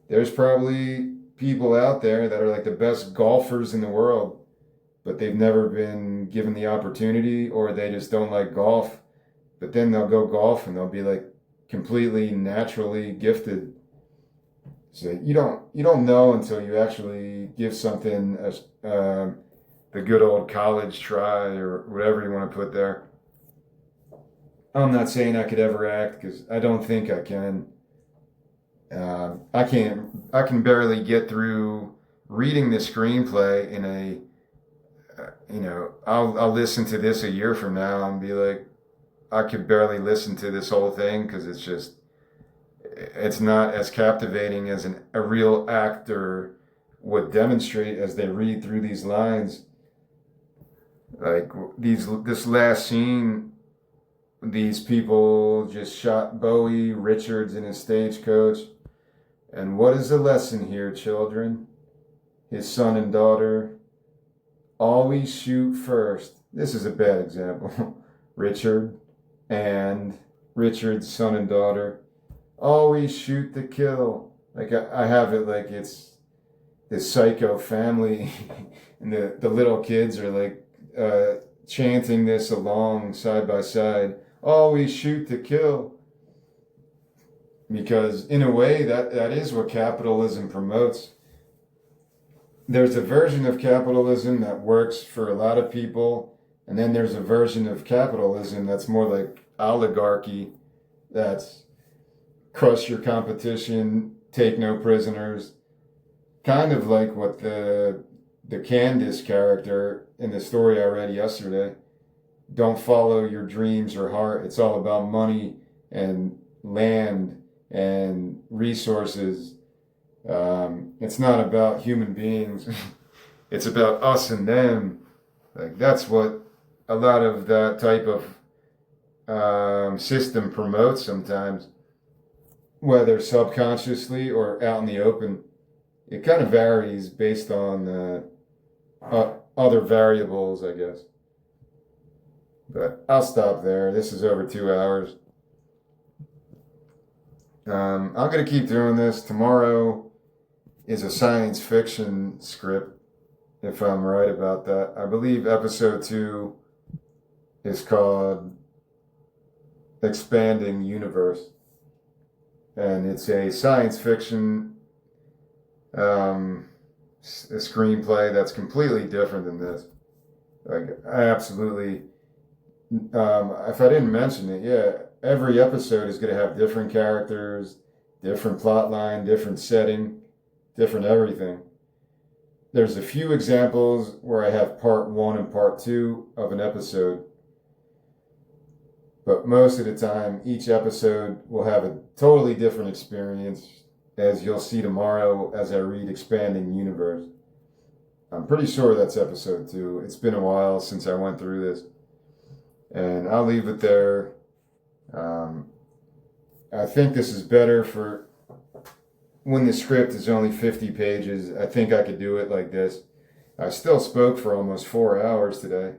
There's probably people out there that are like the best golfers in the world, but they've never been given the opportunity, or they just don't like golf. But then they'll go golf and they'll be like completely naturally gifted. So you don't know until you actually give something the good old college try or whatever you want to put there. I'm not saying I could ever act because I don't think I can. I can't. I can barely get through reading the screenplay in a. I'll listen to this a year from now and be like, I could barely listen to this whole thing because it's not as captivating as a real actor would demonstrate as they read through these lines. Like this last scene, these people just shot Bowie, Richards, and his stagecoach. And what is the lesson here, children? His son and daughter. Always shoot first. This is a bad example. Richard and Richard's son and daughter. Always shoot to kill. Like I have it like it's this psycho family, and the little kids are like chanting this along side by side. Always shoot to kill. Because in a way that is what capitalism promotes. There's a version of capitalism that works for a lot of people, and then there's a version of capitalism that's more like oligarchy, that's crush your competition, take no prisoners, kind of like what the Candace character in the story I read yesterday. Don't follow your dreams or heart. It's all about money and land and resources. It's not about human beings. It's about us and them. Like that's what a lot of that type of system promotes sometimes, whether subconsciously or out in the open. It kind of varies based on other variables, I guess. But I'll stop there. This is over 2 hours. I'm going to keep doing this. Tomorrow is a science fiction script, if I'm right about that. I believe episode 2 is called Expanding Universe. And it's a science fiction a screenplay that's completely different than this. Like, I absolutely, if I didn't mention it, yeah, every episode is going to have different characters, different plot line, different setting, different everything. There's a few examples where I have part 1 and part 2 of an episode, but most of the time, each episode will have a totally different experience, as you'll see tomorrow as I read Expanding Universe. I'm pretty sure that's episode 2. It's been a while since I went through this, and I'll leave it there. I think this is better for when the script is only 50 pages. I think I could do it like this. I still spoke for almost 4 hours today.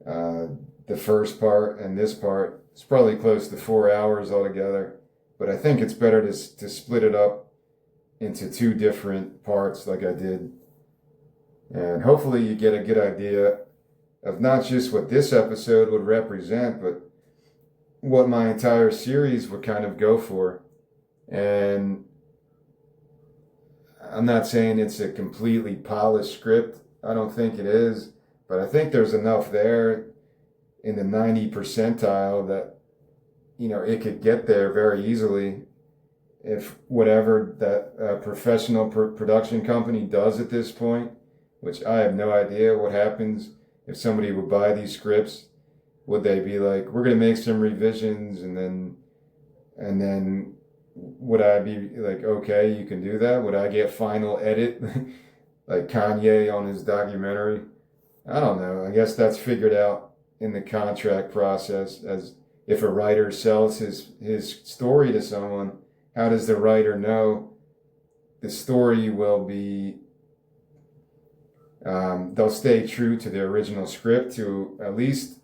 The first part and this part, it's probably close to 4 hours altogether. But I think it's better to split it up into 2 different parts like I did. And hopefully you get a good idea of not just what this episode would represent, but what my entire series would kind of go for. And I'm not saying it's a completely polished script. I don't think it is. But I think there's enough there in the 90 percentile that, it could get there very easily if whatever that professional production company does at this point, which I have no idea what happens if somebody would buy these scripts. Would they be like, we're going to make some revisions and then would I be like, okay, you can do that? Would I get final edit like Kanye on his documentary? I don't know. I guess that's figured out in the contract process. As if a writer sells his story to someone, how does the writer know the story will be, they'll stay true to the original script to at least,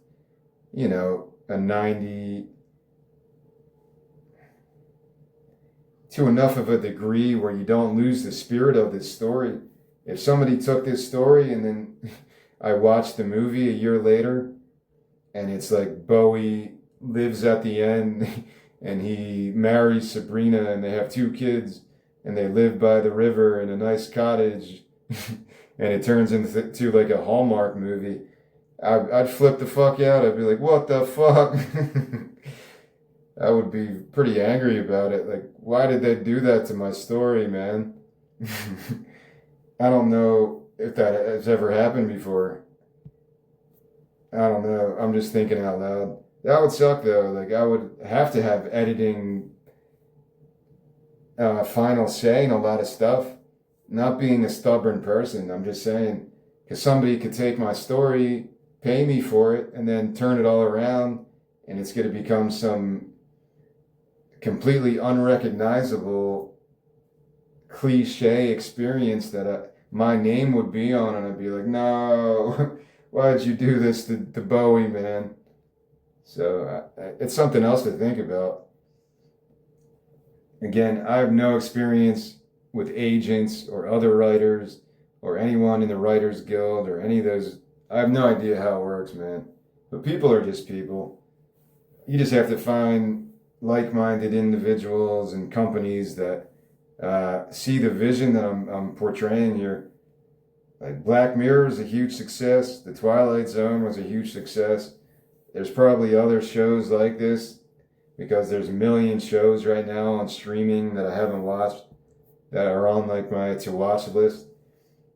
a 90, to enough of a degree where you don't lose the spirit of this story. If somebody took this story and then I watched the movie a year later and it's like Bowie lives at the end and he marries Sabrina and they have 2 kids and they live by the river in a nice cottage, and it turns into like a Hallmark movie, I'd flip the fuck out. I'd be like, what the fuck? I would be pretty angry about it. Like, why did they do that to my story, man? I don't know if that has ever happened before. I don't know. I'm just thinking out loud. That would suck though. Like, I would have to have editing final say in a lot of stuff. Not being a stubborn person, I'm just saying, because somebody could take my story, pay me for it, and then turn it all around, and it's going to become some completely unrecognizable cliche experience that my name would be on, and I'd be like, no, why'd you do this to Bowie, man? So it's something else to think about. Again, I have no experience with agents or other writers or anyone in the Writers Guild or any of those. I have no idea how it works, man. But people are just people. You just have to find like-minded individuals and companies that see the vision that I'm portraying here. Like Black Mirror is a huge success. The Twilight Zone was a huge success. There's probably other shows like this because there's a million shows right now on streaming that I haven't watched that are on like my to watch list.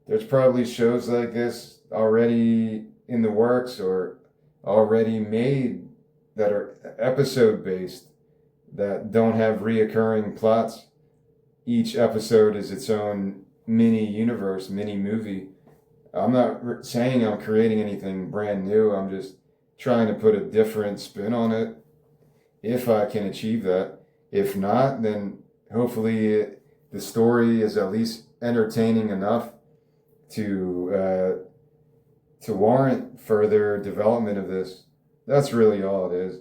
There's probably shows like this already in the works or already made that are episode based that don't have reoccurring plots. Each episode is its own mini universe, mini movie. I'm not saying I'm creating anything brand new. I'm just trying to put a different spin on it if I can achieve that. If not, then hopefully the story is at least entertaining enough to warrant further development of this. That's really all it is.